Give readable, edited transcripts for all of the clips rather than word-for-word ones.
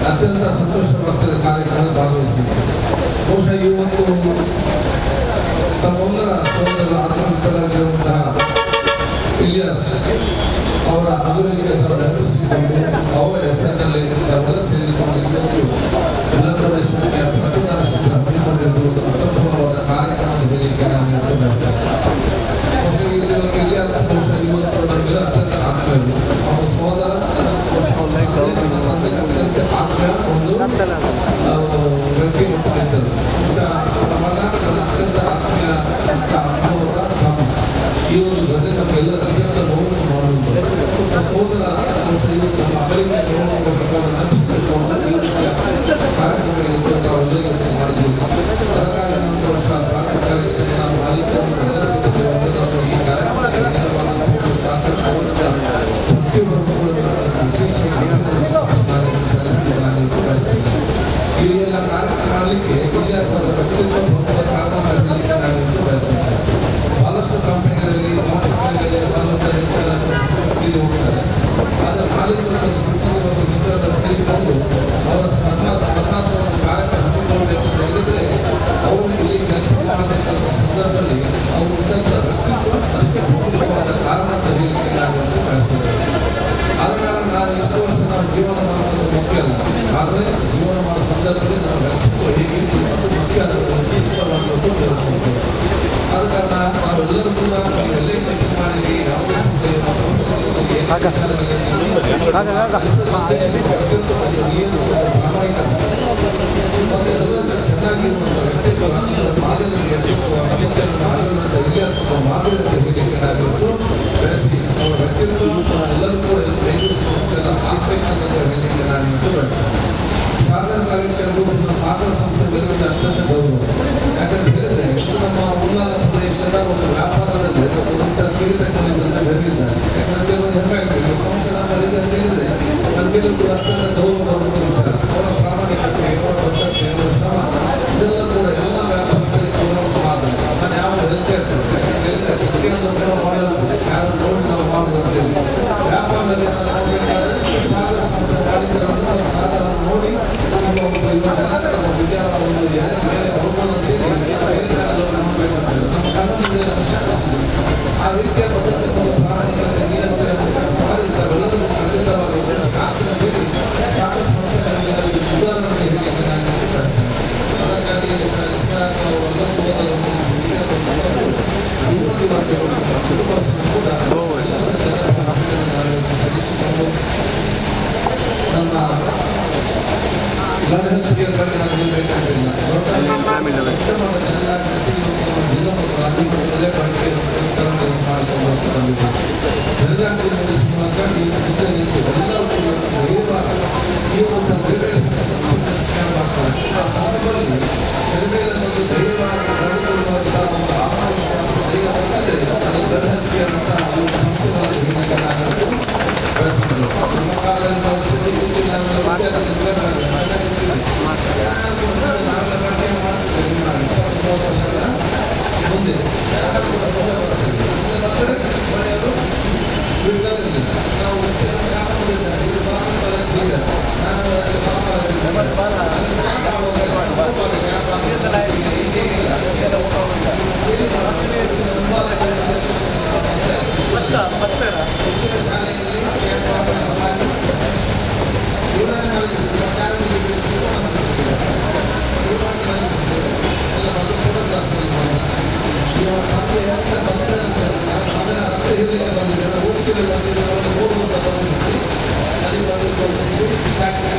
ಅತ್ಯಂತ ಸಂತೋಷವಾಗ್ತದೆ ಕಾರ್ಯಕ್ರಮದಲ್ಲಿ ಭಾಗವಹಿಸಿದೆ. ಬಹುಶಃ ಇವತ್ತು ತಮ್ಮೆಲ್ಲರ ಸೋದರ ಆತ್ಮೀಯರಾಗಿರುವಂತಹ ಇಲಿಯಾಸ್ ಅವರ ಅಭಿವೃದ್ಧಿಗೆ ತಾವು ನೆನಪಿಸಿಕೊಂಡು ಅವರ ಹೆಸರಿನಲ್ಲಿ ತಾವೆಲ್ಲ ಸೇರಿಕೊಂಡು ಇವತ್ತು ಜಿಲ್ಲಾಪ್ರದೇಶಕ್ಕೆ ಮತದಾರ ಶಿಬಿರ ಹಮ್ಮಿಕೊಂಡಿರುವುದು ಅತ್ಯುತ್ತಮವಾದ ಕಾರ್ಯಕ್ರಮದ ಹೇಳಿಕೆ ನಾನು ಹೇಳ್ತೇನೆ. ಬಹುಶಃ ಇಲಿಯಾಸ್ ಬಹುಶಃ ಇವತ್ತು ನಮಗೆಲ್ಲ ಅತ್ಯಂತ ಆತ್ಮೀಯರು. ಅವರ ಸೋದರ ಆತ್ಮೀಯ ಒಂದು ವ್ಯಕ್ತಿ ಹುಟ್ಟಿದ್ದರು. ಮಗ ನನ್ನ ಅತ್ಯಂತ ಆತ್ಮೀಯ ಅನುಭವದ ಕ್ರಮ ಈ ಒಂದು ಘಟನೆ ನಮಗೆಲ್ಲ ಅತ್ಯಂತ ನೋವು ಮಾಡುವುದು. ಸೋದರ ಇವತ್ತು ನಮ್ಮ ಅಮೆರಿಕ ನೆನಪಿಸಿಕೊಂಡು ಈ ರೀತಿಯ ಕಾರ್ಯಕ್ರಮಗಳಿಗೆ ನಾವು ಮಾಡಿದ್ದೀವಿ. ಅದಕ್ಕಾಗಿ ನಮ್ಮ ವರ್ಷ ಸಾಕಷ್ಟು ನಾವು ಮಾಲೀಕರನ್ನು ಎಲ್ಲ ಸಿಗ್ತೇವೆ. ನಾವು ಈ ಕಾರ್ಯಕ್ರಮಕ್ಕೆ ಸಾಕಷ್ಟು ಈ ಎಲ್ಲ ಕಾರ್ಯಕ್ರಮ ಮಾಡಲಿಕ್ಕೆ ಇಲಿಯಾಸ್ ಅವರ ವ್ಯಕ್ತಿತ್ವ ಪ್ರಮುಖ ಕಾರಣ ಮಾಡಲಿಕ್ಕೆ ನಾನು ಬಯಸುತ್ತೇನೆ. ಬಹಳಷ್ಟು ಕಂಪನಿಗಳಲ್ಲಿ ಇಲ್ಲಿ ಹೋಗ್ತಾರೆ. ಆದರೆ ಮಾಲೀಕರು ಸುತ್ತಲೂ ಮಿತ್ರರ ಸೇರಿಕೊಂಡು ಅವರ ಸ್ಪರ್ಧಾತ್ಮಕ ಕಾರ್ಯಕ್ರಮ ಹಮ್ಮಿಕೊಳ್ಳಬೇಕು ಅಂತ ಹೇಳಿದರೆ ಅವರು ಇಲ್ಲಿ ಕೆಲಸ ಮಾಡಬೇಕಂತ ಸಂದರ್ಭದಲ್ಲಿ ಅವರು ಇದ್ದಂಥ ವ್ಯಕ್ತಿತ್ವ ಅದಕ್ಕೆ ಪ್ರಮುಖವಾದ ಕಾರಣ ಅಂತ ಹೇಳಲಿಕ್ಕೆ ನಾನು ಬಯಸುತ್ತೇನೆ. ಆದ ಕಾರಣ ನಾವು ಇಷ್ಟು ವರ್ಷ ನಾವು ಜೀವನ ಮಾಡೋದು ಮುಖ್ಯ ಅಲ್ಲ, ಆದರೆ ಜೀವನ ಮಾಡೋ ಸಂದರ್ಭದಲ್ಲಿ ನಾವು ವ್ಯಕ್ತಿತ್ವ ಹೇಗಿತ್ತು ಅದು ಮುಖ್ಯ ಅನ್ನೋದು ಆದ ಕಾರಣ ನಾವೆಲ್ಲರೂ ಕೂಡ ಎಲ್ಲೇ ಕೆಲಸ ಮಾಡಿದ್ವಿ ಯಾವುದೇ ಚೆನ್ನಾಗಿರುವಂಥ ವ್ಯಕ್ತಿತ್ವ ಮಾದರಿ ವ್ಯಕ್ತಿತ್ವ ಮಾದರಿ ಹೇಳಲಿಕ್ಕೆ ಬೆಳೆಸಿ ಅವರ ವ್ಯಕ್ತಿತ್ವ ಎಲ್ಲರೂ ಕೂಡ ಆಗ್ಬೇಕಂತ ಹೇಳಲಿಕ್ಕೆ ನಾನು ಇವತ್ತು ಬಯಸ್ತೇನೆ. ಸಾಗರ ಕಾರ್ಯಕ್ರಮ ಸಾಗರ ಸಂಸ್ಥೆಗಳಿಂದ ಅತ್ಯಂತ ಗೌರವ. ಯಾಕಂತ ಹೇಳಿದ್ರೆ ನಮ್ಮ ಉಳ್ಳಾಲ ಪ್ರದೇಶದ ಒಂದು ವ್ಯಾಪಾರದಲ್ಲಿ ಇಂಥ ಕಿರೀಟಗಳಿಂದ ಬೆರಳಿದ್ದಾರೆ. ಯಾಕಂದ್ರೆ ಒಂದು ಹೆಮ್ಮೆ ಆಗ್ತದೆ ಸಂಸ್ಥೆ ನಮ್ಮಲ್ಲಿದೆ ಅಂತ ಹೇಳಿದ್ರೆ ನಮಗೆಲ್ಲೂ ಕೂಡ ಅತ್ಯಂತ ಗೌರವ ಬರುವಂಥ ವಿಚಾರ. ಅವರ ಪ್ರಾಮಾಣಿಕತೆ, ಅವರ ಬದ್ಧತೆ, ಅವರ ಶ್ರಮ ಇದೆಲ್ಲ ಕೂಡ ಎಲ್ಲ ವ್ಯಾಪಾರಸ್ಥರಿಗೆ ಗೌರವ ಮಾಡ್ತಾರೆ. ನಾನು ಯಾವ ಹೆದರಿಕೆ ಇರ್ತದೆ. ಯಾಕಂತ ಹೇಳಿದ್ರೆ ಪ್ರತಿಯೊಂದು ಮಾಡಲು ಯಾರು ನೋಡಿ ನಾವು ಮಾಡುವುದು ಅಂತ ಹೇಳಿ ವ್ಯಾಪಾರದಲ್ಲಿ ಏನಾದರೂ ನೋಡಬೇಕಾದ್ರೆ ಸಾಗರ ಸಂಸ್ಥೆ ಮಾಲೀಕರನ್ನು ಸಾಗರ ನೋಡಿ ವಿದ್ಯಾರ್ಥಿ ಮೇಲೆ ಬರ್ಬೋದು ಅಂತೇಳಿ ನಮ್ಮ ಕನ್ನಡ ಆ ರೀತಿಯ ಪದ್ಧತಿ ಪ್ರಾಮಾಣಿಕತೆ ನಿರಂತರ ಕೆಲಸ ಮಾಡಿದ್ದಾವೆಲ್ಲರೂ ಖಂಡಿತವಾಗಿ ಹೇಳಿ ಸಾಗರ ಸಂಸ್ಥೆಗಳಲ್ಲಿ ಉದಾಹರಣೆ ಹೇಳಲಿಕ್ಕೆ ನಾನು ಬಯಸ್ತೇನೆ. ಅದಕ್ಕಾಗಿ ಎಲ್ಲ ಸೋದರನ್ನು ಸಲ್ಲಿಸಿಕೊಂಡು ನಮ್ಮ ಗಣಹತ್ಯೆ ನಾನು ನಿಲ್ಲಬೇಕಂತಿಲ್ಲ. ಉತ್ತಮವಾದ ಜನಜಾಗೃತಿ ಜಿಲ್ಲಾ ಮತ್ತು ರಾಜ್ಯ ಮಟ್ಟದಲ್ಲೇ ವಿತರಣೆ ಮಾಡಿಕೊಂಡು ಬಂದಿದೆ. ಜನಜಾಗೃತಿ ಮೂಡಿಸುವ ಮೂಲಕ ಈ ಎಲ್ಲರೂ ಕೂಡ ಧೈರ್ಯವಾಗಿ ಈ ಒಂದು ಬೇರೆ ಸಂಸ್ಕೃತಿ ಮಾಡ್ತಾರೆ. ಆ ಸಂದರ್ಭದಲ್ಲಿ ಬೇರೆ ಒಂದು ಧೈರ್ಯವಾಗಿ ನಡೆದುಕೊಳ್ಳುವಂಥ ಒಂದು ಆತ್ಮವಿಶ್ವಾಸ ಧೈರ್ಯ ಬಂದರೆ ಅದು ಗಣಹತ್ಯೆಯಂತಹ ಒಂದು ಸಂಸ್ಥೆಗಳನ್ನು ಹೇಳಲಿಕ್ಕೆ ನಾನು ಬಯಸುತ್ತೇನೆ. ನಮ್ಮ ಕಾಲದಲ್ಲಿ ನಾವು ಸಿದ್ಧಿ ಕೂತಿಲ್ಲ ಮುಂದೆ ಮನೆಯವರು ನಾವು ಸಾಕ್ಷಿ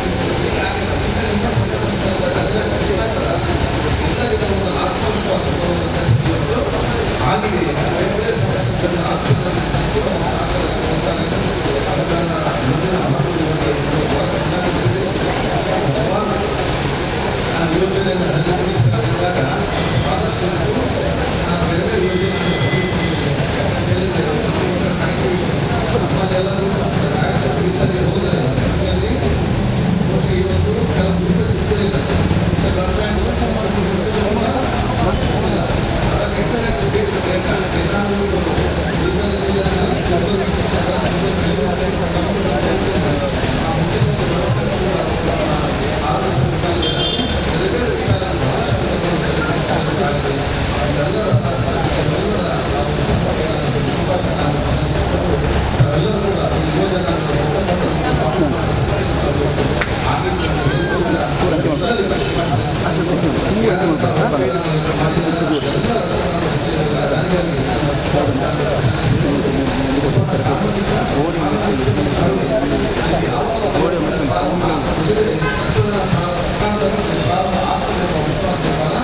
ವಿಶ್ವಾಸ ಬಹಳ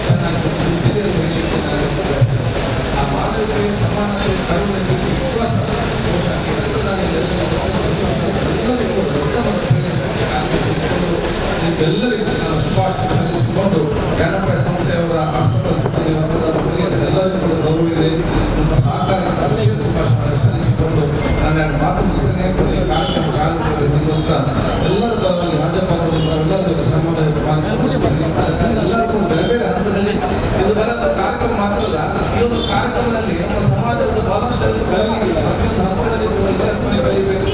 ಚೆನ್ನಾಗಿ ಇದ್ದಿದೆ ಅಂತ ಹೇಳಲಿಕ್ಕೆ ನಾನು ಬಯಸ್ತೇನೆ. ಆ ಮಾನವೀಯತೆ, ಸಮಾನತೆ, ಕರುಣೆ, ಪ್ರೀತಿ, ವಿಶ್ವಾಸ ಬಹುಶಃ ಎಲ್ಲರಿಗೂ ದೊಡ್ಡ ಮಟ್ಟದಲ್ಲಿ ನಿಮ್ಮೆಲ್ಲರಿಗೂ ನಾನು ಶುಭಾಶಯ ಸಲ್ಲಿಸಿಕೊಂಡು ಜ್ಞಾನಪಯ ಸಂಸ್ಥೆಯವರ ಆಸ್ಪತ್ರೆ ಸಿಬ್ಬಂದಿ ವರ್ಗದ ಮಕ್ಕಳಿಗೆ ಎಲ್ಲರಿಗೂ ಕೂಡ ಗೌರವ ಇದೆ. ನಮ್ಮ ಸಹಕಾರದ ವಿಶೇಷ ಶುಭಾಶಯ ಸಲ್ಲಿಸಿಕೊಂಡು ನಾನು ಮಾತು ಮುಗಿಸದೇ ಅಂತ ಕಾರ್ಯಕ್ರಮ ಚಾಲನೆ ನಿಲ್ಲುವಂತ ಎಲ್ಲರ ಪರವಾಗಿ ರಾಜ್ಯಪಾಲರಿಂದ ಎಲ್ಲರಿಗೂ ಸನ್ಮಾನ ಅದಕ್ಕಾಗಿ ಎಲ್ಲರಿಗೂ ಬೇರೆ ಬೇರೆ ಹಂತದಲ್ಲಿ ಇದು ಬರೋದು ಕಾರ್ಯಕ್ರಮ ಮಾತ್ರ ಅಲ್ಲ, ಈ ಒಂದು ಕಾರ್ಯಕ್ರಮದಲ್ಲಿ ನಮ್ಮ ಸಮಾಜದ ಬಹಳಷ್ಟು ಕಲಿಯಿಲ್ಲ. ಪ್ರತಿಯೊಂದು ಹಂತದಲ್ಲಿ ಇತಿಹಾಸವನ್ನು ಕಲಿಯಬೇಕು,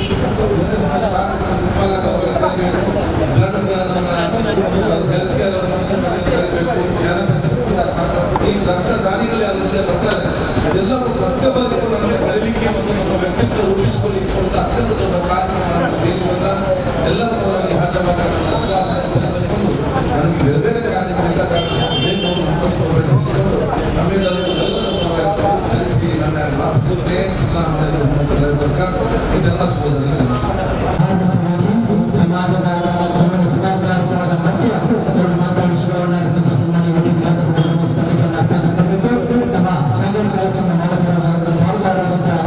ಹೆಲ್ತ್ ಕೇರ್ ಸಂಸ್ಥೆಗಳನ್ನು ಕಲಿಯಬೇಕು, ಈ ರಕ್ತದಾನಿಗಳು ಯಾವ ರೀತಿ ಬರ್ತಾರೆ ಇದೆಲ್ಲವೂ ಪ್ರತಿಯೊಬ್ಬರಿಗೂ ನಮಗೆ ಕಲಿಲಿಕ್ಕೆ ಮತ್ತು ನಮ್ಮ ವ್ಯಕ್ತಿತ್ವ ರೂಪಿಸಿಕೊಳ್ಳಿಕ್ಕೆ ಅತ್ಯಂತ ದೊಡ್ಡ ಕಾರ್ಯಕ್ರಮ ಎಲ್ಲರೂ ಪರವಾಗಿ ಹಾಜರಾದ ಸಲ್ಲಿಸಿಕೊಂಡು ನನಗೆ ಬೇರೆ ಬೇರೆ ಕಾರ್ಯಕ್ರಮದ ನಮ್ಮೆಲ್ಲರಿಗೂ ಸಲ್ಲಿಸಿ ನನ್ನ ಮಾತು ಇದೆಲ್ಲ ಸೋದರಿ ಸಮಾಜದ ಸದಾಚಾರವಾದ ಮಧ್ಯ ದೊಡ್ಡ ಮಾತಾಡಿಸುವವರ ನಮ್ಮ ಸಾಗರ ಕಾರ್ಯಕ್ರಮ ಪಾಲ್ಗಾರರಾದಂತಹ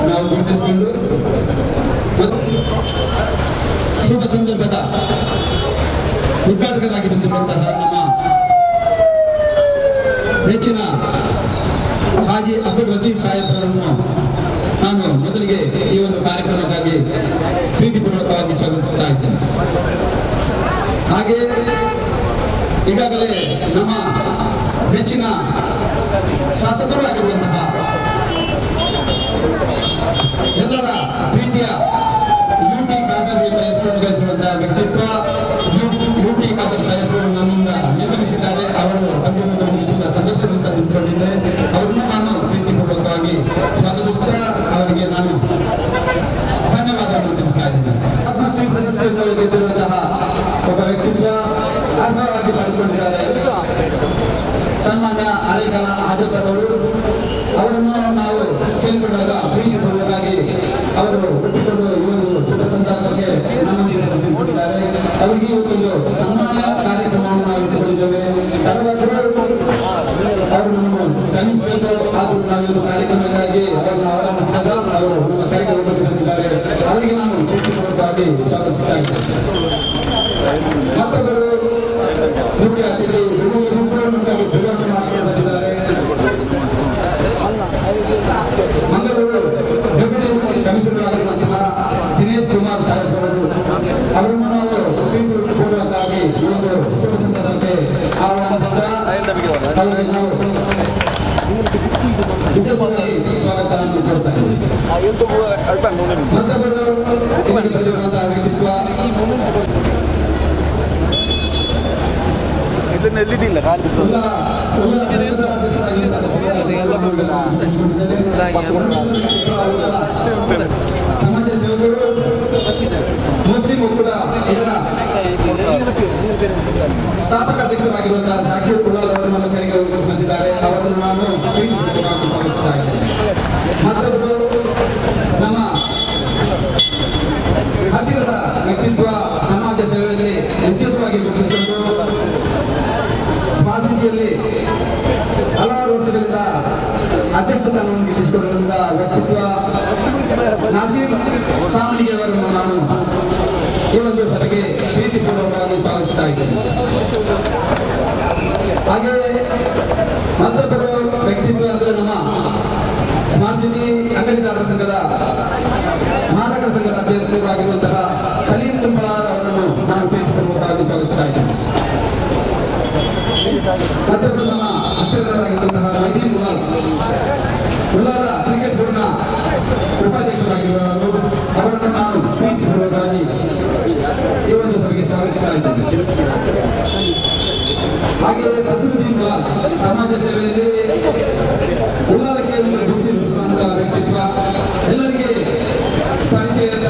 ನಾವು ಗುರುತಿಸಿಕೊಂಡು ಶುಭ ಸಂದರ್ಭದ ಉದ್ಘಾಟಕರಾಗಿ ಬಂದಿರುವಂತಹ ನಮ್ಮ ನೆಚ್ಚಿನ ಹಾಜಿ ಅಬ್ದುಲ್ ರಜೀದ್ ಸಾಹೇಬರನ್ನು ನಾನು ಮೊದಲಿಗೆ ಈ ಒಂದು ಕಾರ್ಯಕ್ರಮಕ್ಕಾಗಿ ಪ್ರೀತಿಪೂರ್ವಕವಾಗಿ ಸ್ವಾಗತಿಸುತ್ತಾ ಇದ್ದೇನೆ. ಹಾಗೆ ಈಗಾಗಲೇ ನಮ್ಮ ನೆಚ್ಚಿನ ಶಾಸಕರು ಆಗಿರುವಂತಹ ಎಲ್ಲರ ಪ್ರೀತಿಯ ಯುಟಿ ಖಾದರ್ ಎಂಬ ಹೆಸರನ್ನು ಗಳಿಸುವಂತಹ ವ್ಯಕ್ತಿತ್ವ ಯುಟಿ ಖಾದರ್ ಸಾಹೇಬರು ನನ್ನಿಂದ ನಿರ್ಗಮಿಸಿದ್ದಾರೆ. ಅವರು ಬಂದಿರುವುದನ್ನು ತುಂಬಾ ಸಂತೋಷದಿಂದ ನಿಂತುಕೊಂಡಿದ್ದೆ. ಅವರನ್ನು ನಾನು ಪ್ರೀತಿಪೂರ್ವಕವಾಗಿ ಸ್ವಾಗತಿಸುತ್ತಾ ಅವರಿಗೆ ನಾನು ಧನ್ಯವಾದಗಳನ್ನು ತಿಳಿಸ್ತಾ ಇದ್ದೇನೆ. ಪದ್ಮಶ್ರೀ ಪ್ರಶಸ್ತಿಯನ್ನು ಗೆದ್ದಿರುವಂತಹ ಒಬ್ಬ ವ್ಯಕ್ತಿತ್ವ ಆಸ್ಪದವಾಗಿ ಪಡೆದುಕೊಂಡಿದ್ದಾರೆ. ಸನ್ಮಾನ್ಯ ಅರೇಕಲ ಹಾಜಪದವರು ಅವರನ್ನು ನಾವು ಕೇಳಿಕೊಂಡಾಗ ಪ್ರೀತಿಪೂರ್ವಕವಾಗಿ ಅವರು ಒಪ್ಪಿಕೊಂಡು ಈ ಒಂದು ಶುಭ ಸಂದರ್ಭಕ್ಕೆ ನಮ್ಮೊಂದಿಗೆ ತಿಳಿಸಿದ್ದಾರೆ. ಅವರಿಗೆ ಇವತ್ತೊಂದು ಸನ್ಮಾನ ಕಾರ್ಯಕ್ರಮವನ್ನು ನಾವು ಇಟ್ಟುಕೊಂಡಿದ್ದೇವೆ. ಅವರು ನಮ್ಮನ್ನು ಶ್ರಮಿಸಬೇಕು. ಆದರೂ ನಾವು ಒಂದು ಕಾರ್ಯಕ್ರಮಕ್ಕಾಗಿ ಅವರನ್ನು ಆರಂಭಿಸಿದಾಗ ಅವರು ನಮ್ಮ ಕರೆಗೆ ಒಪ್ಪಿಗೆ ಬಂದಿದ್ದಾರೆ. ಅವರಿಗೆ ನಾನು ಪ್ರೀತಿಪೂರ್ವಕವಾಗಿ ಸ್ವಾಗತಿಸ್ತಾ ಇದ್ದೇನೆ. ಮತ್ತೊಬ್ಬರು ಮುಖ್ಯ ಅತಿಥಿ ಬೆಳವಣಿಗೆ ಮಾಡಿಕೊಂಡು ಬಂದಿದ್ದಾರೆ. ಮಂಗಳೂರು ಡೆಪ್ಯೂಟಿ ಕಮಿಷನರ್ ಆಗಿರುವಂತಹ ದಿನೇಶ್ ಕುಮಾರ್ ಸಾಹೇಬ್ ಅವರನ್ನು ನಾವು ಪ್ರೀತಿಪೂರ್ವಕವಾಗಿ ಈ ಒಂದು ಶುಭ ಸಂದರ್ಭಕ್ಕೆ ಆಹ್ವಾನಿಸುತ್ತಾ ಅವರಿಗೆ ನಾವು ವಿಶೇಷವಾಗಿ ಸ್ವಾಗತವನ್ನು ಕೊಡ್ತಾ ಇದ್ದೀವಿ. ಮತ್ತೊಬ್ಬರು ಬಂದಿರುವಂತಹ ವ್ಯಕ್ತಿತ್ವ ನೆಲ್ಲಿದ್ದಿಲ್ಲ ಸಮಾಜ ಸೇವಕರು ಮುಸ್ಲಿಂ ಕೂಡ ಇದರ ಸ್ಥಾಪಕ ಅಧ್ಯಕ್ಷರಾಗಿರುವಂತಹ ಜಾಕೀರ್ ಉಲ್ಲಾಲ್ ಅವರು ನಮ್ಮ ಕಡೆಗೆ ಬಂದಿದ್ದಾರೆ. ಅವರನ್ನು ನಾನು ಸ್ವಾಗತಿಸ್ತಾ ಇದ್ದೇನೆ. ಮತ್ತೊಬ್ಬರು ನಮ್ಮ ಹತ್ತಿರದ ವ್ಯಕ್ತಿತ್ವ, ಸಮಾಜ ಸೇವೆಯಲ್ಲಿ ವಿಶೇಷವಾಗಿ ಗುರುತಿಸಿಕೊಂಡು ಸ್ಮಾರ್ಟ್ ಸಿಟಿಯಲ್ಲಿ ಹಲವಾರು ವರ್ಷಗಳಿಂದ ಅಧ್ಯಕ್ಷ ಸ್ಥಾನವನ್ನು ಗೆಲ್ಲಿಸಿಕೊಂಡಿರುವಂತಹ ವ್ಯಕ್ತಿತ್ವ ನಾಸೀರ್ ಸಾಮನಿಗೆ ಅವರನ್ನು ನಾನು ಈ ಒಂದು ಸಭೆಗೆ ಪ್ರೀತಿಪೂರ್ವಕವಾಗಿ ಸ್ವಾಗತಿಸ್ತಾ ಇದ್ದೇನೆ. ಹಾಗೆ ಮತ್ತೊಬ್ಬರು ವ್ಯಕ್ತಿತ್ವ ಅಂದರೆ ನಮ್ಮ ಸ್ಮಾರ್ಟ್ ಸಿಟಿ ಅಂಗಡಿದಾರರ ಸಂಘದ ಮಾಲಕರ ಸಂಘದ ಅಧ್ಯಕ್ಷರಾಗಿರುವಂತಹ ಸಲೀಂ ತುಂಬಾರ್ ಅವರನ್ನು ನಾನು ಪ್ರೀತಿಪೂರ್ವಕವಾಗಿ ಸ್ವಾಗತಿಸ್ತಾ ಇದ್ದೇನೆ. ಮತ್ತೊಬ್ಬರು ನಮ್ಮ ಹತ್ತಿರದವರಾಗಿರುವಂತಹ ಮೈದೀನ್ ಉಲ್ಲಾಲ ಕ್ರಿಕೆಟ್ ಬೋರ್ಡ್ನ ಉಪಾಧ್ಯಕ್ಷರಾಗಿರುವವರು, ಅವರನ್ನು ನಾನು ಪ್ರೀತಿಪೂರ್ವಕವಾಗಿ ಈ ಒಂದು ಸಭೆಗೆ ಸ್ವಾಗತಿಸ್ತಾ ಇದ್ದೇನೆ. ಹಾಗೆಯೇ ಬದ್ರುದ್ದೀನ್ ಉಲ್ಲಾಲ್ ಸಮಾಜ ಸೇವೆಯಲ್ಲಿ ಉಲ್ಲಾಲಕ್ಕೆ ಗುರುತಿರುವಂತಹ ವ್ಯಕ್ತಿತ್ವ, ಎಲ್ಲರಿಗೆ ಪರಿಚಯದ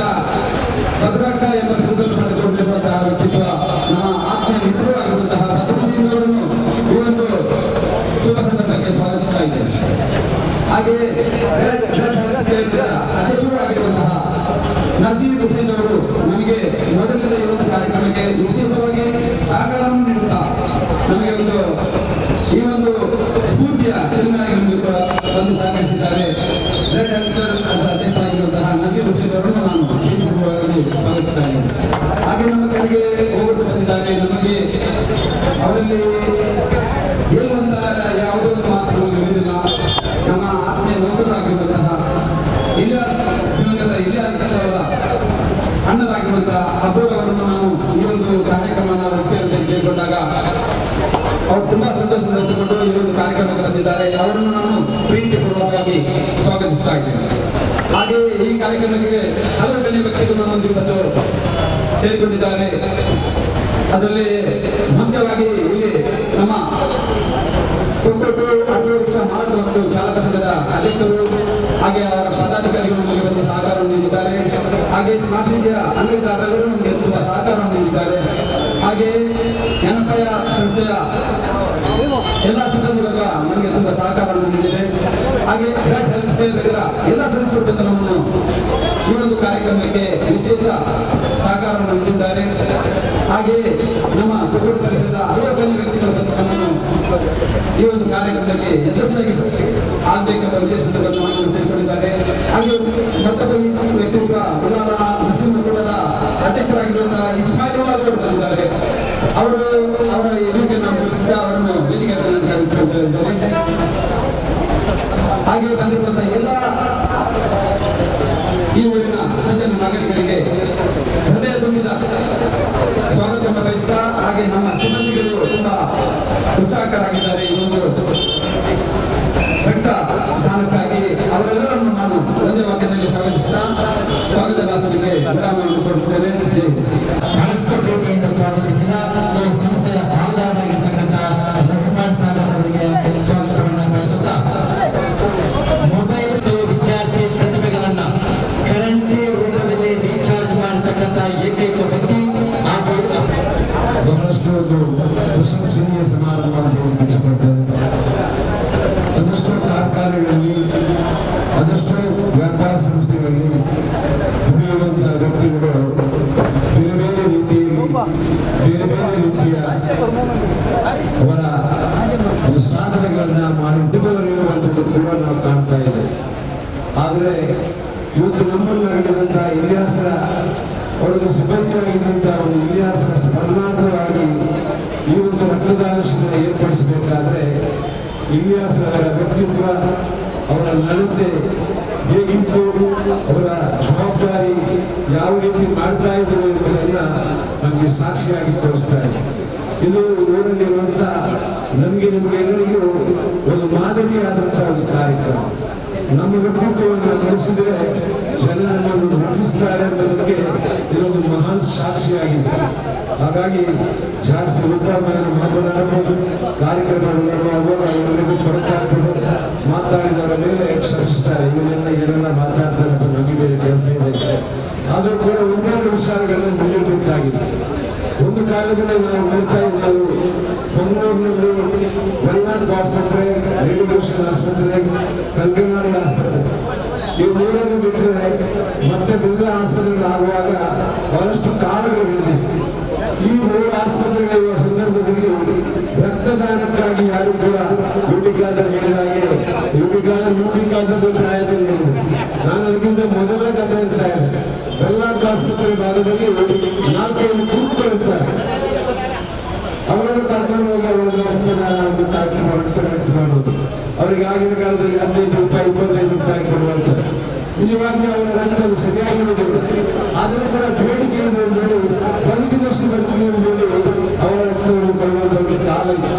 ಭದ್ರಕ್ಕ ಎಂಬ ಬಿರುದನ್ನು ಪಡೆದುಕೊಂಡಿರುವಂತಹ ವ್ಯಕ್ತಿತ್ವ, ನಮ್ಮ ಆತ್ಮೀಯ ಮಿತ್ರರು ಆಗಿರುವಂತಹ ಬದ್ರುದ್ದೀನ್ ಅವರನ್ನು ಈ ಒಂದು ಶುಭ ಸಂದರ್ಭಕ್ಕೆ ಸ್ವಾಗತಿಸ್ತಾ ಇದ್ದೇನೆ. ಹಾಗೆಯೇ ಅಧ್ಯಕ್ಷರು ಆಗಿರುವಂತಹ ನಜೀರ್ ಹುಸೇನ್ ಅವರು ನಮಗೆ ಮೊದಲಿನ ಈ ಒಂದು ಕಾರ್ಯಕ್ರಮಕ್ಕೆ ವಿಶೇಷವಾಗಿ ಸಹಕಾರವನ್ನು ನೀಡುತ್ತಾ ನಮಗೆ ಈ ಒಂದು ಸ್ಫೂರ್ತಿಯ ಚಿಲುಮೆಯಾಗಿ ಬಂದು ಸಹಕರಿಸಿದ್ದಾರೆ. ಅಧ್ಯಕ್ಷರಾಗಿರುವಂತಹ ನಜೀರ್ ಹುಸೇನ್ ಅವರನ್ನು ನಾನು ಪ್ರೀತಿಪೂರ್ವಕವಾಗಿ ಸ್ವಾಗತಿಸ್ತಾ ಇದ್ದೇನೆ. ಹಾಗೆ ನಮ್ಮ ಕಡೆಗೆ ಹೋಗ್ಬಿಟ್ಟು ಬಂದಿದ್ದಾರೆ. ನಮಗೆ ಅವರಲ್ಲಿ ಹೇಳುವಂತಹ ಯಾವುದೇ ಒಂದು ಮಾತುಗಳು ನಡೆದಿಲ್ಲ. ನಮ್ಮ ಆತ್ಮೀಯ ನೌಕರರಾಗಿರುವಂತಹ ಇಲಿಯಾಸ್ ಅವರ ಅಣ್ಣರಾಗಿರುವಂತಹ ಅಬೂರ್ ಅವರನ್ನು ನಾನು ಈ ಒಂದು ಕಾರ್ಯಕ್ರಮವನ್ನು ವ್ಯಕ್ತಿಯಂತೆ ಕೇಳಿಕೊಂಡಾಗ ಅವರು ತುಂಬಾ ಸಂತೋಷದಿಂದ ಹೊತ್ತುಕೊಂಡು ಈ ಒಂದು ಕಾರ್ಯಕ್ರಮಕ್ಕೆ ಬಂದಿದ್ದಾರೆ. ಅವರನ್ನು ನಾನು ಪ್ರೀತಿಪೂರ್ವಕವಾಗಿ ಸ್ವಾಗತಿಸ್ತಾ ಇದ್ದೇನೆ. ಹಾಗೆ ಈ ಕಾರ್ಯಕ್ರಮಕ್ಕೆ ಹಲವು ಗಣ್ಯ ವ್ಯಕ್ತಿಗಳು ನಮ್ಮೊಂದಿಗೆ ಬಂದು ಸೇರಿಕೊಂಡಿದ್ದಾರೆ. ಅದರಲ್ಲಿ ಮುಖ್ಯವಾಗಿ ಇಲ್ಲಿ ನಮ್ಮ ತೊಕ್ಕೊಟ್ಟು ಆಟೋ ರಿಕ್ಷಾ ಮಾಲಕ ಮತ್ತು ಚಾಲಕ ಸಂಘದ ಅಧ್ಯಕ್ಷರು, ಹಾಗೆ ಅವರ ಪದಾಧಿಕಾರಿಗಳು ನಮಗೆ ಬಂದು ಸಹಕಾರವನ್ನು ನೀಡಿದ್ದಾರೆ. ಹಾಗೆ ಸ್ಮಾರ್ಟ್ ಸಿಟಿಯ ಅಂಗಡಿದಾರರು ನಮಗೆ ತುಂಬಾ ಸಹಕಾರವನ್ನು ನೀಡಿದ್ದಾರೆ. ಹಾಗೆ ಜನಪಯ ಸಂಸ್ಥೆಯ ಎಲ್ಲ ಸಿಬ್ಬಂದಿ ವರ್ಗ ನಮಗೆ ತುಂಬಾ ಸಹಕಾರವನ್ನು ನೀಡಿದೆ. ಹಾಗೆ ಎಲ್ಲ ಸದಸ್ಯರು ಬಂದು ನಮ್ಮನ್ನು ಈ ಒಂದು ಕಾರ್ಯಕ್ರಮಕ್ಕೆ ವಿಶೇಷ ಸಹಕಾರವನ್ನು ನೀಡಿದ್ದಾರೆ. ಹಾಗೆ ನಮ್ಮ ತೊಕ್ಕೊಟ್ಟು ಪರಿಸರದ ಹಲವು ಗಣ್ಯ ವ್ಯಕ್ತಿಗಳು ಬಂದು ನಮ್ಮನ್ನು ಈ ಒಂದು ಕಾರ್ಯಕ್ರಮಕ್ಕೆ ಯಶಸ್ವಿಯಾಗಿ ಆಗಬೇಕೆಂಬ ಉದ್ದೇಶದಿಂದ ಬಂದು ಸೇರಿಕೊಂಡಿದ್ದಾರೆ. ಹಾಗೆ ಮತ್ತೊಬ್ಬ ವ್ಯಕ್ತಿತ್ವ ಉಲ್ಲಾಲ ಮುಸ್ಲಿಂ ಒಕ್ಕೂಟದ ಅಧ್ಯಕ್ಷರಾಗಿರುವಂತಹ ಇಸ್ಮಾಯಿಲ್ ಅವರು ಬಂದಿದ್ದಾರೆ. ಅವರು ಅವರ ಎದುರಿಗೆ ನಾವು ಅವರನ್ನು ವೇದಿಕೆ ಕರೆದುಕೊಂಡಿದ್ದಾರೆ. ಹಾಗೆ ಬಂದಿರುವಂತಹ ಎಲ್ಲ ಈ ಊರಿನ ಸಜ್ಜನ ನಾಗರಿಕರಿಗೆ ಹೃದಯ ತುಂಬಿದ ಸ್ವಾಗತವನ್ನು ಬಯಸ್ತಾ, ಹಾಗೆ ನಮ್ಮ ಸಿಬ್ಬಂದಿಗಳು ತುಂಬಾ ಉತ್ಸಾಹಕರಾಗಿದ್ದಾರೆ. ಈ ಒಂದು ರಕ್ತ ದಾನಕ್ಕಾಗಿ ಅವರೆಲ್ಲರನ್ನು ನಾನು ಒಂದೇ ವಾಕ್ಯದಲ್ಲಿ ಸ್ವಾಗತಿಸ್ತಾ ಸ್ವಾಗತ ಭಾಷಣಕ್ಕೆ ವಿರಾಮವನ್ನು ಕೊಡುತ್ತೇನೆ. ಬಹಳಷ್ಟು ಪ್ರೀತಿಯಿಂದ ಸ್ವಾಗತಿಸಿದ ಈ ಸಂಸ್ಥೆಯ ಪಾಲ್ದಾರರಾಗಿರ್ತಕ್ಕಂಥ ರಹಮಾನ್ ಸಾಗರ್ ಅವರಿಗೆ ಸ್ವಾಗತವನ್ನು ಬಯಸುತ್ತಾ, ಮೊಬೈಲ್ ವಿದ್ಯಾರ್ಥಿ ಪ್ರತಿಭೆಗಳನ್ನ ಕರೆನ್ಸಿ ರೂಪದಲ್ಲಿ ರೀಚಾರ್ಜ್ ಮಾಡತಕ್ಕಂಥ ಏಕೈಕ ವ್ಯಕ್ತಿ ಹಾಗೂ ಬಹಳಷ್ಟು ಒಂದು ಪ್ರಶಂಸನೀಯ ಸಮಾರಂಭ ಅಂತ ಇಷ್ಟಪಡ್ತೇವೆ. ಅದೆಷ್ಟೋ ಕಾರ್ಖಾನೆಗಳಲ್ಲಿ, ಅದೆಷ್ಟೋ ವ್ಯಾಪಾರ ಸಂಸ್ಥೆಗಳಲ್ಲಿ ದುಡಿಯುವಂತಹ ವ್ಯಕ್ತಿಗಳು ಬೇರೆ ಬೇರೆ ರೀತಿಯಲ್ಲಿ ಬೇರೆ ಬೇರೆ ರೀತಿಯ ಅವರ ಸಾಧನೆಗಳನ್ನ ಮಾಡಿ ಮುಂದುವರಿಯುವಂಥದ್ದು ಕೂಡ ನಾವು ಕಾಣ್ತಾ ಇದ್ದೇವೆ. ಆದರೆ ಇವತ್ತು ನಮ್ಮಲ್ಲಿ ನಡೆದಂತಹ ಇತಿಹಾಸದ ಅವರಿಗೆ ಸಿಬ್ಬಂದಿಯಾಗಿದ್ದಂತಹ ಒಂದು ಇತಿಹಾಸದ ಸ್ಮರಣಾರ್ಥವಾಗಿ ಈ ಒಂದು ರಕ್ತದಾನ ಶಿಬಿರ ಏರ್ಪಡಿಸಬೇಕಾದ್ರೆ ಇಲಿಯಾಸರ ವ್ಯಕ್ತಿತ್ವ, ಅವರ ನಡತೆ ಹೇಗಿತ್ತು, ಅವರ ಜವಾಬ್ದಾರಿ ಯಾವ ರೀತಿ ಮಾಡ್ತಾ ಇದ್ರು ಎಂಬುದನ್ನ ನಮಗೆ ಸಾಕ್ಷಿಯಾಗಿ ತೋರಿಸ್ತಾ ಇದೆ. ಇದು ಊರಲ್ಲಿರುವಂತಹ ನಮಗೆ ನಿಮಗೆಲ್ಲರಿಗೂ ಒಂದು ಮಾದರಿಯಾದಂತಹ ಒಂದು ಕಾರ್ಯಕ್ರಮ. ನಮ್ಮ ವ್ಯಕ್ತಿತ್ವವನ್ನು ನಡೆಸಿದ್ರೆ ಜನ ನಮ್ಮನ್ನು ಗುರುತಿಸ್ತಾರೆ ಅನ್ನೋದಕ್ಕೆ ಇದೊಂದು ಮಹಾನ್ ಸಾಕ್ಷಿಯಾಗಿದೆ. ಹಾಗಾಗಿ ಜಾಸ್ತಿ ಉತ್ತಮವಾಗಿ ಮಾತನಾಡಬಹುದು, ಕಾರ್ಯಕ್ರಮಗಳು ಅವರೆಲ್ಲರಿಗೂ ಕೊರತಾಗ್ತದೆ. ಮಾತಾಡಿದವರ ಮೇಲೆ ಕ್ಷಮಿಸ್ತಾರೆ, ಇವನ್ನೆಲ್ಲ ಏನೆಲ್ಲ ಮಾತಾಡ್ತಾರೆ ಅಂತ ನಮಗೆ ಬೇರೆ ಕೆಲಸ ಇದೆ. ಆದರೂ ಕೂಡ ಒಂದೆರಡು ವಿಚಾರಗಳನ್ನು ಮುಂದಿಡಬೇಕಾಗಿದೆ. ಒಂದು ಕಾಲದಲ್ಲಿ ನಾವು ನೋಡ್ತಾ ಇದ್ದವು ಬೆಂಗಳೂರಿನಲ್ಲಿ ವೆಲ್ನಾಡ್ ಆಸ್ಪತ್ರೆ, ರೇಡಿಯೋಷನ್ ಆಸ್ಪತ್ರೆ, ಕಲ್ಕನಾಡಿ ಆಸ್ಪತ್ರೆ, ಈ ಮೂರನ್ನು ಬಿಟ್ಟರೆ ಮತ್ತೆ ಬಿರ್ಲಾ ಆಸ್ಪತ್ರೆಗಳಾಗುವಾಗ ಬಹಳಷ್ಟು ಕಾರಣಗಳು ಹೇಳಿದೆ. ಈ ಮೂರು ಆಸ್ಪತ್ರೆಗಳಿರುವ ಸಂದರ್ಭದಲ್ಲಿ ರಕ್ತದಾನಕ್ಕಾಗಿ ಯಾರು ಕೂಡ ಯುಟಿಕಾದರ್ ಹೇಳಿದಾಗೆ ಯುಟಿಕಾದರ್ ಪ್ರಾಯದಲ್ಲಿ ಹೇಳಿದೆ. ನಾನು ಅದಕ್ಕಿಂತ ಮೊದಲ ಕಥೆ ಹೇಳ್ತಾ ಇದ್ದೆ. ವೆಲ್ನಾಡ್ ಆಸ್ಪತ್ರೆ ಭಾಗದಲ್ಲಿ 4-5 ಗ್ರೂಪ್ಗಳಿರ್ತಾರೆ. ಅವರನ್ನು ಕರ್ಕೊಂಡು ಹೋಗಿ ಅವರನ್ನು ರಕ್ತದಾನ ಮಾಡೋದು. ಅವರಿಗೆ ಆಗಿನ ಕಾಲದಲ್ಲಿ 15 ರೂಪಾಯಿ 25 ರೂಪಾಯಿ ಕೊಡುವಂಥದ್ದು. ನಿಜವಾಗಿ ಅವರ ರಕ್ತ ಸರಿಯಾಗಿರುವುದಿಲ್ಲ. ಆದರೂ ಕೂಡ ಬೇಡಿಕೆ ನೋಡಿ ಬಂದಿನಷ್ಟು ಬರ್ತೀವಿ ನೋಡಿ ಅವರ ರಕ್ತವನ್ನು ಕೊಡುವಂಥವ್ರಿಗೆ ಕಾಲ ಇತ್ತು.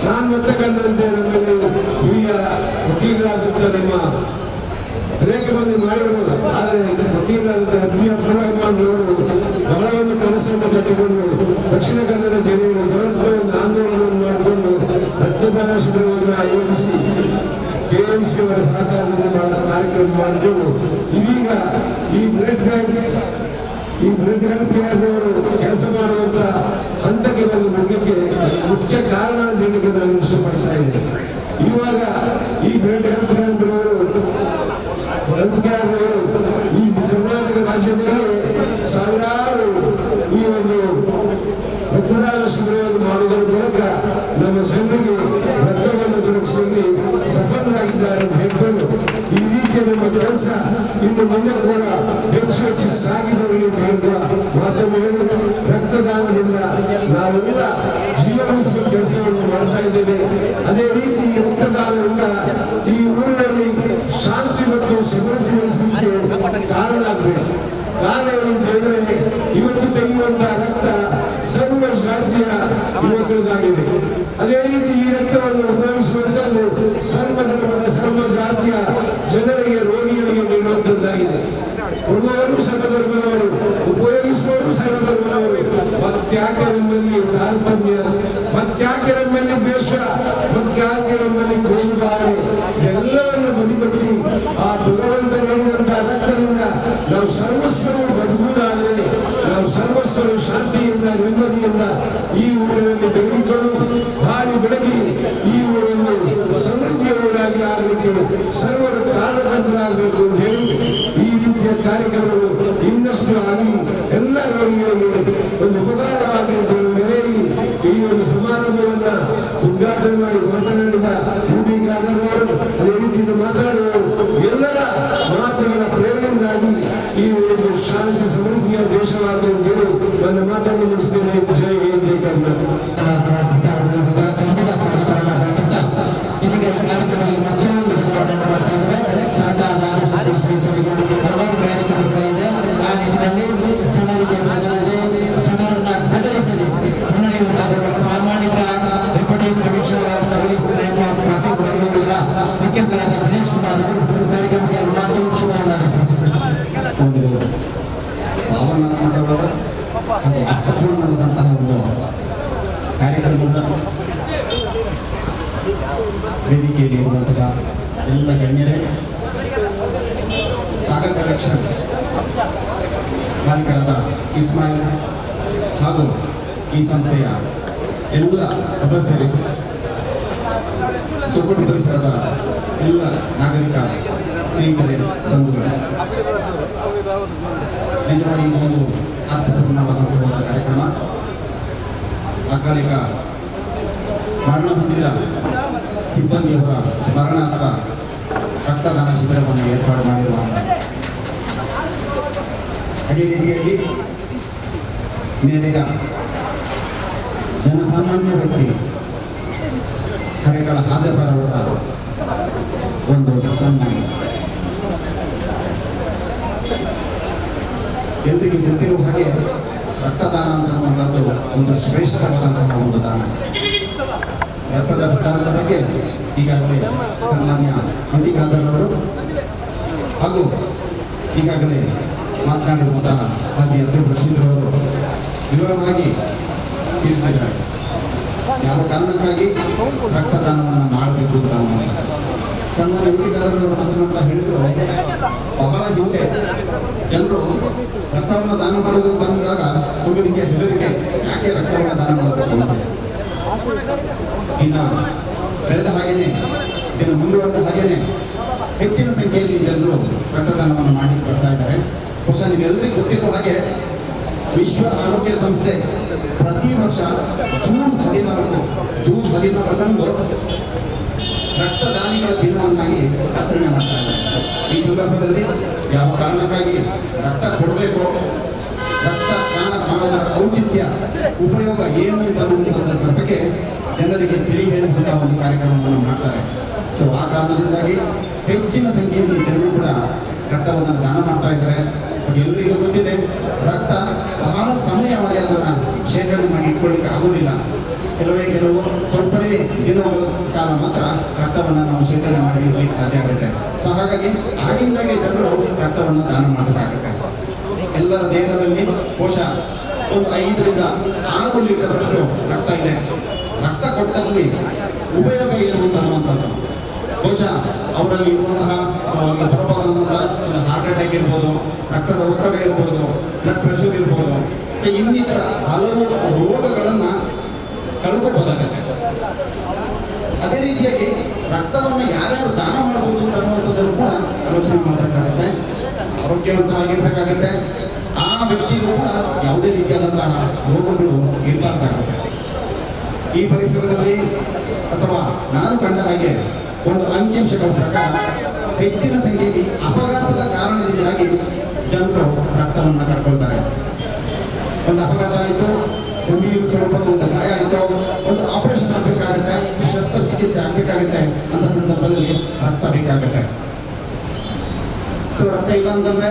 ನಾನು ಮತ್ತೆ ಕಂಡಂತೆ ನಮ್ಮಲ್ಲಿ ಹಿರಿಯ ವಕೀಲರಾದಂಥ ನಮ್ಮ ರೇಖೆ ಬಂದು ಮಾಡಿರ್ಬೋದು. ಆದರೆ ವಕೀಲರಾದಂಥ ಅಬ್ದುಲ್ ರೆಹಮಾನ್ ಅವರು ಬಹಳ ಒಂದು ಕನಸನ್ನು ಕಟ್ಟಿಕೊಂಡು ದಕ್ಷಿಣ ಕನ್ನಡ ಜಿಲ್ಲೆಯಲ್ಲಿ ದೊಡ್ಡ ಒಂದು ಆಂದೋಲನವನ್ನು ಮಾಡಿಕೊಂಡು ರಕ್ತದಾನ ಶಿಬಿರವನ್ನು ಆಯೋಜಿಸಿ KMC ಅವರ ಸಹಕಾರದಲ್ಲಿ ಕಾರ್ಯಕ್ರಮ ಮಾಡಿಕೊಂಡು ಇದೀಗ ಈ ಬ್ಲಡ್ ಹೆಲ್ತ್ ಕೇರ್ನವರು ಕೆಲಸ ಮಾಡುವಂತ ಹಂತಕ್ಕೆ ಬಂದು ಮುಖ್ಯಕ್ಕೆ ಮುಖ್ಯ ಕಾರಣ ಅಂತ ಹೇಳಿಕೆ ನಾನು ಇಷ್ಟಪಡ್ತಾ ಇದ್ದೇನೆ. ಇವಾಗ ಈ ಬ್ಲಡ್ ಹೆಲ್ತ್ ಕೇರ್ನವರು ಈ ಕರ್ನಾಟಕ ರಾಜ್ಯದಲ್ಲಿ ಸಾವಿರಾರು ಈ ಒಂದು ರಕ್ತದಾನ ಶಿಬಿರವನ್ನು ಮಾಡುವುದರ ಮೂಲಕ ನಮ್ಮ ಜನರಿಗೆ ರಕ್ತವನ್ನು ದೊರಕಿಸುವಲ್ಲಿ ಸಫಲರಾಗಿದ್ದಾರೆ ಅಂತ ಹೇಳ್ಕೊಂಡು ಈ ರೀತಿಯ ನಮ್ಮ ಕೆಲಸ ಇನ್ನು ಮುಂದೆ ಕೂಡ ಹೆಚ್ಚು ಸಾಗಿದವರಿಗೆ ಅಂತ ಹೇಳುವ ಮಾತನ್ನು ಹೇಳಿ ರಕ್ತದಾನದಿಂದ ನಾವೆಲ್ಲ ಜೀವನಿಸುವ ಕೆಲಸವನ್ನು ಮಾಡ್ತಾ ಇದ್ದೇವೆ. ಅದೇ ರೀತಿ ರಕ್ತದಾನದಿಂದ ಈ ಊರಿನಲ್ಲಿ ಶಾಂತಿ ಮತ್ತು ಸಮೃದ್ಧಿ ಉಳಿಸಲಿಕ್ಕೆ ಕಾರಣ ಆಗಬೇಕು. ಕಾರಣ ಏನು ಅಂತ ಹೇಳಿದ್ರೆ ಇವತ್ತು ತೆಗೆಯುವಂತಹ ರಕ್ತ ಸರ್ವ ಜಾತಿಯ ಯುವಕರಿಗಾಗಿದೆ. ಅದೇ ರೀತಿ ಈ ರಕ್ತವನ್ನು ಉಪಯೋಗಿಸುವಂತದ್ದು ಸರ್ವ ಧರ್ಮದ ಸರ್ವ ಜಾತಿಯ ಜನರಿಗೆ ರೋಗಿಗಳಿಗೆ ನೀಡುವಂತದ್ದಾಗಿದೆ. ಕೊಡುವವರು ಸರ್ವಧರ್ಮದವರು, ಉಪಯೋಗಿಸುವವರು ಸರ್ವಧರ್ಮದವರು. ಮತ್ತ್ಯಾಕೆ ನಮ್ಮಲ್ಲಿ ತಾರತಮ್ಯ, ಮತ್ತ್ಯಾಕೆ ನಮ್ಮಲ್ಲಿ ದ್ವೇಷ, ಮತ್ತ್ಯಾಕೆ ನಮ್ಮಲ್ಲಿ ಕೋಮುಭಾವನೆ ಎಲ್ಲವನ್ನು ಬದಿಗೊತ್ತಿ ಆ ಭಗವಂತ ನೀಡಿದಂತಹ ರಕ್ತದಿಂದ ನಾವು ಸರ್ವಸ್ವರೂ ಬದುಕುವುದಾದರೆ ನಾವು ಸರ್ವಸ್ವರೂ ಶಾಂತಿಯಿಂದ ನೆಮ್ಮದಿಯಿಂದ ಈ ಊರಿನಲ್ಲಿ ಬೆಳೆದುಕೊಂಡು ಹಾರಿ ಬೆಳಗಿ ಈ ಊರನ್ನು ಸಮೃದ್ಧಿಯ ಊರಾಗಿ ಆಗಲಿಕ್ಕೆ ಸರ್ವರ ಕಾರಣಕರ್ತರಾಗಬೇಕು ಅಂತ ಹೇಳಿ ಈ ರೀತಿಯ ಕಾರ್ಯಕ್ರಮಗಳು ಇನ್ನಷ್ಟು ಆಗಿ ಎಲ್ಲ ರೋಗಿಗಳಿಗೆ ಒಂದು ಉಪಕಾರವಾಗಿ ನೆಲೆಯಲ್ಲಿ ಈ ಒಂದು ಸಮಾರಂಭವನ್ನ ಉದ್ಘಾಟನೆ ಮಾಡಿ ಮಾತನಾಡಿದ ಯುಟಿಕಾದರ್ ಅದೇ ರೀತಿಯಿಂದ ಮಾತನಾಡುವವರು ಎಲ್ಲರ ಮಾತುಗಳ ಪ್ರೇರಣೆಯಿಂದಾಗಿ ಈ ಒಂದು ಶಾಂತಿ ಸಮೃದ್ಧಿಯ ದೇಶವಾದ ನನ್ನ ಮಾತನ್ನು ಮುಗಿಸ್ತೇನೆ. ಜೈ ಹಿಂದ್, ಜೈ ಕರ್ನಾಟಕ. ಭಾವನಾತ್ಮಕವಾದ ಹಾಗೂ ಅರ್ಥಪೂರ್ಣವಾದಂತಹ ಒಂದು ಕಾರ್ಯಕ್ರಮದ ವೇದಿಕೆಯಲ್ಲಿ ಇರುವಂತಹ ಎಲ್ಲ ಗಣ್ಯರೇ, ಸಾಗರ್ ಕಲೆಕ್ಷನ್ ಮಾಲೀಕರಾದ ಇಸ್ಮಾಯಿಲ್ ಹಾಗೂ ಈ ಸಂಸ್ಥೆಯ ಎಲ್ಲ ಸದಸ್ಯರು, ತೊಕ್ಕೊಟ್ಟು ಪರಿಸರದ ಎಲ್ಲ ನಾಗರಿಕ ಸ್ನೇಹಿತರೇ, ಬಂಧುಗಳು, ನಿಜವಾಗಿ ಒಂದು ಅರ್ಥಪೂರ್ಣವಾದಂತಹ ಒಂದು ಕಾರ್ಯಕ್ರಮ. ಅಕಾಲಿಕ ಮರಣ ಹೊಂದಿದ ಸಿಬ್ಬಂದಿಯವರ ಸ್ಮರಣಾರ್ಥ ರಕ್ತದಾನ ಶಿಬಿರವನ್ನು ಏರ್ಪಾಡು ಮಾಡಿರುವ ಅದೇ ರೀತಿಯಾಗಿ ಮೇಲೆಯ ಜನಸಾಮಾನ್ಯ ವ್ಯಕ್ತಿ ಕರೆಗಳ ಹಾಜರವರ ಒಂದು ಸನ್ಮಾನ. ಎಲ್ರಿಗೂ ಗೊತ್ತಿರುವ ಹಾಗೆ ರಕ್ತದಾನ ಅಂತನ್ನುವಂಥದ್ದು ಒಂದು ಶ್ರೇಷ್ಠವಾದಂತಹ ಒಂದು ದಾನ. ರಕ್ತದಾನದ ಬಗ್ಗೆ ಈಗಾಗಲೇ ಸನ್ಮಾನ್ಯ ಯುಟಿಕಾದರ್ ಅವರು ಹಾಗೂ ಈಗಾಗಲೇ ಮಾತನಾಡಿರುವಂತಹ ಹಾಜಿ ಅಬ್ದುಲ್ ರಶೀದ್ ಅವರು ವಿವರವಾಗಿ ತಿಳಿಸಿದ್ದಾರೆ. ಯಾವ ಕಾರಣಕ್ಕಾಗಿ ರಕ್ತದಾನವನ್ನು ಮಾಡಬೇಕು ಅಂತ ಸನ್ಮಾನ ಯುಟಿಕಾರರು ಅಂತ ಹೇಳಿದ್ರು, ಬಹಳ ಹಿಂದೆ ಜನರು ರಕ್ತವನ್ನು ದಾನ ಮಾಡೋದು ಬಂದಾಗ ಒಂದು ರೀತಿಯ ಹೆದರಿಕೆ, ಯಾಕೆ ರಕ್ತವನ್ನು ದಾನ ಮಾಡಬೇಕು ಅಂತ. ಇನ್ನು ಬೆಳೆದ ಹಾಗೇನೆ, ಇನ್ನು ಮುಂದುವರೆದ ಹಾಗೇನೆ ಹೆಚ್ಚಿನ ಸಂಖ್ಯೆಯಲ್ಲಿ ಜನರು ರಕ್ತದಾನವನ್ನು ಮಾಡಿ ಬರ್ತಾ ಇದ್ದಾರೆ. ಬಹುಶಃ ನಿಮ್ಮೆಲ್ಲರಿಗೂ ಗೊತ್ತಿರುವ ಹಾಗೆ ವಿಶ್ವ ಆರೋಗ್ಯ ಸಂಸ್ಥೆ ಪ್ರತಿ ವರ್ಷ ಜೂನ್ 14ರಂದು ರಕ್ತದಾನಿಗಳ ದಿನವನ್ನಾಗಿ ಆಚರಣೆ ಮಾಡ್ತಾ ಇದ್ದಾರೆ. ಈ ಸಂದರ್ಭದಲ್ಲಿ ಯಾವ ಕಾರಣಕ್ಕಾಗಿ ರಕ್ತ ಕೊಡಬೇಕು, ರಕ್ತದಾನ ಮಾಡೋದರ ಔಚಿತ್ಯ, ಉಪಯೋಗ ಏನು ಅನ್ನುವುದರ ಬಗ್ಗೆ ಜನರಿಗೆ ತಿಳಿ ಹೇಳುವಂತಹ ಒಂದು ಕಾರ್ಯಕ್ರಮವನ್ನು ಮಾಡ್ತಾರೆ. ಸೊ ಆ ಕಾರಣದಿಂದಾಗಿ ಹೆಚ್ಚಿನ ಸಂಖ್ಯೆಯಲ್ಲಿ ಜನರು ಕೂಡ ರಕ್ತವನ್ನು ದಾನ ಮಾಡ್ತಾ ಇದ್ದಾರೆ. ಎಲ್ಲರಿಗೂ ಗೊತ್ತಿದೆ, ರಕ್ತ ಬಹಳ ಸಮಯವಾಗಿ ಅದನ್ನು ಶೇಖರಣೆ ಮಾಡಿ ಇಟ್ಕೊಳ್ಳಿಕ್ಕೆ ಆಗೋದಿಲ್ಲ. ಕೆಲವು ಸ್ವಲ್ಪವೇ ದಿನಗಳ ಕಾಲ ಮಾತ್ರ ರಕ್ತವನ್ನು ನಾವು ಶೇಖರಣೆ ಮಾಡಿ ಇಡ್ಲಿಕ್ಕೆ ಸಾಧ್ಯ ಆಗುತ್ತೆ. ಸೊ ಹಾಗಾಗಿ ಆಗಿಂದಾಗೆ ಜನರು ರಕ್ತವನ್ನು ದಾನ ಮಾಡಬೇಕಾಗುತ್ತೆ. ಎಲ್ಲರ ದೇಹದಲ್ಲಿ ಕೋಶ ಒಂದು 5 ರಿಂದ 6 ಲೀಟರ್ ಅಷ್ಟು ರಕ್ತ ಇದೆ. ರಕ್ತ ಕೊಟ್ಟಲ್ಲಿ ಉಪಯೋಗ ಏನು ಅನ್ನುವಂಥದ್ದು, ಬಹುಶಃ ಅವರಲ್ಲಿ ಇರುವಂತಹ ಬರಬಾರದಂತಹ ಹಾರ್ಟ್ ಅಟ್ಯಾಕ್ ಇರ್ಬೋದು, ರಕ್ತದ ಒತ್ತಡ ಇರ್ಬೋದು, ಬ್ಲಡ್ ಪ್ರೆಷರ್ ಇರ್ಬೋದು, ಸೊ ಇನ್ನಿತರ ಹಲವು ರೋಗಗಳನ್ನು ಕಳ್ಕೋಬೋದಾಗುತ್ತೆ. ಅದೇ ರೀತಿಯಾಗಿ ರಕ್ತವನ್ನು ಯಾರ್ಯಾರು ದಾನ ಮಾಡಬಹುದು ಅನ್ನುವಂಥದ್ದನ್ನು ಕೂಡ ಆಲೋಚನೆ ಮಾಡಬೇಕಾಗುತ್ತೆ. ಆರೋಗ್ಯವಂತರಾಗಿರ್ಬೇಕಾಗುತ್ತೆ. ಆ ವ್ಯಕ್ತಿಗೂ ಕೂಡ ಯಾವುದೇ ರೀತಿಯಾದಂತಹ ರೋಗಗಳು ಇರಬಾರ್ದಾಗುತ್ತೆ. ಈ ಪರಿಸರದಲ್ಲಿ ಅಥವಾ ನಾನು ಕಂಡ ಹಾಗೆ ಒಂದು ಅಂಕಿಅಂಶಗಳ ಪ್ರಕಾರ ಹೆಚ್ಚಿನ ಸಂಖ್ಯೆಯಲ್ಲಿ ಅಪಘಾತದ ಕಾರಣದಿಂದಾಗಿ ಜನರು ರಕ್ತವನ್ನು ಕಳ್ಕೊಳ್ತಾರೆ. ಒಂದು ಅಪಘಾತ ಆಯಿತು, ಗಂಭೀರ ಸ್ವಲ್ಪ ಒಂದು ಗಾಯ ಆಯಿತು, ಒಂದು ಆಪರೇಷನ್ ಆಗಬೇಕಾಗುತ್ತೆ, ಶಸ್ತ್ರಚಿಕಿತ್ಸೆ ಆಗಬೇಕಾಗುತ್ತೆ, ಅಂತ ಸಂದರ್ಭದಲ್ಲಿ ರಕ್ತ ಬೇಕಾಗುತ್ತೆ. ಸೊ ರಕ್ತ ಇಲ್ಲ ಅಂತಂದ್ರೆ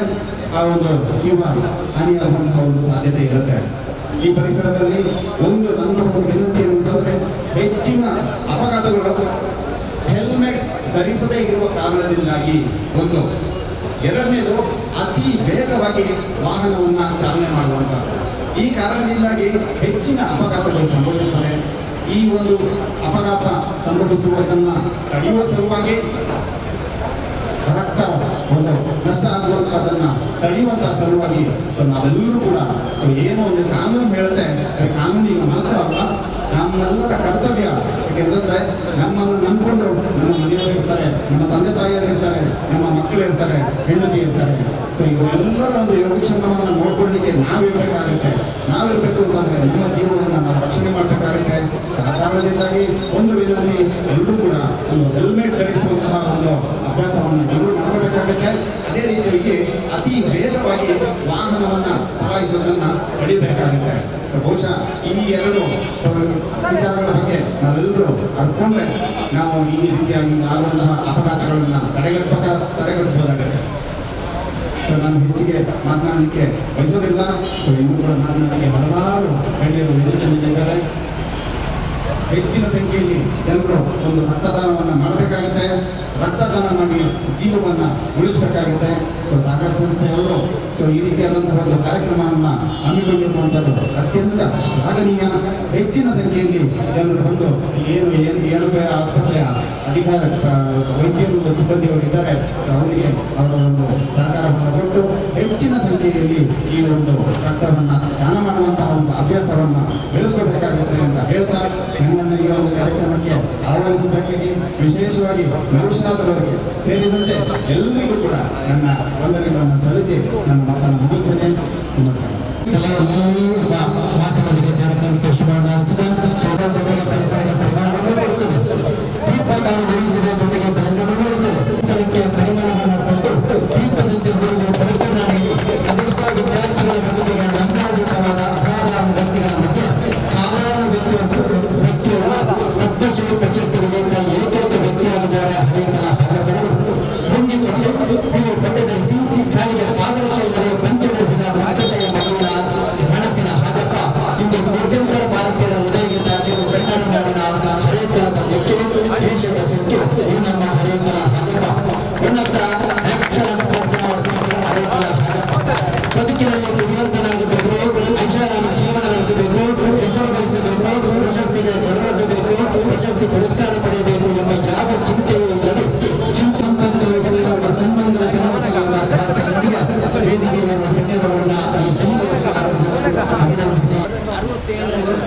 ಆ ಒಂದು ಜೀವ ಹಾನಿಯಾಗುವಂತಹ ಒಂದು ಸಾಧ್ಯತೆ ಇರುತ್ತೆ. ಈ ಪರಿಸರದಲ್ಲಿ ನನ್ನ ಒಂದು ವಿನಂತಿ ಏನಂತಂದ್ರೆ, ಹೆಚ್ಚಿನ ಅಪಘಾತಗಳು ಹೆಲ್ಮೆಟ್ ಧರಿಸದೇ ಇರುವ ಕಾರಣದಿಂದಾಗಿ ಒಂದು, ಎರಡನೇದು ಅತಿ ವೇಗವಾಗಿ ವಾಹನವನ್ನ ಚಾಲನೆ ಮಾಡುವಂಥದ್ದು. ಈ ಕಾರಣದಿಂದಾಗಿ ಹೆಚ್ಚಿನ ಅಪಘಾತಗಳು ಸಂಭವಿಸುತ್ತದೆ. ಈ ಒಂದು ಅಪಘಾತ ಸಂಭವಿಸುವುದನ್ನು ತಡೆಯುವ ಸಲುವಾಗಿ ರಕ್ತ ಒಂದು ನಷ್ಟ ಆಗುವಂಥದ್ದನ್ನ ತಡೆಯುವಂತಹ ಸಲುವಾಗಿ ಸೊ ನಾವೆಲ್ಲರೂ ಕೂಡ ಸೊ ಏನೋ ಒಂದು ಕಾನೂನು ಹೇಳುತ್ತೆ, ಕಾನೂನಿಗೆ ಮಾತ್ರ ಅಲ್ಲ, ನಮ್ಮೆಲ್ಲರ ಕರ್ತವ್ಯ. ಯಾಕೆಂತಂದ್ರೆ ನಮ್ಮನ್ನು ನಂಬಿಕೊಂಡು ನಮ್ಮ ಮನೆಯವರು ಇರ್ತಾರೆ, ನಮ್ಮ ತಂದೆ ತಾಯಿಯರು ಇರ್ತಾರೆ, ನಮ್ಮ ಮಕ್ಕಳು ಇರ್ತಾರೆ, ಹೆಂಡತಿ ಇರ್ತಾರೆ. ಸೊ ಇವರೆಲ್ಲರ ಒಂದು ಯೋಗಕ್ಷೇಮವನ್ನು ನೋಡ್ಕೊಳ್ಳಿಕ್ಕೆ ನಾವಿರ್ಬೇಕಾಗುತ್ತೆ. ನಾವಿರ್ಬೇಕು ಅಂತಂದ್ರೆ ನಮ್ಮ ಜೀವನವನ್ನು ನಾವು ರಕ್ಷಣೆ ಮಾಡಬೇಕಾಗುತ್ತೆ. ಆ ಕಾರಣದಿಂದಾಗಿ ಒಂದು ವಿಧದಲ್ಲಿ ಎಲ್ಲರೂ ಕೂಡ ಒಂದು ಹೆಲ್ಮೆಟ್ ಧರಿಸುವಂತಹ ಒಂದು ಅಭ್ಯಾಸವನ್ನು ಎಲ್ಲರೂ ಮಾಡಬೇಕಾಗುತ್ತೆ. ಅದೇ ರೀತಿಯಾಗಿ ಅತಿ ವೇಗವಾಗಿ ವಾಹನವನ್ನ ಚಲಾಯಿಸೋದನ್ನ ತಡಿಬೇಕಾಗುತ್ತೆ. ಸೊ ಬಹುಶಃ ಈ ಎರಡು ವಿಚಾರಗಳ ಬಗ್ಗೆ ನಾವೆಲ್ಲರೂ ಅರ್ಕೊಂಡ್ರೆ ನಾವು ಈ ರೀತಿಯಾಗಿ ಆಗುವಂತಹ ಅಪಘಾತಗಳನ್ನ ತಡೆಗಟ್ಟಬಹುದಾಗುತ್ತೆ. ಸೊ ನಾನು ಹೆಚ್ಚಿಗೆ ಮಾತನಾಡಲಿಕ್ಕೆ ಬಯಸೋದಿಲ್ಲ. ಸೊ ಇನ್ನೂ ಕೂಡ ಮಾತನಾಡಲಿಕ್ಕೆ ಹಲವಾರು ಗಣ್ಯರು ವೇದಿಕೆಯಲ್ಲಿದ್ದಾರೆ. ಹೆಚ್ಚಿನ ಸಂಖ್ಯೆಯಲ್ಲಿ ಜನರು ಒಂದು ರಕ್ತದಾನವನ್ನು ಮಾಡಬೇಕಾಗುತ್ತೆ. ರಕ್ತದಾನ ಮಾಡಿ ಜೀವವನ್ನು ಉಳಿಸಬೇಕಾಗುತ್ತೆ. ಸೊ ಸಾಗರ ಸಂಸ್ಥೆಯವರು ಸೊ ಈ ರೀತಿಯಾದಂತಹ ಒಂದು ಕಾರ್ಯಕ್ರಮವನ್ನು ಹಮ್ಮಿಕೊಂಡಿರುವಂಥದ್ದು ಅತ್ಯಂತ ಶ್ಲಾಘನೀಯ. ಹೆಚ್ಚಿನ ಸಂಖ್ಯೆಯಲ್ಲಿ ಜನರು ಬಂದು ಏನು ಆಸ್ಪತ್ರೆಯ ಅಧಿಕಾರ ವೈದ್ಯರು ಸಿಬ್ಬಂದಿಯವರು ಇದ್ದಾರೆ. ಸೊ ಅವರಿಗೆ ಅವರ ಒಂದು ಸಹಕಾರವನ್ನು ಕೊಟ್ಟು ಹೆಚ್ಚಿನ ಸಂಖ್ಯೆಯಲ್ಲಿ ಈ ಒಂದು ರಕ್ತವನ್ನು ದಾನ ಮಾಡುವಂತಹ ಒಂದು ಅಭ್ಯಾಸವನ್ನು ಬೆಳೆಸ್ಕೋಬೇಕಾಗುತ್ತೆ ಅಂತ ಹೇಳ್ತಾ ನಮ್ಮನ್ನು ಈ ಒಂದು ಕಾರ್ಯಕ್ರಮಕ್ಕೆ ಆಹ್ವಾನಿಸಿದ್ದಕ್ಕಾಗಿ ವಿಶೇಷವಾಗಿ ನೌಶಾದವರಿಗೆ ಸೇರಿದಂತೆ ಎಲ್ಲರಿಗೂ ಕೂಡ ನನ್ನ ವಂದನೆಗಳನ್ನು ಸಲ್ಲಿಸಿ ನನ್ನ ಮಾತನ್ನು ಮುಗಿಸ್ತೇನೆ. ನಮಸ್ಕಾರ. ಮಾತುಗಳಿಗೆ ಕಾರ್ಯಕ್ರಮಕ್ಕೆ ಶುಭವನ್ನು ಪರಿಮಾಣವನ್ನು ಕೊಟ್ಟು ದೀಪದಂತೆ ಗುರುಗಳು ಪರಿಪೂರ್ಣ ನೀಡಿ ಅದೆಷ್ಟೋ ವಿದ್ಯಾರ್ಥಿಗಳ ಬದುಕಿಗೆ ನಂದಾದೀಪವಾದ ಅಸಾಧಾರಣ ವ್ಯಕ್ತಿಗಳ ಮಧ್ಯೆ ಸಾಧಾರಣ ವ್ಯಕ್ತಿಯವರು ಪದ್ಮಶ್ರೀ ಪ್ರಶಸ್ತಿ ವಿಜೇತ ಏಕೈಕ ವ್ಯಕ್ತಿಯಾಗಿದ್ದಾರೆ. ಹರೇಕರ ಹಜಪರು ಮುಂದೆ ಕೊಟ್ಟು ಪಟ್ಟೆ ಧರಿಸಿ ಕಾಲಿಗೆ ಪಾದರಕ್ಷೆಯಿದ್ದರೆ ಪಂಚಗಳಿಸಿದ ಮಕ್ಕಳೆಯ ಮಗುವಿನ ಮನಸ್ಸಿನ ಹಜಪ ಇಂದು ಕೋಟ್ಯಂತರ ಭಾರತೀಯರ ಹೃದಯಕ್ಕೆ ತಾಚಿರುವ ಕನ್ನಡ ನಾಡಿನ ಹರೇಕರದ ವ್ಯಕ್ತಿ, ದೇಶದ ಸತ್ಯ ಈ ನಮ್ಮ ಹರೇಕರ ಹಜಪ. ಉನ್ನತ ಎಕ್ಸಲೆಂಟ್ ಪರ್ಸನ್ ಹರೇಕರ ಹಜಪ. ಬದುಕಿನಲ್ಲಿ ಶ್ರೀಮಂತನಾಗಬೇಕು, ಐಷಾರಾಮಿ ಜೀವನ ನಡೆಸಬೇಕು, ಹೆಸರು ಗಳಿಸಬೇಕು, ಪ್ರಶಸ್ತಿಗೆ ಕೊಡಬೇಕು, ಪ್ರಶಸ್ತಿ ಪುರಸ್ಕಾರ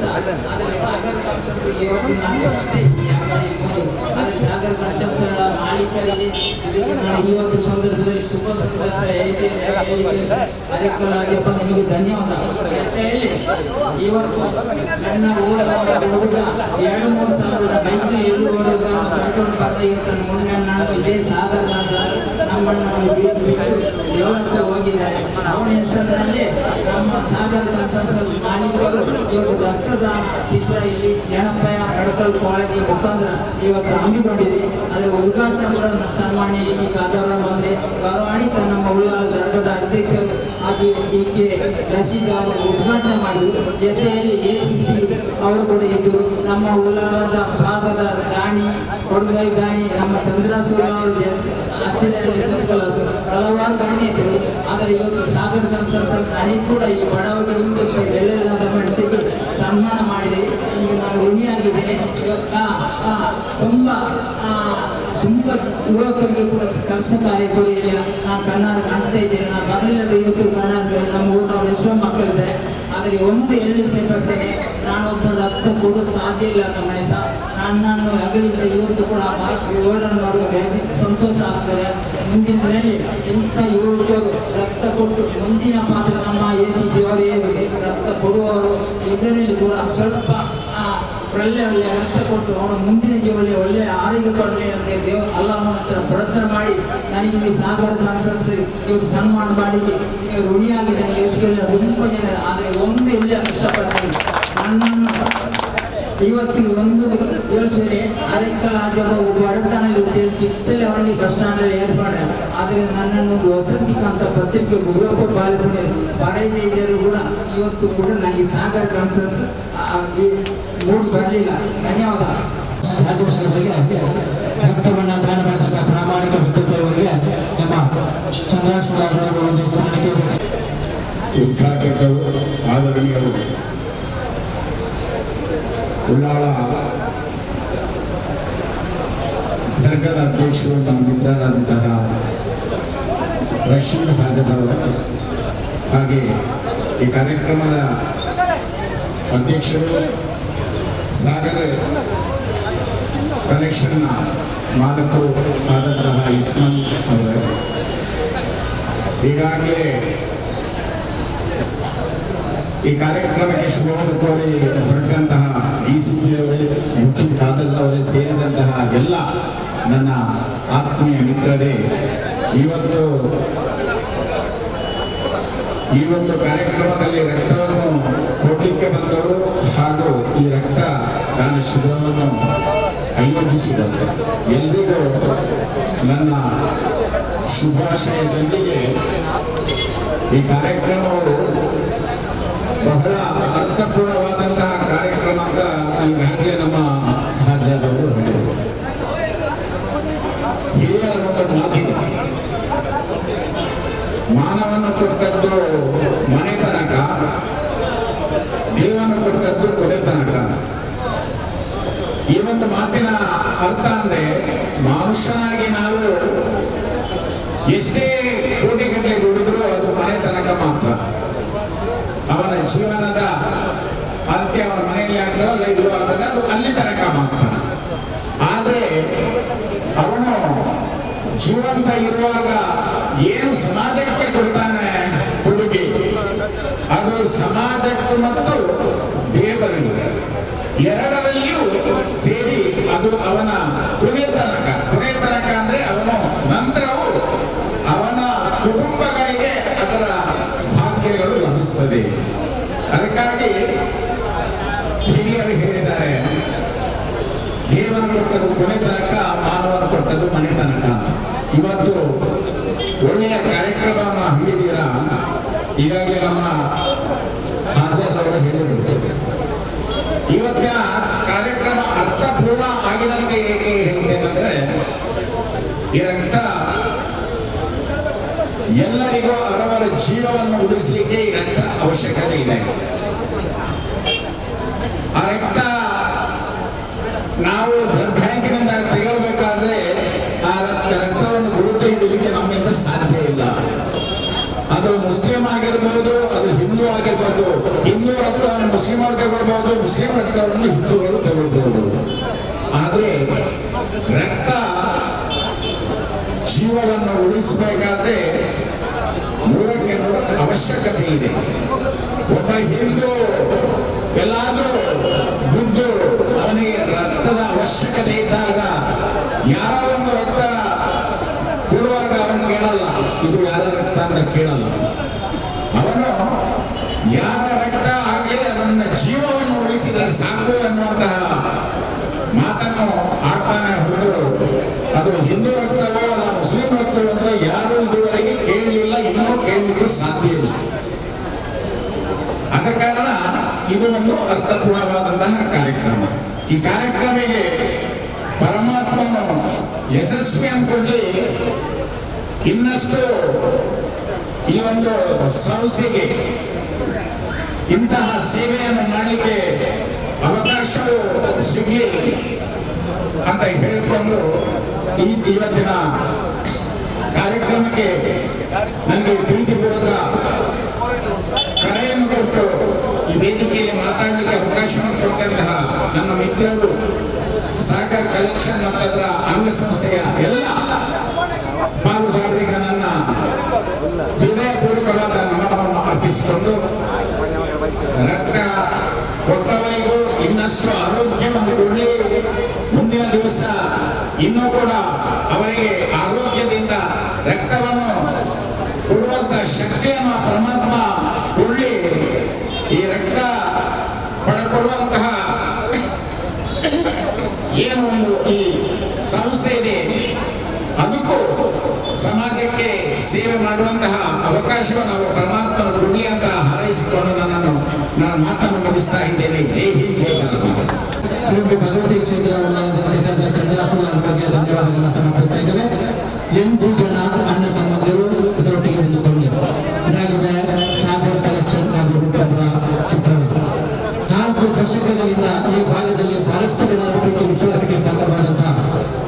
ಕೆಲಸ. ಆದರೆ ಸಾಗರ್ ಕನ್ಸಲ್ಸ್ ಇವತ್ತು ನಾನು ಅಷ್ಟೇ ಈ ಅಂಗಡಿ ಇರ್ಬೋದು. ಆದರೆ ಸಾಗರ್ ಕನ್ಸಲ್ಸ್ ಮಾಲೀಕರಿಗೆ ಇದಕ್ಕೆ ನಾನು ಇವತ್ತು ಸಂದರ್ಭದಲ್ಲಿ ಶುಭ ಸಂದೇಶ ಹೇಳಿದ್ದೇನೆ. ಅದಕ್ಕಾಗಿಯಪ್ಪ ನಿಮಗೆ ಧನ್ಯವಾದ. ಹೇಳಿ ಇವತ್ತು ನನ್ನ ಊರಿನ ಹುಡುಗ 2-3 ಸಾವಿರದ ಬೈಕಲ್ಲಿ ಎಲ್ಲೂ ಹುಡುಗ ಕರ್ಕೊಂಡು ಬಂದ ಇವತ್ತು ಮುನ್ನ ನಾನು ಇದೇ ಸಾಗರ್ ನಮ್ಮಣ್ಣಲ್ಲಿ ಬಿಟ್ಟು ಹೇಳಕ್ಕೆ ಹೋಗಿದ್ದಾರೆ. ಅವನ ಹೆಸರಿನಲ್ಲಿ ನಮ್ಮ ಸಾಗರ್ ಕನ್ಸಲ್ಸ್ ಮಾಲೀಕರು ಇವತ್ತು ರಕ್ತದಾನ ಶಿಬಿರ ಇಲ್ಲಿ ಜನಪಯ ಮೆಡಿಕಲ್ ಕಾಲೇಜ್ ಮುಖಾಂತರ ಇವತ್ತು ಹಮ್ಮಿಕೊಂಡಿದೆ. ಅದರ ಉದ್ಘಾಟನೆ ಕೂಡ ಸನ್ಮಾನ್ಯ ಈ ಕಾದವರ ಮಾದ್ರೆ ಗೌರವಾಣಿತ ನಮ್ಮ ಉಳ್ಳಾಳ ದರ್ಗದ ಅಧ್ಯಕ್ಷರು ಹಾಗೂ ಕೆ ರಶೀದ್ ಅವರು ಉದ್ಘಾಟನೆ ಮಾಡಿದರು. ಜೊತೆಯಲ್ಲಿ ACP ಅವರು ಕೂಡ ಇದ್ದು ನಮ್ಮ ಉಳ್ಳಾಳದ ಭಾಗದ ದಾಣಿ ಕೊಡುಗೈ ದಾಣಿ ನಮ್ಮ ಚಂದ್ರಸೂರ ಅವರು ಹತ್ತಿರದಲ್ಲಿ ಹಲವಾರು ದಾಣಿ ಇದ್ದರು. ಆದರೆ ಇವತ್ತು ಸಾಗರ್ ಕನ್ಸಲ್ಸ್ ನನಗೆ ಕೂಡ ಈ ಬಡವರಿಗೆ ₹1 ಬೆಲೆಯಿಲ್ಲದ ಮೆಣಸಿಗೆ ಸನ್ಮಾನ ಮಾಡಿದೆ. ಈಗ ನಾನು ಋಣಿಯಾಗಿದ್ದೇನೆ. ತುಂಬ ಯುವಕರಿಗೆ ಕೂಡ ಕೆಲಸ ಕಾರ್ಯ ಕೂಡ ಇಲ್ಲ. ನಾನು ಕಣ್ಣಾರ ಕಾಣ್ತಾ ಇದ್ದೇನೆ. ನಾನು ಬರಲಿಲ್ಲದ ಯುವಕರು ಕಣ್ಣಾರ ನಮ್ಮ ಊರಿನವರು ಎಷ್ಟೋ ಮಕ್ಕಳಿದ್ದಾರೆ. ಆದರೆ ಒಂದು ಎಲ್ಲಿ ಸೇರ್ತೇನೆ, ನಾನೊಬ್ಬ ರಕ್ತ ಕೊಡೋದು ಸಾಧ್ಯ ಇಲ್ಲ ಅಂತ ಮನುಷ್ಯ. ನನ್ನನ್ನು ಅಗಲಿದ್ದ ಇವತ್ತು ಕೂಡ ನೋಡುವ ಸಂತೋಷ ಆಗ್ತದೆ. ಮುಂದಿನ ದಿನದಲ್ಲಿ ಇಂಥ ಯುವಕರು ರಕ್ತ ಕೊಟ್ಟು ಮುಂದಿನ ಪಾತ್ರ ನಮ್ಮ ACP ಅವರು ರಕ್ತ ಕೊಡುವವರು ಇದರಲ್ಲಿ ಕೂಡ ಸ್ವಲ್ಪ ಒಳ್ಳೆ ರಕ್ತ ಕೊಟ್ಟು ಅವನು ಮುಂದಿನ ಜೀವನದಲ್ಲಿ ಒಳ್ಳೆಯ ಆರೋಗ್ಯ ಕೊಡಲಿ ಅಂತ ಅಲ್ಲಾಹನ ಹತ್ರ ಪ್ರಾರ್ಥನೆ ಮಾಡಿ ನನಗೆ ಈ ಸಾಗರ ಕನ್ಸಲ್ಸ್ ಇವತ್ತು ಸನ್ಮಾನ ಮಾಡಿ ಋಣಿಯಾಗಿದ್ದೇನೆ. ಇವತ್ತಿಗೆಲ್ಲ ತುಂಬ ಜನ. ಆದರೆ ಒಂದು ಇಲ್ಲ ಇಷ್ಟಪಡ್ತೀನಿ, ನನ್ನನ್ನು ಇವತ್ತಿಗೆ ಒಂದು ಯೋಚನೆ ಅದಕ್ಕೆ ಬಡತನಲ್ಲಿ ಕಿತ್ತಲೆ ಹಳ್ಳಿ ಬಸ್ ಸ್ಟ್ಯಾಂಡಲ್ಲಿ ಏರ್ಪಾಡು. ಆದರೆ ನನ್ನನ್ನು ವಸತಿ ಅಂತ ಪತ್ರಿಕೆ ಗುರುಪ್ಪ ಬಾಲಿಪುಣೆ ಬರೆಯದೇ ಇದ್ದರೂ ಕೂಡ ಇವತ್ತು ಕೂಡ ನನಗೆ ಸಾಗರ ಕನ್ಸಲ್ಸ್ ಮೂಡಿ ಬರಲಿಲ್ಲ. ಧನ್ಯವಾದ. ರಾಜೇಶ್ವರಿಗೆ ರಕ್ತವನ್ನು ದಾನ ಮಾಡತಕ್ಕ ಪ್ರಾಮಾಣಿಕ ವ್ಯಕ್ತಿತ್ವಗಳಿಗೆ ನಮ್ಮ ಚಂದ್ರಾಶ್ವರವರು ಒಂದು ಸ್ಮರಣೆಗೆ ಉದ್ಘಾಟಕರು ಆದರಣೀಯರು ಉಳ್ಳಾಳ ದರ್ಗದ ಅಧ್ಯಕ್ಷರು ನಮ್ಮ ಮಿತ್ರರಾದಂತಹ ರಶೀದ್ ಹಾಜರವರು, ಹಾಗೆ ಈ ಕಾರ್ಯಕ್ರಮದ ಅಧ್ಯಕ್ಷರು ಸಾಗರ ಕನೆಕ್ಷನ್ನ ಮಾಲಕರು ಆದಂತಹ ಇಸ್ಮಾನ್ ಅವರೇ, ಈಗಾಗಲೇ ಈ ಕಾರ್ಯಕ್ರಮಕ್ಕೆ ಶುಭವನ್ನು ಕೋರಿ ಹೊರಟಂತಹ ACP ಅವರೇ, ಮುಖ್ಯ ಕಾದರ್ ಅವರೇ ಸೇರಿದಂತಹ ಎಲ್ಲ ನನ್ನ ಆತ್ಮೀಯ ಮಿತ್ರರೇ, ಈ ಒಂದು ಕಾರ್ಯಕ್ರಮದಲ್ಲಿ ರಕ್ತವನ್ನು ಕೊಡಲಿಕ್ಕೆ ಬಂದವರು ಹಾಗೂ ಈ ರಕ್ತ ದಾನ ಶಿಬಿರವನ್ನು ಆಯೋಜಿಸಿದರು ಎಲ್ರಿಗೂ ನನ್ನ ಶುಭಾಶಯದೊಂದಿಗೆ ಈ ಕಾರ್ಯಕ್ರಮವು ಬಹಳ ಅರ್ಥಪೂರ್ಣವಾದಂತಹ ಕಾರ್ಯಕ್ರಮ ಅಂತ ಈಗಾಗಲೇ ನಮ್ಮ ರಾಜ್ಯದವರು ಹೇಳಿದರು. ಹಿರಿಯರ ಒಂದು ಮಾತಿದೆ, ಮಾನವನ್ನು ಕೊಟ್ಟದ್ದು ಮನೆ ತನಕ, ದೇವವನ್ನು ಕೊಟ್ಟದ್ದು ಕೊನೆ ತನಕ. ಈ ಒಂದು ಮಾತಿನ ಅರ್ಥ ಅಂದ್ರೆ ಮನುಷ್ಯನಾಗಿ ನಾವು ಎಷ್ಟೇ ಕೋಟಿಗಟ್ಟಲೆ ದುಡಿದ್ರು ಅದು ಮನೆ ತನಕ ಮಾತ್ರ. ಅವನ ಜೀವನದ ಅಂತ್ಯ ಅವನ ಮನೆಯಲ್ಲಿ ಆಗ್ತದಲ್ಲ ಇದು ಆಗ್ತದೆ, ಅದು ಅಲ್ಲಿ ತನಕ ಮಾತ್ರ. ಆದ್ರೆ ಅವನು ಜೀವಂತ ಇರುವಾಗ ಏನು ಸಮಾಜಕ್ಕೆ ಕೊಡ್ತಾನೆ ಕೊಡುಗೆ, ಅದು ಸಮಾಜಕ್ಕೂ ಮತ್ತು ದೇವರಿಗೆ ಎರಡರಲ್ಲಿಯೂ ಸೇರಿ ಅದು ಅವನ ಕೊನೆ ತನಕ ಅಂದ್ರೆ ಅವನು ನಂತರವೂ ಅವನ ಕುಟುಂಬಗಳಿಗೆ ಅದರ ಭಾಗ್ಯಗಳು ಲಭಿಸ್ತದೆ. ಅದಕ್ಕಾಗಿ ಹಿರಿಯರು ಹೇಳಿದ್ದಾರೆ, ದೇವರನ್ನು ಕೊಟ್ಟದ್ದು ಕೊನೆ ತನಕ, ಮಾನವನು ಕೊಟ್ಟದ್ದು ಮನೆ ತನಕ. ಇವತ್ತು ಒಳ್ಳೆಯ ಕಾರ್ಯಕ್ರಮವನ್ನು ಹಮ್ಮಿದ್ದೀರ. ಈಗಾಗಲೇ ನಮ್ಮ ಹಾಜರವರು ಹೇಳಿದರು, ಇವತ್ತಿನ ಕಾರ್ಯಕ್ರಮ ಅರ್ಥಪೂರ್ಣ ಆಗಿದಂತೆ ಏಕೆ ಹೇಳ್ತೇನೆಂದ್ರೆ, ಈ ರಕ್ತ ಎಲ್ಲರಿಗೂ ಅವರವರ ಜೀವವನ್ನು ಉಳಿಸಲಿಕ್ಕೆ ಈ ರಕ್ತ ಅವಶ್ಯಕತೆ ಇದೆ. ಆ ರಕ್ತ ನಾವು ಬ್ಲಡ್ ಬ್ಯಾಂಕಿನಿಂದ ತೆಗೆಯಬೇಕಾದ್ರೆ ಆ ರಕ್ತವನ್ನು ಗುರುತು ಹಿಡಿಯಲಿಕ್ಕೆ ನಮ್ಮಿಂದ ಸಾಧ್ಯ ಇಲ್ಲ. ಅದು ಮುಸ್ಲಿಂ ಆಗಿರ್ಬೋದು, ಅದು ಹಿಂದೂ ಆಗಿರ್ಬೋದು. ಹಿಂದೂ ರಕ್ತವನ್ನು ಮುಸ್ಲಿಮರಿಗೆ ತಗೊಳ್ಬಹುದು, ಮುಸ್ಲಿಂ ರಕ್ತವನ್ನು ಹಿಂದೂಗಳು ತಗೊಳ್ಬಹುದು. ಆದರೆ ರಕ್ತ ಜೀವವನ್ನು ಉಳಿಸಬೇಕಾದ್ರೆ 100ಕ್ಕೆ 100 ಅವಶ್ಯಕತೆ ಇದೆ. ಒಬ್ಬ ಹಿಂದೂ ಎಲ್ಲಾದರೂ ಬಿದ್ದು ಅವನಿಗೆ ರಕ್ತದ ಅವಶ್ಯಕತೆ ಇದ್ದಾಗ ಯಾರ ಒಂದು ರಕ್ತ ಕೊಡುವಾಗ ಅವನು ಕೇಳಲ್ಲ, ಇದು ಯಾರ ರಕ್ತ ಅಂತ ಕೇಳಲ್ಲ. ಅವನು ಯಾರ ರಕ್ತ ಆಗಲಿ ನನ್ನ ಜೀವವನ್ನು ಉಳಿಸಿದರೆ ಸಾಕು ಎನ್ನುವಂತಹ ಮಾತನ್ನು ಆಡ್ತಾನೆ ಹೊರತು ಅದು ಹಿಂದೂ ರಕ್ತವೋ ಅಲ್ಲ ಮುಸ್ಲಿಂ ರಕ್ತವೋ ಅಂತ ಯಾರು ಇದುವರೆಗೆ ಕೇಳಲಿಲ್ಲ, ಇನ್ನೂ ಕೇಳಲಿಕ್ಕೂ ಸಾಧ್ಯ ಇಲ್ಲ. ಆದ ಕಾರಣ ಇದು ಒಂದು ಅರ್ಥಪೂರ್ಣವಾದಂತಹ ಕಾರ್ಯಕ್ರಮ. ಈ ಕಾರ್ಯಕ್ರಮಕ್ಕೆ ಪರಮಾತ್ಮನು ಯಶಸ್ವಿ ಅಂದ್ಕೊಳ್ಳಿ, ಇನ್ನಷ್ಟು ಈ ಒಂದು ಸಂಸ್ಥೆಗೆ ಇಂತಹ ಸೇವೆಯನ್ನು ಮಾಡಲಿಕ್ಕೆ ಅವಕಾಶವು ಸಿಗಲಿ ಅಂತ ಹೇಳಿಕೊಂಡು ಇವತ್ತಿನ ಕಾರ್ಯಕ್ರಮಕ್ಕೆ ನನಗೆ ಪ್ರೀತಿಪೂರ್ವಕ ಕರೆಯನ್ನು ಕೊಟ್ಟು ಈ ವೇದಿಕೆಯಲ್ಲಿ ಮಾತಾಡಲಿಕ್ಕೆ ಅವಕಾಶವನ್ನು ಕೊಟ್ಟಂತಹ ನನ್ನ ಮಿತ್ರರು, ಸಾಗರ್ ಕಲೆಕ್ಷನ್ ಮತ್ತು ಅದರ ಅಂಗಸಂಸ್ಥೆಯ ಎಲ್ಲ ಪಾಲುದಾರರಿಗೆ ನನ್ನ ಹೃದಯಪೂರ್ವಕವಾದ ನಮನವನ್ನು ಅರ್ಪಿಸಿಕೊಂಡು, ರಕ್ತ ಕೊಟ್ಟವರಿಗೂ ಇನ್ನಷ್ಟು ಆರೋಗ್ಯವನ್ನು ಕೊಡಲಿ, ಮುಂದಿನ ದಿವಸ ಇನ್ನೂ ಕೂಡ ಅವರಿಗೆ ಆರೋಗ್ಯದಿಂದ ರಕ್ತವನ್ನು ಕೊಡುವಂತ ಶಕ್ತಿಯನ್ನು ಪರಮಾತ್ಮ ಕೊಡಲಿ. ಈ ರಕ್ತ ಪಡೆದುಕೊಳ್ಳುವಂತಹ ಏನು ಒಂದು ಈ ಸಂಸ್ಥೆ ಇದೆ ಅದಕ್ಕೂ ಸಮಾಜಕ್ಕೆ ಸೇವೆ ಮಾಡುವಂತಹ ಅವಕಾಶವನ್ನು ನಾವು ಪರಮಾತ್ಮನ ಕೊಡಲಿ ಅಂತ ಹಾರೈಸಿಕೊಂಡು ನಾನು ಮಾತನ್ನು ಮುಗಿಸ್ತಾ ಇದ್ದೇನೆ. ಜೈ ಹಿಂದ್, ಜೈ ಭಾರತ. ಶ್ರೀಮತಿ ಭಗವತಿ ಕ್ಷೇತ್ರ ಚಂದ್ರಾಪುರ ಬಗ್ಗೆ ಧನ್ಯವಾದಗಳನ್ನು ಸಮರ್ಪಿಸ್ತಾ ಇದ್ದೇವೆ. 8 ಜನ ಅಣ್ಣ ತಮ್ಮಂದಿರು ಇದರೊಟ್ಟಿಗೆ ಒಂದು ತಂದೆ ಇದಾಗಿದೆ ಸಾಗರ್ ಕಲೆಕ್ಷನ್ ಹಾಗೂ ರೂಪಂದ್ರ ಚಿತ್ರಣ. 4 ದಶಕಗಳಿಂದ ಈ ಭಾಗದಲ್ಲಿ ಬಹಳಷ್ಟು ಪ್ರೀತಿ ವಿಶ್ವಾಸಕ್ಕೆ ಪಾತ್ರವಾದಂತಹ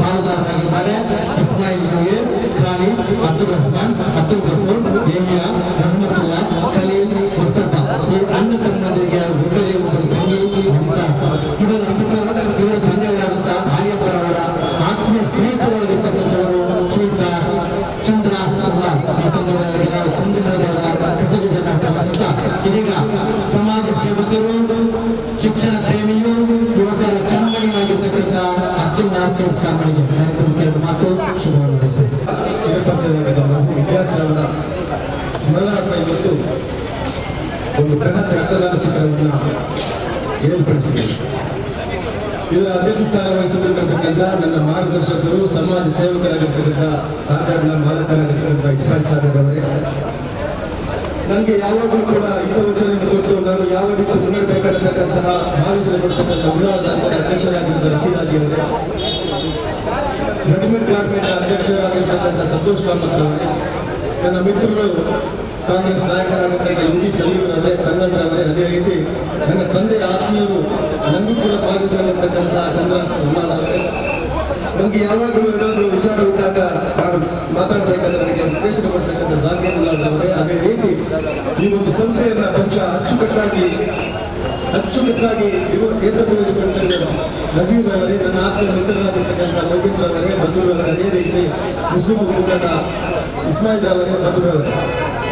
ಪಾಲುದಾರರಾಗಿದ್ದಾರೆ. ಇಸ್ಮಾಯಿಲ್ ನೂರ್, ಖಾಲಿದ್, ಅಬ್ದುಲ್ ರಹಮಾನ್, ಅಬ್ದುಲ್ ಗಫೂರ್, ಏಮಿಯಾ, ರಹಮತುಲ್ಲಾ, ಖಲೀಲ್, ಮುಸ್ತಫಾ ಈ ಅಣ್ಣ ತಮ್ಮಂದಿರಿಗೆ ಒಬ್ಬರೇ ಒಬ್ಬರು ತಂಗಿ ಮುಮ್ತಾಜ್. ಇವರ ತಂದೆಯವರಾದಂತಹ ಆರ್ಯಪರವರ ಆತ್ಮೀಯ ಸ್ನೇಹಿತರಾಗಿರ್ತಕ್ಕಂಥವರು ಚೈತ್ರ ಚಂದ್ರ ಈ ಸಂದರ್ಭದಲ್ಲಿ ನಾವು ಚಂದ್ರದೇವರ ಕೃತಜ್ಞತೆಯನ್ನು ಸಲ್ಲಿಸುತ್ತಾ ಇದೀಗ ಸಮಾಜ ಸೇವಕರು, ಶಿಕ್ಷಣ ಪ್ರೇಮಿಯು, ಯುವಕರ ಕಣ್ಮಣಿಯಾಗಿರ್ತಕ್ಕಂಥ ಅಬ್ದುಲ್ ನಾಸೀರ್ ಸಾಮಳಿಗೆ ಕಾರ್ಯಕ್ರಮಕ್ಕೆ 2 ಮಾತು ಶುಭವನ್ನು ನಡೆಸಿದೆ. ವಿದ್ಯಾಸರವರ ಸ್ಮರಣಾರ್ಥ ಇವತ್ತು ಒಂದು ಬೃಹತ್ ರಕ್ತದಾನ ಶಿಬಿರವನ್ನು ಏರ್ಪಡಿಸಿದೆ. ಇದರ ಅಧ್ಯಕ್ಷ ಸ್ಥಾನ ವಹಿಸಿಕೊಂಡಿರ್ತಕ್ಕಂಥ ನನ್ನ ಮಾರ್ಗದರ್ಶಕರು, ಸಮಾಜ ಸೇವಕರಾಗಿರ್ತಕ್ಕಂಥ ಸಾಗರ್ನ ಮಾಲಕರಾಗಿರ್ತಕ್ಕಂಥ ಇಸ್ಮಾಯಿಲ್ ಸಾಗರ್ ಅವರೇ, ನನಗೆ ಯಾವಾಗಲೂ ಕೂಡ ಹಿತವಚನೆಯನ್ನು ಕೊಟ್ಟು ನಾನು ಯಾವ ರೀತಿ ಮುನ್ನಡೆಯಬೇಕಾಗಿರ್ತಕ್ಕಂತಹ ಭಾವಿಸಲು ಕೊಡ್ತಕ್ಕಂಥ ಉಳ್ಳಾಳದ ಅಧ್ಯಕ್ಷರಾಗಿದ್ದ ರಶೀದಾಜಿ ಅವರೇ, ರೆಡಿಮೇಡ್ ಗಾರ್ಮೆಂಟ್ ಅಧ್ಯಕ್ಷರಾಗಿರ್ತಕ್ಕಂಥ ಸಂತೋಷ್ ಕಾಮತ್ ಅವರೇ, ನನ್ನ ಮಿತ್ರರು ಕಾಂಗ್ರೆಸ್ ನಾಯಕರಾಗಿರ್ತಕ್ಕಂಥ UD ಸಲೀಮ್ ಅವರೇ, ಕನ್ನಡರವರೇ, ಅದೇ ರೀತಿ ನನ್ನ ತಂದೆಯ ಆತ್ಮೀಯರು ನನಗೂ ಕೂಡ ಮಾರ್ಗದರ್ಶಕರಾಗಿರ್ತಕ್ಕಂಥ ಚಂದ್ರ ಸಲ್ಮಾನ್ ಅವರೇ, ನನಗೆ ಯಾವಾಗಲೂ ಏನಾದರೂ ವಿಚಾರವಿದ್ದಾಗ ಮಾತಾಡಬೇಕಾದ್ರೆ ನನಗೆ ಉದ್ದೇಶ ಕೊಡ್ತಕ್ಕಂಥ ಜಾಗೇನುಲ್ಲಾ ಅವರೇ, ಅದೇ ರೀತಿ ಈ ಒಂದು ಸಂಸ್ಥೆಯನ್ನ ಪಕ್ಷ ಅಚ್ಚುಕಟ್ಟಾಗಿ ಕೇಂದ್ರವಹಿಸಿಕೊಂಡಿದ್ದ ನಜೀರ್ ಅವರೇ, ನನ್ನ ಆತ್ಮೀಯ ಮಿತ್ರರಾಗಿರ್ತಕ್ಕಂಥ ಮೈದೀನ್ ಅವರೇ, ಬದೂರ್ ಅವರೇ, ಅದೇ ರೀತಿ ಮುಸ್ಲಿಂ ಮುಖಂಡ ಇಸ್ಮಾಯಿಲ್ ಅವರೇ, ಬದೂರ್ ಅವರೇ,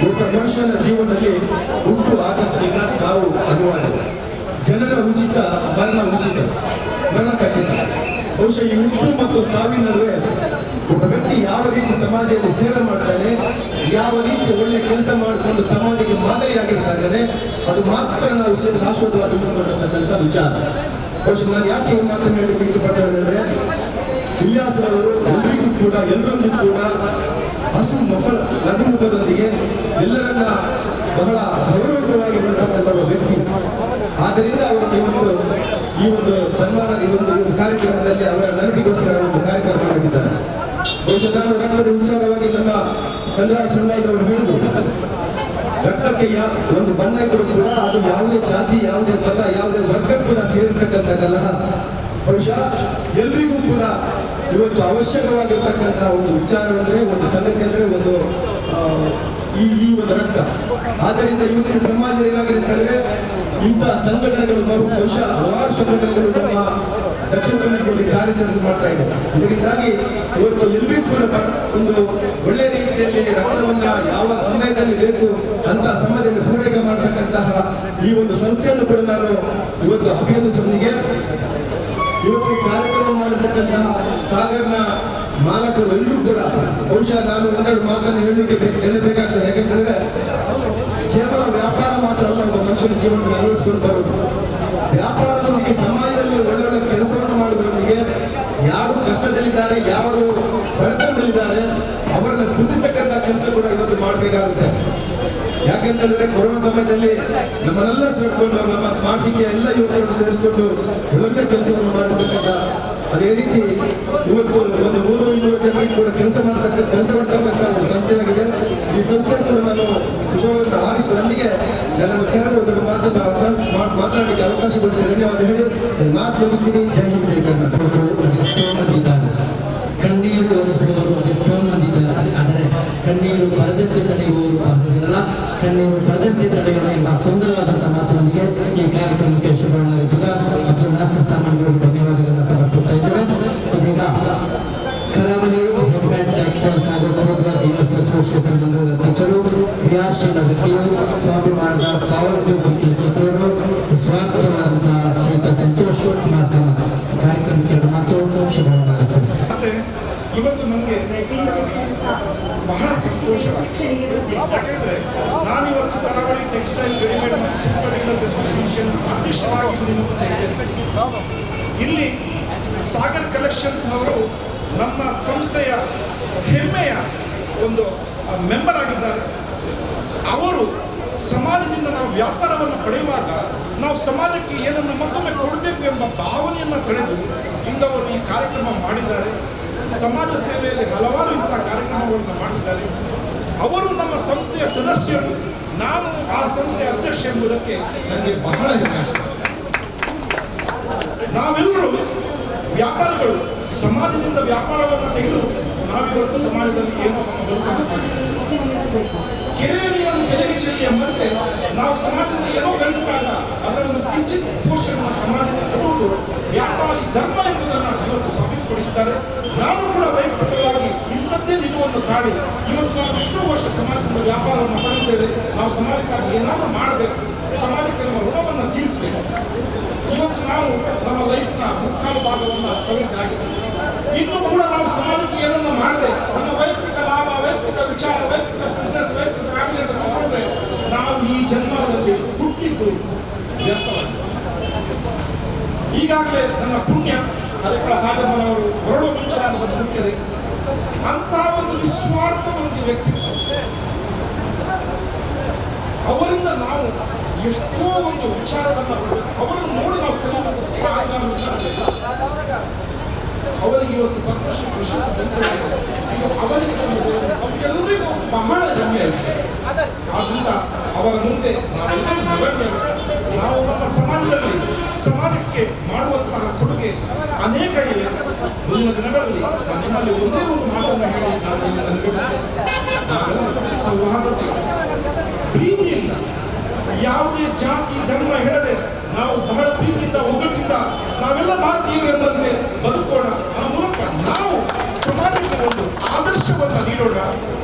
ಒಬ್ಬ ಮನುಷ್ಯನ ಜೀವನದಲ್ಲಿ ಹುಟ್ಟು ಆಕಸ್ಮಿಕ, ಸಾವು ಅನಿವಾರ್ಯ, ಜನನ ಉಚಿತ, ಮರಣ ಖಚಿತ. ಬಹುಶಃ ಈ ಹುಟ್ಟು ಮತ್ತು ಸಾವಿನ ನಡುವೆ ಒಬ್ಬ ವ್ಯಕ್ತಿ ಯಾವ ರೀತಿ ಸಮಾಜದಲ್ಲಿ ಸೇವೆ ಮಾಡ್ತಾನೆ, ಯಾವ ರೀತಿ ಒಳ್ಳೆ ಕೆಲಸ ಮಾಡಿಕೊಂಡು ಸಮಾಜಕ್ಕೆ ಮಾದರಿಯಾಗಿರ್ತಾನೆ, ಅದು ಮಾತ್ರ ನಾವು ಶಾಶ್ವತವಾಗಿ ಉಳಿಸಿಕೊಳ್ಳತಕ್ಕಂಥ ವಿಚಾರ. ಬಹುಶಃ ನಾನು ಯಾಕೆ ಒಂದು ಮಾತನ್ನು ಹೇಳಲಿಕ್ಕೆ ಇಷ್ಟಪಡ್ತೇನೆ ಅಂದರೆ, ಇಲಿಯಾಸರವರು ಎಲ್ಲರನ್ನೂ ಕೂಡ ಹಸು ಮಕ್ಕಳ ನಗುಮುಖದೊಂದಿಗೆ ಎಲ್ಲರನ್ನ ಬಹಳ ಗೌರವವಾಗಿ ಬರ್ತಕ್ಕಂಥ ವ್ಯಕ್ತಿ. ಆದ್ದರಿಂದ ಅವರಿಗೆ ಈ ಒಂದು ಸನ್ಮಾನ, ಈ ಒಂದು ಕಾರ್ಯಕ್ರಮದಲ್ಲಿ ಅವರ ನೆನಪಿಗೋಸ್ಕರ ಒಂದು ಕಾರ್ಯಕ್ರಮ ಮಾಡಿದ್ದಾರೆ. ಬಹುಶಃ ನಾನು ರಕ್ತದ ವಿಚಾರವಾಗಿ ನಮ್ಮ ಕನ್ನಡ ಸಂಘದವರು ಹೇಳಿದ್ರು, ರಕ್ತಕ್ಕೆ ಒಂದು ಬಣ್ಣ ಇದ್ರೂ ಕೂಡ ಅದು ಯಾವುದೇ ಜಾತಿ, ಯಾವುದೇ ಮತ, ಯಾವುದೇ ವರ್ಗ ಕೂಡ ಸೇರಿರ್ತಕ್ಕಂಥದ್ದಲ್ಲ. ಬಹುಶಃ ಎಲ್ರಿಗೂ ಕೂಡ ಇವತ್ತು ಅವಶ್ಯಕವಾಗಿರ್ತಕ್ಕಂಥ ಒಂದು ವಿಚಾರ ಅಂದರೆ, ಒಂದು ಸಂಗತಿ ಅಂದರೆ, ಒಂದು ಈ ಈ ಒಂದು ರಕ್ತ. ಆದ್ದರಿಂದ ಇವತ್ತಿನ ಸಮಾಜದಲ್ಲಿ ಏನಾಗಿದೆ ಅಂತ ಹೇಳಿದ್ರೆ ಇಂಥ ಸಂಘಟನೆಗಳು ಬಹುಶಃ ಹಲವಾರು ಸಂಘಟನೆಗಳು ನಮ್ಮ ದಕ್ಷಿಣ ಕನ್ನಡದಲ್ಲಿ ಕಾರ್ಯಾಚರಣೆ ಮಾಡ್ತಾ ಇದೆ. ಇದರಿಂದಾಗಿ ಇವತ್ತು ಎಲ್ಲರಿಗೂ ಕೂಡ ಒಂದು ಒಳ್ಳೆಯ ರೀತಿಯಲ್ಲಿ ರಕ್ತವನ್ನ ಯಾವ ಸಮಯದಲ್ಲಿ ಬೇಕು ಅಂತ ಸಮಯದಲ್ಲಿ ಪೂರೈಕೆ ಮಾಡತಕ್ಕಂತಹ ಈ ಒಂದು ಸಂಸ್ಥೆಯನ್ನು ಕೂಡ ನಾನು ಇವತ್ತು ಅಭಿನಂದಿಸೋದಿಗೆ ಇವತ್ತು ಕಾರ್ಯಕ್ರಮ ಮಾಡತಕ್ಕಂತಹ ಸಾಗರ್ನ ಮಾಲಕರು ಎಲ್ಲರೂ ಕೂಡ ಬಹುಶಃ ನಾನು ಒಂದೆರಡು ಮಾತನ್ನು ಹೇಳಬೇಕಾಗ್ತದೆ. ಯಾಕಂತಂದ್ರೆ ಕೇವಲ ವ್ಯಾಪಾರ ಮಾತ್ರ ಅಲ್ಲ ಒಬ್ಬ ಮನುಷ್ಯನ ಜೀವನ ಅಳವಡಿಸ್ಕೊಂಡು ಬರೋದು. ವ್ಯಾಪಾರದವರಿಗೆ ಸಮಾಜದಲ್ಲಿ ಒಳ್ಳೊಳ್ಳೆ ಕೆಲಸವನ್ನು ಮಾಡುವುದರೊಂದಿಗೆ ಯಾರು ಕಷ್ಟದಲ್ಲಿದ್ದಾರೆ, ಯಾರು ಬಡತನದಲ್ಲಿದ್ದಾರೆ ಅವರನ್ನು ಗುರುತಿಸ್ತಕ್ಕಂಥ ಕೆಲಸ ಕೂಡ ಇವತ್ತು ಮಾಡಬೇಕಾಗುತ್ತೆ. ಯಾಕೆಂತಂದ್ರೆ ಕೊರೋನಾ ಸಮಯದಲ್ಲಿ ನಮ್ಮನ್ನೆಲ್ಲ ಸೇರಿಕೊಂಡು ನಮ್ಮ ಸ್ಮಾರ್ಟ್ ಸಿಟಿಯ ಎಲ್ಲ ಯುವಕರನ್ನು ಸೇರಿಸಿಕೊಂಡು ಒಳ್ಳೆ ಕೆಲಸವನ್ನು ಮಾಡಿರ್ತಕ್ಕಂಥ ಅದೇ ರೀತಿ ಇವತ್ತು ಒಂದು 100-200 ಜನರಿಗೆ ಕೂಡ ಕೆಲಸ ಮಾಡ್ತಕ್ಕಂಥ ಒಂದು ಸಂಸ್ಥೆಯಾಗಿದೆ. ಈ ಸಂಸ್ಥೆ ಕೂಡ ನಾನು ಶುಭವನ್ನು ಹಾರೈಸುವೊಂದಿಗೆ ನನ್ನನ್ನು ಕರೆದು ಒಂದು ಮಾತನ್ನು ಮಾತನಾಡಲಿಕ್ಕೆ ಅವಕಾಶ ಕೊಡ್ತೀನಿ. ಧನ್ಯವಾದ ಹೇಳಿ ಮಾತು ಮುಗಿಸ್ತೀನಿ. ಜೈ ಹಿಂದ್, ಜೈ ಕರ್ನಾಟಕ. ಕಣ್ಣೀರು ತೋರಿಸುವವರು ಅದೆಷ್ಟೋ ಮಂದಿ ಇದ್ದಾರೆ. ಆದರೆ ಕಣ್ಣೀರು ಬರದಂತೆ ತಡೆಯುವವರು ಬಹಳ ಕಣ್ಣೀರು ಬರದಂತೆ ತಡೆಯುವ ಎಂಬ ಸುಂದರವಾದಂತಹ ಮಾತಿನೊಂದಿಗೆ ಈ ಕಾರ್ಯಕ್ರಮಕ್ಕೆ ಶುಭ ಹಾರೈಸಿದ ಅಬ್ದುಲ್ ನಾಸರ್ ಸಾಮಾನ್ಯರಿಗೆ ಧನ್ಯವಾದಗಳನ್ನು ಸಮರ್ಪಿಸ್ತಾ ಇದ್ದೇವೆ. ಇದೀಗ ಕರಾವಳಿ ಹೆಡ್ಬ್ಯಾಂಡ್ ಟೆಕ್ಸ್ಟೈಲ್ಸ್ ಹಾಗೂ ಫುಟ್ವೇರ್ ಡೀಲರ್ಸ್ ಅಸೋಸಿಯೇಷನ್ ಮಂಡಲದ ಅಧ್ಯಕ್ಷರು, ಕ್ರಿಯಾಶೀಲ ವ್ಯಕ್ತಿಯು, ಸ್ವಾಭಿಮಾನದ ಸ್ವಾವಲಂಬಿ ಚಿತ್ರರು, ಸ್ವಾಗತವಾದಂತಹ ಶ್ರೀಯುತ ಸಂತೋಷ್ ಕುಮಾರ್ ಕಾಮತ್ ಕಾರ್ಯಕ್ರಮಕ್ಕೆ ಮಾತು ಶುಭ ಹಾರೈಸಿದರು. ಇವತ್ತು ನಮಗೆ ಬಹಳ ಸಂತೋಷವಾಗಿದೆ. ಯಾಕೆಂದ್ರೆ ನಾನಿವತ್ತು ಕರಾವಳಿ ಟೆಕ್ಸ್ಟೈಲ್ ರೆಡಿಮೇಡ್ ಡೀಲರ್ಸ್ ಅಸೋಸಿಯೇಷನ್ ಅಧ್ಯಕ್ಷರಾಗಿ ನಿಮ್ಮ ಮುಂದೆ ಇದ್ದೇನೆ. ಇಲ್ಲಿ ಸಾಗರ್ ಕಲೆಕ್ಷನ್ಸ್ ಅವರು ನಮ್ಮ ಸಂಸ್ಥೆಯ ಹೆಮ್ಮೆಯ ಒಂದು ಮೆಂಬರ್ ಆಗಿದ್ದಾರೆ. ಅವರು ಸಮಾಜದಿಂದ ನಾವು ವ್ಯಾಪಾರವನ್ನು ಪಡೆಯುವಾಗ ನಾವು ಸಮಾಜಕ್ಕೆ ಏನನ್ನು ಮತ್ತೊಮ್ಮೆ ಕೊಡಬೇಕು ಎಂಬ ಭಾವನೆಯನ್ನು ತಳೆದು ಇಂದವರು ಈ ಕಾರ್ಯಕ್ರಮ ಮಾಡಿದ್ದಾರೆ. ಸಮಾಜ ಸೇವೆಯಲ್ಲಿ ಹಲವಾರು ಇಂತಹ ಕಾರ್ಯಕ್ರಮಗಳನ್ನು ಮಾಡಿದ್ದಾರೆ. ಅವರು ನಮ್ಮ ಸಂಸ್ಥೆಯ ಸದಸ್ಯರು, ನಾನು ಆ ಸಂಸ್ಥೆಯ ಅಧ್ಯಕ್ಷ ಎಂಬುದಕ್ಕೆ ನನಗೆ ಬಹಳ ಹೆಮ್ಮೆ. ನಾವೆಲ್ಲರೂ ವ್ಯಾಪಾರಿಗಳು, ಸಮಾಜದಿಂದ ವ್ಯಾಪಾರವನ್ನು ತೆಗೆದು ನಾವಿವತ್ತು ಸಮಾಜದಲ್ಲಿ ಏನೋ ನಮ್ಮ ಬದುಕನ್ನು ಸಾಗಿಸ್ತೇವೆ. ಕೆರೆಯನ್ನು ಕೆರೆಗೆ ಚೆಲ್ಲಿ ಎಂಬಂತೆ ನಾವು ಸಮಾಜದಿಂದ ಏನೋ ಗಳಿಸಿದಾಗ ಅದನ್ನು ಕಿಂಚಿತ್ ಪೋಷಣೆ ಸಮಾಜಕ್ಕೆ ಕೊಡುವುದು ವ್ಯಾಪಾರಿ ಧರ್ಮ ಎಂಬುದನ್ನು ಇವತ್ತು ಸಾಬೀತುಪಡಿಸಿದ್ದಾರೆ. ನಾನು ಕೂಡ ವೈಯಕ್ತಿಕವಾಗಿ ಇಂಥದ್ದೇ ನಿಲುವನ್ನು ತಾಳಿ ಇವತ್ತು ನಾವು ಎಷ್ಟೋ ವರ್ಷ ಸಮಾಜದಿಂದ ವ್ಯಾಪಾರವನ್ನು ಪಡೆಯುತ್ತೇವೆ. ನಾವು ಸಮಾಜಕ್ಕಾಗಿ ಏನಾದರೂ ಮಾಡಬೇಕು, ಸಮಾಜಕ್ಕೆ ನಮ್ಮ ಋಣವನ್ನು ತೀರಿಸಬೇಕು. ಇವತ್ತು ನಾವು ನಮ್ಮ ಲೈಫ್ನ ಮುಕ್ಕಾಲು ಭಾಗವನ್ನು ಸವೆಸಲಾಗಿದೆ. ಇನ್ನು ಕೂಡ ನಾವು ಸಮಾಜಕ್ಕೆ ಏನನ್ನು ಮಾಡದೆ ನಮ್ಮ ವೈಯಕ್ತಿಕ ಲಾಭ, ವೈಯಕ್ತಿಕ ವಿಚಾರ, ವೈಯಕ್ತಿಕ ಬಿಸ್ನೆಸ್, ವೈಯಕ್ತಿಕ ಫ್ಯಾಮಿಲಿ ಅಂತ ತಗೊಂಡ್ರೆ ನಾವು ಈ ಜನ್ಮದಲ್ಲಿ ಹುಟ್ಟಿದ್ದು ವ್ಯರ್ಥವಾಗಿದೆ. ಈಗಾಗಲೇ ನನ್ನ ಪುಣ್ಯ ಹರಿಪ್ರ ನಾಗಮ್ಮನವರು ಹೊರಡುವ ಮುಂಚೆ ನಾನು ಬಂದು ಮುಖ್ಯದೆ. ಅಂತಹ ಒಂದು ನಿಸ್ವಾರ್ಥ ಒಂದು ವ್ಯಕ್ತಿತ್ವ, ಅವರಿಂದ ನಾವು ಎಷ್ಟೋ ಒಂದು ವಿಚಾರವನ್ನು ಅವರನ್ನು ನೋಡಿ ನಾವು ಕಲಿಯುವಂಥ ಸಾವಿರಾರು ವಿಚಾರ. ಅವರಿಗೆ ಇವತ್ತು ಪದ್ಮಶ್ರೀ ಪ್ರಶಸ್ತಿ ಇದು ಅವರಿಗೆ ಅವರಿಗೆಲ್ಲರಿಗೂ ಬಹಳ ಹೆಮ್ಮೆಯ ವಿಷಯ. ಆದ್ರಿಂದ ಅವರ ಮುಂದೆ ನಾವು ನಮ್ಮ ಸಮಾಜದಲ್ಲಿ ಸಮಾಜಕ್ಕೆ ಮಾಡುವಂತಹ ಕೊಡುಗೆ ಅನೇಕ ಇವೆ. ಮುಂದಿನ ದಿನಗಳಲ್ಲಿ ನಿಮ್ಮಲ್ಲಿ ಒಂದೇ ಒಂದು ಮಾತನ್ನು ಹೇಳಿ ನಾನು ಅನುಭವಿಸ್ತೇನೆ. ನಾವೆಲ್ಲರೂ ಸೌಹಾರ್ದತೆ, ಪ್ರೀತಿಯಿಂದ, ಯಾವುದೇ ಜಾತಿ ಧರ್ಮ ಹೇಳದೆ ನಾವು ಬಹಳ ಪ್ರೀತಿಯಿಂದ ಒಗ್ಗಟ್ಟಿನಿಂದ ನಾವೆಲ್ಲ ಭಾರತೀಯರು ಎಂಬಂತೆ ಬದುಕೋಣ. ಆ ಮೂಲಕ ನಾವು ಸಮಾಜಕ್ಕೆ ಒಂದು ಆದರ್ಶವನ್ನು ನೀಡೋಣ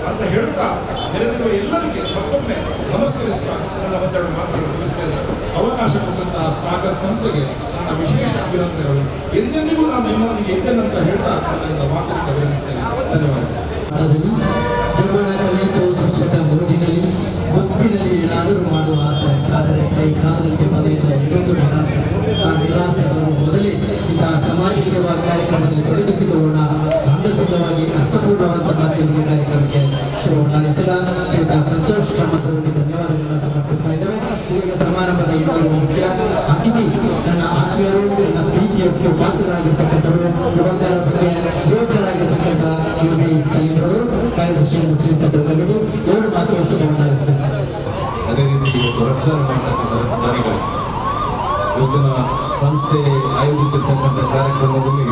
ಅಂತ ಹೇಳುತ್ತಾ ನೆರೆದಿರುವ ಎಲ್ಲರಿಗೆ ಮತ್ತೊಮ್ಮೆ ನಮಸ್ಕರಿಸುತ್ತಾ ನನ್ನ ಒಂದೆರಡು ಮಾತುಗಳು ಮುಗಿಸ್ತೇನೆ. ಅವಕಾಶ ಕೊಟ್ಟಂತಹ ಸಾಗರ್ ಸಂಸ್ಥೆಗೆ ನನ್ನ ವಿಶೇಷ ಅಭಿನಂದನೆಗಳು. ಎಂದೆಂದಿಗೂ ನಾನು ನಿಮ್ಮೊಂದಿಗೆ ಇದ್ದೇನಂತ ಹೇಳ್ತಾ ನನ್ನ ಮಾತುಗಳನ್ನು ವಿರಮಿಸ್ತೇನೆ. ಧನ್ಯವಾದ. ಒಪ್ಪಿನಲ್ಲಿ ಏನಾದರೂ ಮಾಡುವ ಆಸೆ, ಆದರೆ ಕೈ ಕಾಲದಲ್ಲಿ ಬಗೆಯುವ ಇನ್ನೊಂದು ವಿಲಾಸ. ಆ ವಿಲಾಸವನ್ನು ಮೊದಲೇ ಇಂತಹ ಸಮಾಜ ಸೇವಾ ಕಾರ್ಯಕ್ರಮದಲ್ಲಿ ತೊಡಗಿಸಿಕೊಳ್ಳೋಣ. ಸಾಂದರ್ಭಿಕವಾಗಿ ಅರ್ಥಪೂರ್ಣವಾದ ಮಾಧ್ಯಮಿಕ ಕಾರ್ಯಕ್ರಮಕ್ಕೆ ಶುಭ ಹಾರೈಸಿದ ಶ್ರೀಯುತ ಸಂತೋಷ್ ಕಾಮತ್ ಧನ್ಯವಾದಗಳನ್ನು ಸಮರ್ಪಿಸ್ತಾ ಇದ್ದೇವೆ. ಈಗ ಸಮಾರಂಭದ ಇನ್ನೊಂದು ಮುಖ್ಯ ಅತಿಥಿ, ನನ್ನ ಆತ್ಮೀಯರು, ನನ್ನ ಪ್ರೀತಿಯ ಪಾತ್ರರಾಗಿರ್ತಕ್ಕಂಥವರು, ಯುವಕರಾಗಿರ್ತಕ್ಕಂಥ ಯುವಿ ಸಲೀಮರು, ಕಾರ್ಯದರ್ಶಿ ಮುಸ್ಲಿಂ ಸಂಘಟನೆಗಳು ಎರಡು ಮಾತು ಶುಭವನ್ನು ಹಾರೈಸಿದ್ದಾರೆ. ಅದೇ ರೀತಿ ಇವತ್ತು ರಕ್ತದಾನ ಮಾಡ್ತಕ್ಕಂಥ ರಕ್ತದಾನಿಗಳು ಇವತ್ತಿನ ಸಂಸ್ಥೆ ಆಯೋಜಿಸಿರ್ತಕ್ಕಂಥ ಕಾರ್ಯಕ್ರಮದಲ್ಲಿ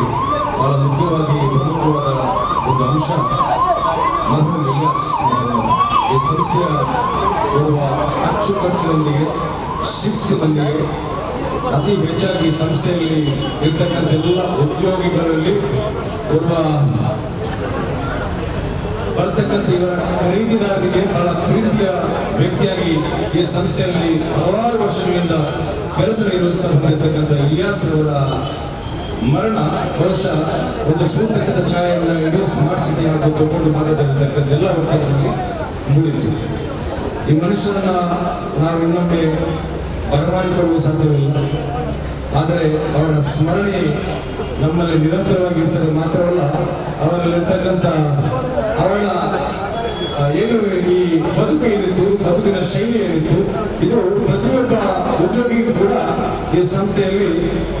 ಬಹಳ ಮುಖ್ಯವಾಗಿ ಪ್ರಮುಖವಾದ ಒಂದು ಅಂಶ ಮರ್ಹೂಮ್ ಇಲಿಯಾಸ್ ಈ ಸಂಸ್ಥೆಯ ಓರ್ವ ಅಚ್ಚುಕಟ್ಟಿನೊಂದಿಗೆ ಶಿಸ್ತಿನೊಂದಿಗೆ ಅತಿ ಹೆಚ್ಚಾಗಿ ಸಂಸ್ಥೆಯಲ್ಲಿ ಇರ್ತಕ್ಕಂಥ ಎಲ್ಲ ಉದ್ಯೋಗಿಗಳಲ್ಲಿ ಓರ್ವ ಬರ್ತಕ್ಕಂಥ ಇವರ ಖರೀದಿದಾರರಿಗೆ ಬಹಳ ಪ್ರೀತಿಯ ವ್ಯಕ್ತಿಯಾಗಿ ಈ ಸಂಸ್ಥೆಯಲ್ಲಿ ಹಲವಾರು ವರ್ಷಗಳಿಂದ ಕೆಲಸ ನಿರ್ವಹಿಸ್ತಾ ಬಂದಿರತಕ್ಕಂಥ ಇಲಿಯಾಸ್ ಅವರ ಮರಣ ಬಹುಶಃ ಒಂದು ಸೂಕ್ತದ ಛಾಯೆಯನ್ನು ಇಡೀ ಸ್ಮಾರ್ಟ್ ಸಿಟಿ ಹಾಗೂ ದೊಡ್ಡ ಭಾಗದಲ್ಲಿರ್ತಕ್ಕಂಥ ಎಲ್ಲ ವರ್ಗಗಳಲ್ಲಿ ಮೂಡಿತು. ಈ ಮನುಷ್ಯರನ್ನ ನಾವು ಇನ್ನೊಮ್ಮೆ ಬರಮಾಡಿಕೊಳ್ಳಲು ಸಾಧ್ಯವಿಲ್ಲ. ಆದರೆ ಅವರ ಸ್ಮರಣೆ ನಮ್ಮಲ್ಲಿ ನಿರಂತರವಾಗಿ ಇರ್ತದೆ ಮಾತ್ರವಲ್ಲ, ಅವರಲ್ಲಿರ್ತಕ್ಕಂಥ ಅವಳ ಏನು ಈ ಬದುಕು ಏನಿತ್ತು, ಬದುಕಿನ ಶೈಲಿ ಏನಿತ್ತು, ಇದು ಪ್ರತಿಯೊಬ್ಬ ಉದ್ಯೋಗಿಗೂ ಕೂಡ ಈ ಸಂಸ್ಥೆಯಲ್ಲಿ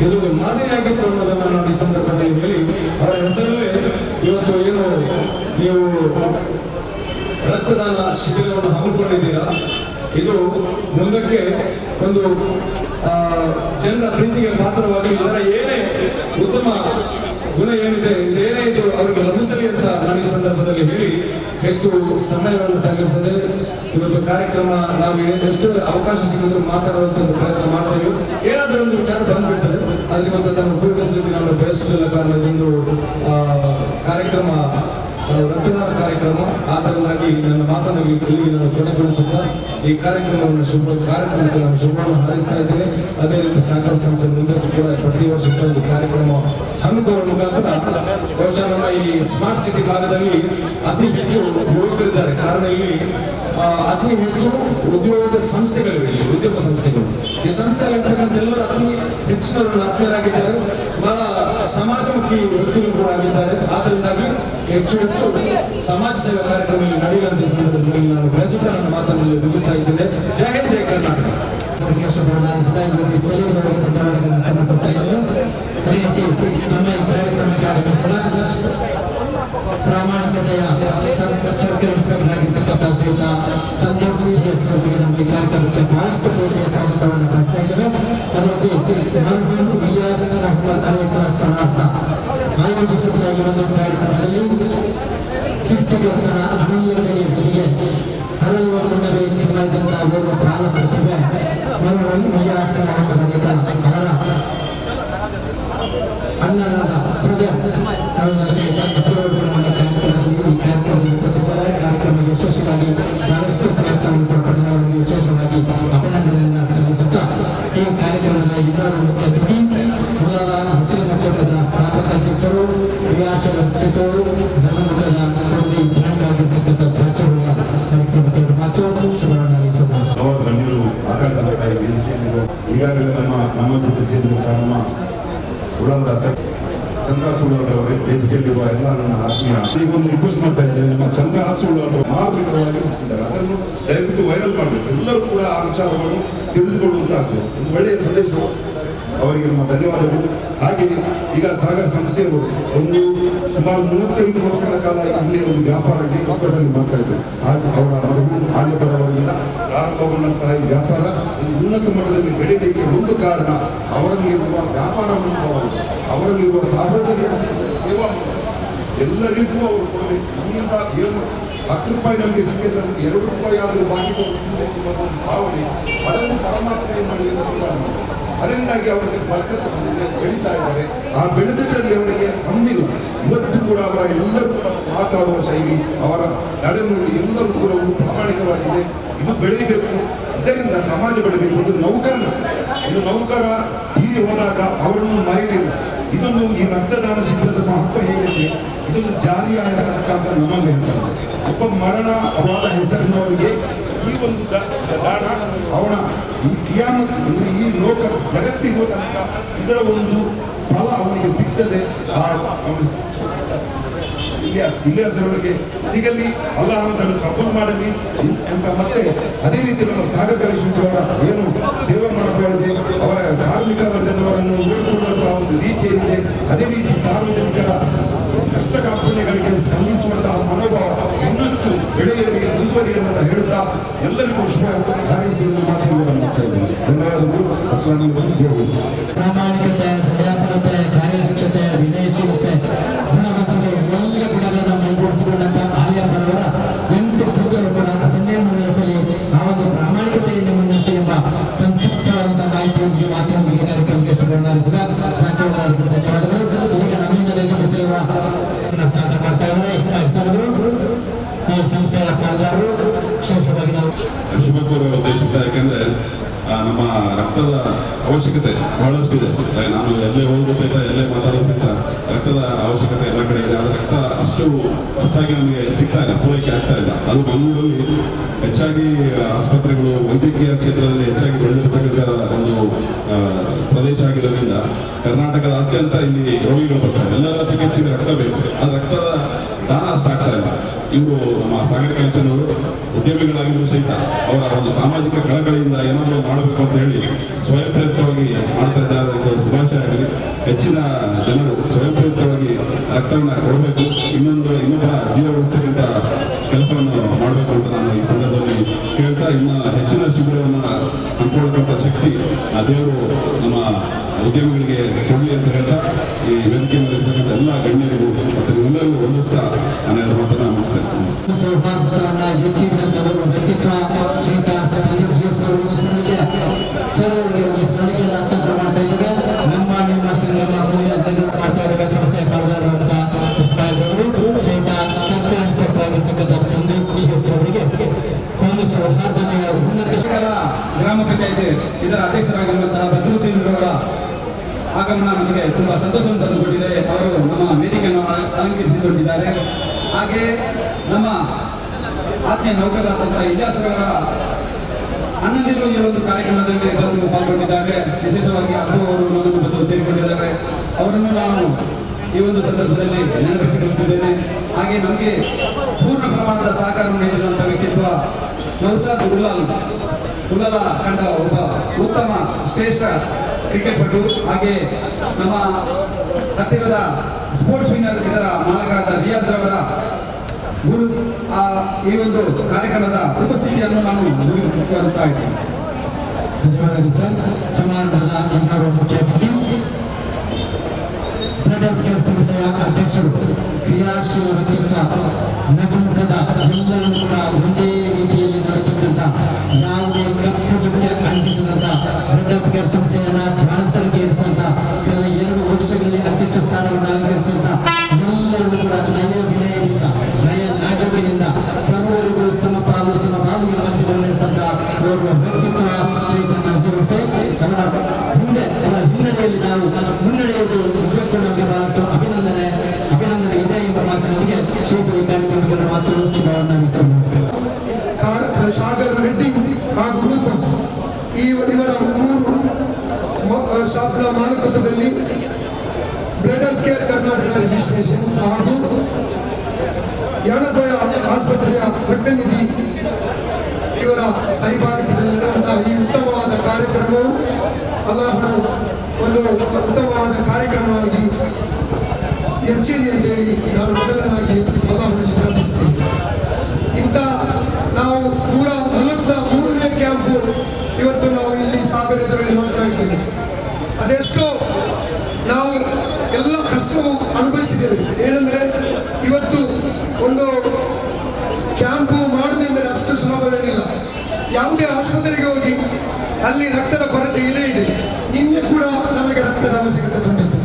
ಇದು ಮಾದರಿಯಾಗಿತ್ತು ಅನ್ನೋದನ್ನು ನಾವು ಈ ಸಂದರ್ಭದಲ್ಲಿ ಹೇಳಿ, ಅವರ ಹೆಸರಲ್ಲೇ ಇವತ್ತು ಏನು ನೀವು ರಕ್ತದಾನ ಶಿಬಿರವನ್ನು ಹಮ್ಮಿಕೊಂಡಿದ್ದೀರಾ, ಇದು ಮುಂದಕ್ಕೆ ಒಂದು ಜನರ ಪ್ರೀತಿಗೆ ಪಾತ್ರವಾಗಿ ಇದರ ಏನೇ ಉತ್ತಮ ಗುಣ ಏನಿದೆ, ಏನೇ ಇದು ಅವರಿಗೆ ಲಭಿಸಲಿ ಅಂತ ನಾನು ಈ ಸಂದರ್ಭದಲ್ಲಿ ಹೇಳಿ ಹೆಚ್ಚು ಸಮಯವನ್ನು ತಗ್ಗಿಸದೆ ಇವತ್ತು ಕಾರ್ಯಕ್ರಮ ನಾವು ಎಷ್ಟು ಅವಕಾಶ ಸಿಗಿದ್ರು ಮಾತಾಡುವಂತ ಪ್ರಯತ್ನ ಮಾಡ್ತೇವೆ. ಏನಾದರೂ ಒಂದು ವಿಚಾರ ಬಂದ್ಬಿಟ್ಟದೆ ಆದ್ರೆ ಇವತ್ತು ಅದನ್ನು ಉಪಯೋಗಿಸಲಿಕ್ಕೆ ನಾವು ಬಯಸುವುದಿಲ್ಲ. ಕಾರಣ ಇದೊಂದು ಕಾರ್ಯಕ್ರಮ ರಕ್ತದಾನ ಕಾರ್ಯಕ್ರಮ. ಆದ್ದರಿಂದಾಗಿ ನನ್ನ ಮಾತನ್ನು ಇಲ್ಲಿಗೆ ನಾನು ಕೊನೆಗೊಳಿಸುತ್ತಾ ಈ ಕಾರ್ಯಕ್ರಮಕ್ಕೆ ನಾನು ಶುಭವನ್ನು ಹಾರೈಸ್ತಾ ಇದ್ದೇನೆ. ಅದೇ ರೀತಿ ಸಹಕಾರ ಸಂಸ್ಥೆ ಮುಂದಕ್ಕೂ ಕೂಡ ಪ್ರತಿ ವರ್ಷ ಒಂದು ಕಾರ್ಯಕ್ರಮ ಹಮ್ಮಿಕೊಳ್ಳುವ ಮುಖಾಂತರ ಬಹುಶಃ ನಮ್ಮ ಈ ಸ್ಮಾರ್ಟ್ ಸಿಟಿ ಭಾಗದಲ್ಲಿ ಅತಿ ಹೆಚ್ಚು ಯುವಕರಿದ್ದಾರೆ. ಕಾರಣ ಇಲ್ಲಿ ಅತಿ ಹೆಚ್ಚು ಉದ್ಯೋಗ ಸಂಸ್ಥೆಗಳಿವೆ, ಉದ್ಯೋಗ ಸಂಸ್ಥೆಗಳು. ಈ ಸಂಸ್ಥೆಯಲ್ಲಿರ್ತಕ್ಕಂಥ ಎಲ್ಲರೂ ಅತಿ ಹೆಚ್ಚಿನವರನ್ನು ಆತ್ಮೀಯರಾಗಿದ್ದಾರೆ, ಬಹಳ ಸಮಾಜಮುಖಿ ವ್ಯಕ್ತಿಗಳು ಕೂಡ ಆಗಿದ್ದಾರೆ. ಆದ್ದರಿಂದಾಗಿ ಹೆಚ್ಚು ಸಮಾಜ ಸೇವಾ ಕಾರ್ಯಕ್ರಮ ನಡೆಯುವಂತ ಸಂದರ್ಭದಲ್ಲಿ ನಾನು ಬಯಸುತ್ತಾ ನನ್ನ ಮಾತನ್ನು ಮುಗಿಸ್ತಾ ಇದ್ದೇನೆ. ಜೈ ಹಿಂದ್, ಜೈ ಕರ್ನಾಟಕ. ನಮ್ಮ ಈ ಕಾರ್ಯಕ್ರಮಕ್ಕೆ ಆಗಮಿಸಿದ ಪ್ರಾಮಾಣಿಕತೆಯ ಸರ್ಕಲ್ ಇನ್ಸ್ಪೆಕ್ಟರ್ ಆಗಿರ್ತಕ್ಕಂಥ ಶ್ರೀಯುತ ಸಂತೋಷ್ GS ಅವರಿಗೆ ನಮ್ಮ ಈ ಕಾರ್ಯಕ್ರಮಕ್ಕೆ ಬಹಳಷ್ಟು ಪ್ರೀತಿಯ ಸ್ವಾಗತವನ್ನು ಪಡಿಸ್ತಾ ಇದ್ದೇವೆ. ಅದರಲ್ಲಿ ಮರ್ಹೂಮ್ ಇಲಿಯಾಸ್ ಅಹ್ಮದ್ ಅನೇಕರ ಸ್ಮರಣಾರ್ಥ ಆಯೋಜಿಸಿದ ಈ ಒಂದು ಕಾರ್ಯಕ್ರಮದಲ್ಲಿ ಸೃಷ್ಟಿಕರ್ತನ ಅನುಮೋದನೆ ಜೊತೆಗೆ ಹಲವು ಮುನ್ನವೇ ಮಾಡಿದಂತಹ ಓರ್ವ ಬಾಲ ಪ್ರತಿಭೆ ಮರ್ಹೂಮ್ ಇಲಿಯಾಸ್ ಅಹ್ಮದ್ ಅನೇಕರ ಅವರ ಅಣ್ಣನಾದ ಬ್ರದರ್ ಕಾರ್ಯಕ್ರಮದಲ್ಲಿ ಈ ಕಾರ್ಯಕ್ರಮದಲ್ಲಿ ಉಪಸ್ಥಿತರಾದ ಕಾರ್ಯಕ್ರಮ ಯಶಸ್ವಿಯಾಗಿ ಬಹಳಷ್ಟು ಪ್ರಯತ್ನವನ್ನು ಪಡೆದ ಅವರಿಗೆ ವಿಶೇಷವಾಗಿ ಅಭಿನಂದನೆಯನ್ನು ಸಲ್ಲಿಸುತ್ತಾ ಈ ಕಾರ್ಯಕ್ರಮದ ಇನ್ನೊಂದು ಮುಖ್ಯ ಅತಿಥಿ ಮೂಲದ ಮುಸ್ಲಿಂ ಒಕ್ಕೂಟದ ಸ್ಥಾಪಕ ಅಧ್ಯಕ್ಷರು ಕ್ರಿಯಾಶೀಲ ವ್ಯಕ್ತಿತ್ವರು ನವಮುಖದ ಕೊಡುಗೆ ಧ್ಯಾನರಾಗಿರ್ತಕ್ಕಂಥ ಸಾಕ್ಷಿಗಳ ಕಾರ್ಯಕ್ರಮಕ್ಕೆ ಮಾತು ಶುಭವನ್ನು ಹಾರೈಸೋಣ. ಗಣ್ಯರು ಆಕಾಶದ ವೇದಿಕೆಯಲ್ಲಿರುವ ಈಗಾಗಲೇ ನಮ್ಮ ಜೊತೆ ಸೇರಿದಂತಹ ನಮ್ಮ ಉಳ್ಳಾಲದ ಚಂದ್ರಹಾಸ ಉಳ್ಳಾಲದವರೇ, ವೇದಿಕೆಯಲ್ಲಿರುವ ಎಲ್ಲ ನನ್ನ ಆತ್ಮೀಯ ಒಂದು ರಿಕ್ವೆಸ್ಟ್ ಮಾಡ್ತಾ ಇದ್ದೇನೆ. ನಮ್ಮ ಚಂದ್ರಹಾಸ ಉಳ್ಳಾಲದವರು ಮಾರ್ಮಿಕವಾಗಿ ರೂಪಿಸಿದ್ದಾರೆ, ಅದನ್ನು ದಯವಿಟ್ಟು ವೈರಲ್ ಮಾಡಬೇಕು. ಎಲ್ಲರೂ ಕೂಡ ಆ ವಿಚಾರವನ್ನು ತಿಳಿದುಕೊಳ್ಳುವಂತಾಗಬೇಕು. ಒಂದು ಒಳ್ಳೆಯ ಸಂದೇಶ ಅವರಿಗೆ ನಮ್ಮ ಧನ್ಯವಾದಗಳು. ಹಾಗೆ ಈಗ ಸಾಗರ ಸಂಸ್ಥೆಯವರು ಒಂದು ಸುಮಾರು 35 ವರ್ಷಗಳ ಕಾಲ ಇಲ್ಲಿ ಒಂದು ವ್ಯಾಪಾರ ಇದೆ ಒಕ್ಕೂಟದಲ್ಲಿ ಮಾಡ್ತಾ ಇದ್ರು. ಅವರ ಆಳ್ಯಪರವರಿಂದ ಪ್ರಾರಂಭಗೊಂಡಂತಹ ಈ ವ್ಯಾಪಾರ ಒಂದು ಉನ್ನತ ಮಟ್ಟದಲ್ಲಿ ಬೆಳೆಯಲಿಕ್ಕೆ ಒಂದು ಕಾರಣ ಅವರಲ್ಲಿರುವ ವ್ಯಾಪಾರ ಮನೋಭಾವ, ಅವರಲ್ಲಿರುವ ಸಹೋದರಿಯ ಸೇವಾ ಎಲ್ಲರಿಗೂ ಅವರು ಕೊಡಬೇಕು. ನಮ್ಮಿಂದ ಏನು 10 ರೂಪಾಯಿ ನಮಗೆ ಸಿಕ್ಕಿದ್ರೆ 2 ರೂಪಾಯಿ ಆದರೂ ಬಾಕಿ ಕೊಡುವ ಒಂದು ಭಾವನೆ, ಅದನ್ನು ಪರಮಾತ್ಮ ಏನು ಮಾಡಿದರೆ ಅದರಿಂದಾಗಿ ಅವರಿಗೆ ಬರ್ಕತ್ತು ಬಂದಿದೆ, ಬೆಳೀತಾ ಇದ್ದಾರೆ. ಆ ಬೆಳೆದಿದ್ದಲ್ಲಿ ಅವರಿಗೆ ಹಮ್ಮಿಲ್ಲ. ಇವತ್ತು ಕೂಡ ಅವರ ಎಲ್ಲರೂ ಕೂಡ ಮಾತಾಡುವ ಶೈಲಿ, ಅವರ ನಡೆನುಡಿ ಎಲ್ಲರೂ ಕೂಡ ಒಂದು ಪ್ರಾಮಾಣಿಕವಾಗಿದೆ. ಇದು ಬೆಳೆಯಬೇಕು, ಇದರಿಂದ ಸಮಾಜ ಬೆಳಬೇಕು. ಒಂದು ನೌಕರ ಹೀಗೆ ಹೋದಾಗ ಅವರನ್ನು ಮರೆಯಲಿಲ್ಲ. ಇದನ್ನು ಈ ರಕ್ತದಾನ ಶಿಬಿರದ ಮಹತ್ವ ಹೇಗಿದೆ, ಇದೊಂದು ಜಾರಿಯಾಯ ಸರ್ಕಾರದ ನಮ್ಮಲ್ಲಿ ಅಂತ ಒಬ್ಬ ಮರಣವಾದ ಹೆಸರಿನವರಿಗೆ ಈ ಒಂದು ದಾನ ಅವನ ಈ ಕಿಯಾಮತ್ ಅಂದರೆ ಈ ಲೋಕ ಜಗತ್ತಿಗೆ ತನಕ ಇದರ ಒಂದು ಫಲ ಅವನಿಗೆ ಸಿಗ್ತದೆ. ಇಲಿಯಾಸ್ ಅವರಿಗೆ ಸಿಗಲಿ, ಅಲ್ಲಾಹ್ ಅವನನ್ನು ಕಬೂಲ್ ಮಾಡಲಿ ಅಂತ. ಮತ್ತೆ ಅದೇ ರೀತಿ ನಮ್ಮ ಸಾಗರ ಕಳಿಸಿದವರ ಏನು ಸೇವೆ ಮಾಡಬಹುದೇ, ಅವರ ಕಾರ್ಮಿಕ ವರ್ಗದವರನ್ನು ನೋಡಿಕೊಳ್ಳುವಂತಹ ಒಂದು ರೀತಿ ಏನಿದೆ, ಅದೇ ರೀತಿ ಸಾರ್ವಜನಿಕರ ಕಷ್ಟ ಕಾರ್ಪಣ್ಯಗಳಿಗೆ ಸ್ಪಂದಿಸುವಂತಹ ಮನೋಭಾವ ಇನ್ನಷ್ಟು ಬೆಳೆಯಲಿ, ಮುಂದುವರಿಯಲಿ ಅಂತ ಹೇಳುತ್ತಾ ಎಲ್ಲರಿಗೂ ಶುಭ ಹಾರೈಸಿ ಮಾತುಗಳನ್ನು ಮಾಡ್ತಾ ಇದ್ದೇನೆ. ಧನ್ಯವಾದಗಳು. ಅಸ್ಲಾಂ ವಲೈಕುಂ. ಪ್ರಾಮಾಣಿಕತೆ, ದಯಾಪರತೆ, ಕಾರ್ಯದಕ್ಷತೆ, ವಿನಯಶೀಲತೆ, ಗುಣವಂತಿಕೆ ಎಲ್ಲ ಗುಣಗಳನ್ನು ಮೈಗೂಡಿಸಿಕೊಂಡಂತಹ ಆಲಿಯಾ ಬರವರ 8 ಪುತ್ರರು ಕೂಡ ಬಹಳಷ್ಟಿದೆ. ನಾನು ಎಲ್ಲೇ ಹೋದ್ರು ಸಹಿತ, ಎಲ್ಲೇ ಮಾತಾಡೋ ಸಹಿತ ರಕ್ತದ ಅವಶ್ಯಕತೆ ಎಲ್ಲ ಕಡೆ ಇದೆ. ಆದರೆ ರಕ್ತ ಅಷ್ಟಾಗಿ ನಮಗೆ ಸಿಗ್ತಾ ಇಲ್ಲ, ಪೂರೈಕೆ ಆಗ್ತಾ ಇಲ್ಲ. ಅದು ಮಂಗಳೂರಲ್ಲಿ ಹೆಚ್ಚಾಗಿ ಆಸ್ಪತ್ರೆಗಳು, ವೈದ್ಯಕೀಯ ಕ್ಷೇತ್ರದಲ್ಲಿ ಹೆಚ್ಚಾಗಿ ಬೆಳೆದಿರ್ತಕ್ಕಂಥ ಒಂದು ಪ್ರದೇಶ ಆಗಿರೋದ್ರಿಂದ ಕರ್ನಾಟಕದಾದ್ಯಂತ ಇಲ್ಲಿ ರೋಗಿಗಳು ಬರ್ತಾರೆ. ಎಲ್ಲರ ಚಿಕಿತ್ಸೆಗೆ ರಕ್ತ ಬೇಕು, ಆ ರಕ್ತದ ದಾನ ಅಷ್ಟಾಗ್ತಾ ಇಲ್ಲ. ಇವರು ನಮ್ಮ ಸಾಗರ ಕಲೆಕ್ಷನ್ ಅವರು ಉದ್ಯಮಿಗಳಾಗಿದ್ರು ಸಹಿತ ಅವರ ಒಂದು ಸಾಮಾಜಿಕ ಕಳಕಳಿಯಿಂದ ಏನಾದರೂ ಮಾಡಬೇಕು ಅಂತ ಹೇಳಿ ಸ್ವಯಂ ಪ್ರೇರಿತವಾಗಿ ಮಾಡ್ತಾ ಇದ್ದಾರೆ. ಶುಭಾಶಯ ಆಗಲಿ. ಹೆಚ್ಚಿನ ಜನರು ಸ್ವಯಂ ಪ್ರೇರಿತವಾಗಿ ರಕ್ತವನ್ನು ಕೊಡಬೇಕು, ಇನ್ನೊಬ್ಬರ ಜೀವ ಉಳಿಸ್ತಕ್ಕಂಥ ಕೆಲಸವನ್ನು ಮಾಡಬೇಕು ಅಂತ ನಾನು ಈ ಸಂದರ್ಭದಲ್ಲಿ ಕೇಳ್ತಾ, ಇನ್ನು ಹೆಚ್ಚಿನ ಶಿಬಿರವನ್ನು ಹಮ್ಮಿಕೊಳ್ಳತಕ್ಕಂಥ ಶಕ್ತಿ ಆ ದೇವರು ನಮ್ಮ ಉದ್ಯಮಿಗಳಿಗೆ ಕೊಡಲಿ ಅಂತ ಹೇಳ್ತಾ, ಈ ವೇದಿಕೆ ಮೇಲೆ ಇರ್ತಕ್ಕಂಥ ಎಲ್ಲ ಗಣ್ಯರಿಗೂ ಮತ್ತು ಎಲ್ಲರಿಗೂ ಹೊಂದಿಸ್ತಾ ನಾನು ಮಾತನ್ನ ಮುಗಿಸ್ತೇನೆ. ಸೌಹಾರ್ದವನ್ನ ಎತ್ತಿದಂತವರು ವ್ಯಕ್ತಿತ್ವ ಶ್ರೀತ ಸ್ಮರಣೆಗೆ ಸರ್ವರಿಗೆ ಒಂದು ಸ್ಮರಣೆಗೆ ಹಸ್ತಾಂತರ ಮಾಡ್ತಾ ಇದ್ದಾರೆ. ನಿಮ್ಮ ಸಂಗಮ ಮೂಲ್ಯ ಮಾಡ್ತಾ ಇರುವ ಸಂಸ್ಥೆಯ ಪಾಲ್ಗಾರರಂತ ಉಸ್ತಾದವರು ಶ್ರೀತ ಸರ್ಕಲ್ ಇನ್ಸ್ಪೆಕ್ಟರ್ ಆಗಿರ್ತಕ್ಕಂಥ ಸಂದೀಪ್ ಜಿಎಸ್ ಅವರಿಗೆ ಕೋಮು ಸೌಹಾರ್ದತೆಯ ಉನ್ನತ ಗ್ರಾಮ ಪಂಚಾಯತಿ ಇದರ ಅಧ್ಯಕ್ಷರಾಗಿರುವಂತಹ ಭದ್ರತೆಯವರ ಆಗಮನ ನಮಗೆ ತುಂಬಾ ಸಂತೋಷವನ್ನು ತಂದುಕೊಟ್ಟಿದೆ. ಅವರು ನಮ್ಮ ವೇದಿಕೆಯನ್ನು ಅಲಂಕರಿಸಿಕೊಂಡಿದ್ದಾರೆ. ಹಾಗೆ ನಮ್ಮ ಆತ್ಮೀಯ ನೌಕರರಾದಂತಹ ಇಲಿಯಾಸ್ ಅವರ ಅಣ್ಣಂದಿರು ಈ ಒಂದು ಕಾರ್ಯಕ್ರಮದಲ್ಲಿ ಬಂದು ಪಾಲ್ಗೊಂಡಿದ್ದಾರೆ. ವಿಶೇಷವಾಗಿ ಅಪ್ಪು ಅವರು ನಮ್ಮನ್ನು ಬಂದು ಸೇರಿಕೊಂಡಿದ್ದಾರೆ. ಅವರನ್ನು ನಾನು ಈ ಒಂದು ಸಂದರ್ಭದಲ್ಲಿ ನೆನಪಿಸಿಕೊಳ್ಳುತ್ತಿದ್ದೇನೆ. ಹಾಗೆ ನಮಗೆ ಪೂರ್ಣ ಪ್ರಮಾಣದ ಸಹಕಾರವನ್ನು ನೀಡಿರುವಂತಹ ವ್ಯಕ್ತಿತ್ವ ನೌಸಾದ್ ಉಲ್ಲಲ ಕಂಡ ಒಬ್ಬ ಉತ್ತಮ ಶ್ರೇಷ್ಠ ಕ್ರಿಕೆಟ್ ಪಟು. ಹಾಗೆ ನಮ್ಮ ಹತ್ತಿರದ ಸ್ಪೋರ್ಟ್ಸ್ ವಿನ್ನರ್ ಇದರ ಮಾಲಕರಾದ ರಿಯಾಜ್ ರವರ ಗುರು ಈ ಒಂದು ಕಾರ್ಯಕ್ರಮದ ಉಪಸ್ಥಿತಿಯನ್ನು ನಾನು ಮುಗಿಸಿಕೊಳ್ಳುತ್ತಾ ಇದ್ದೇನೆ. ಧನ್ಯವಾದಗಳು ಸರ್. ಸಮಾರಂಭದ ಇನ್ನೊಬ್ಬ ಮುಖ್ಯ ಅತಿಥಿ ಸಂಸ್ಥೆಯ ಅಧ್ಯಕ್ಷರು, ಕ್ರಿಯಾಶೀಲ ವ್ಯಕ್ತಿತ್ವ, ನಗುಮುಖದ, ಎಲ್ಲರೂ ಕೂಡ ಒಂದೇ ರೀತಿಯಲ್ಲಿ ನಡೆದಂತ, ಯಾವುದೇ ಕಪ್ಪು ಚುಕ್ಕೆ ಅಂಟಿಸಿದಂತ ಬ್ರೆಡ್ ಸಂಸ್ಥೆಯನ್ನ ಪ್ರಾಣಾಂತರಕ್ಕೆ ಇರಿಸಿದಂತ, ಕಳೆದ 2 ವರ್ಷಗಳಲ್ಲಿ ಅಧ್ಯಕ್ಷ ಸ್ಥಾನವನ್ನು ಅಲಂಕರಿಸಿದಂತ, ಎಲ್ಲರೂ ಕೂಡ ನಯ ವಿನಯದಿಂದ, ನಯ ನಾಜೂಕಿನಿಂದ ಸರ್ವರಿಗೂ ಸಮಪಾಲು ಮಧ್ಯದಲ್ಲಿ ನಡೆದಂತ ಓರ್ವ ವ್ಯಕ್ತಿತ್ವ ಚೈತನ್ಯ ನಜೀರ್ ಹುಸೇನ್. ಅವರ ಹಿನ್ನೆಲೆಯಲ್ಲಿ ನಾವು ಮುನ್ನಡೆಯುವುದು ನಿಜಕ್ಕೂ ನಮಗೆ ಬಹಳಷ್ಟು ಅಭಿನಂದನೆ ಇದೆ ಎಂಬ ಮಾತಿನೊಂದಿಗೆ ಕ್ಷೇತ್ರ ಕಾರ್ಯಕ್ರಮದ ಮಾತು ಶುಭವನ್ನಾಗಿ ಸಾಗರ್ ರೆಡ್ಡಿ ಹಾಗೂ ಗ್ರೂಪ್ ಇವರ 3 ಶಾಪ್ಗಳ ಮಾಲಕತ್ವದಲ್ಲಿ blood health care Karnataka registration ಹಾಗೂ ಯಾಣಪಯ ಆಸ್ಪತ್ರೆಯ ಭಟ್ಟನಿಧಿ ಇವರ ಸಹಭಾಗಿತ್ವದಲ್ಲಿ ನಡೆದಂತಹ ಈ ಉತ್ತಮವಾದ ಕಾರ್ಯಕ್ರಮವು ಅಲ್ಲಾಹನು ಒಂದು ಉತ್ತಮವಾದ ಕಾರ್ಯಕ್ರಮವಾಗಿ ಹೆಚ್ಚಿದೆ ಅಂತೇಳಿ ನಾನು ಮೊದಲನಾಗಿ ಅಲ್ಲಾಹನಲ್ಲಿ ಪ್ರಾರ್ಥಿಸ್ತೇನೆ. ಇಂಥ ನಾವು 143ನೇ ಕ್ಯಾಂಪು ಇವತ್ತು ನಾವು ಇಲ್ಲಿ ಸಾಗರ ಎದುರಲ್ಲಿ ಮಾಡ್ತಾ ಇದ್ದೇವೆ. ಅದೆಷ್ಟೋ ನಾವು ಎಲ್ಲ ಕಷ್ಟವೂ ಅನುಭವಿಸಿದ್ದೇವೆ. ಏನಂದ್ರೆ ಇವತ್ತು ಒಂದು ಕ್ಯಾಂಪು ಮಾಡುವುದೆಂದರೆ ಅಷ್ಟು ಸುಲಭವೇನಿಲ್ಲ. ಯಾವುದೇ ಆಸ್ಪತ್ರೆಗೆ ಹೋಗಿ ಅಲ್ಲಿ ರಕ್ತದ ಕೊರತೆ ಇದೆ. ನಿನ್ನೆ ಕೂಡ ನಮಗೆ ರಕ್ತದ ಅವಶ್ಯಕತೆ ಬಂದಿತ್ತು.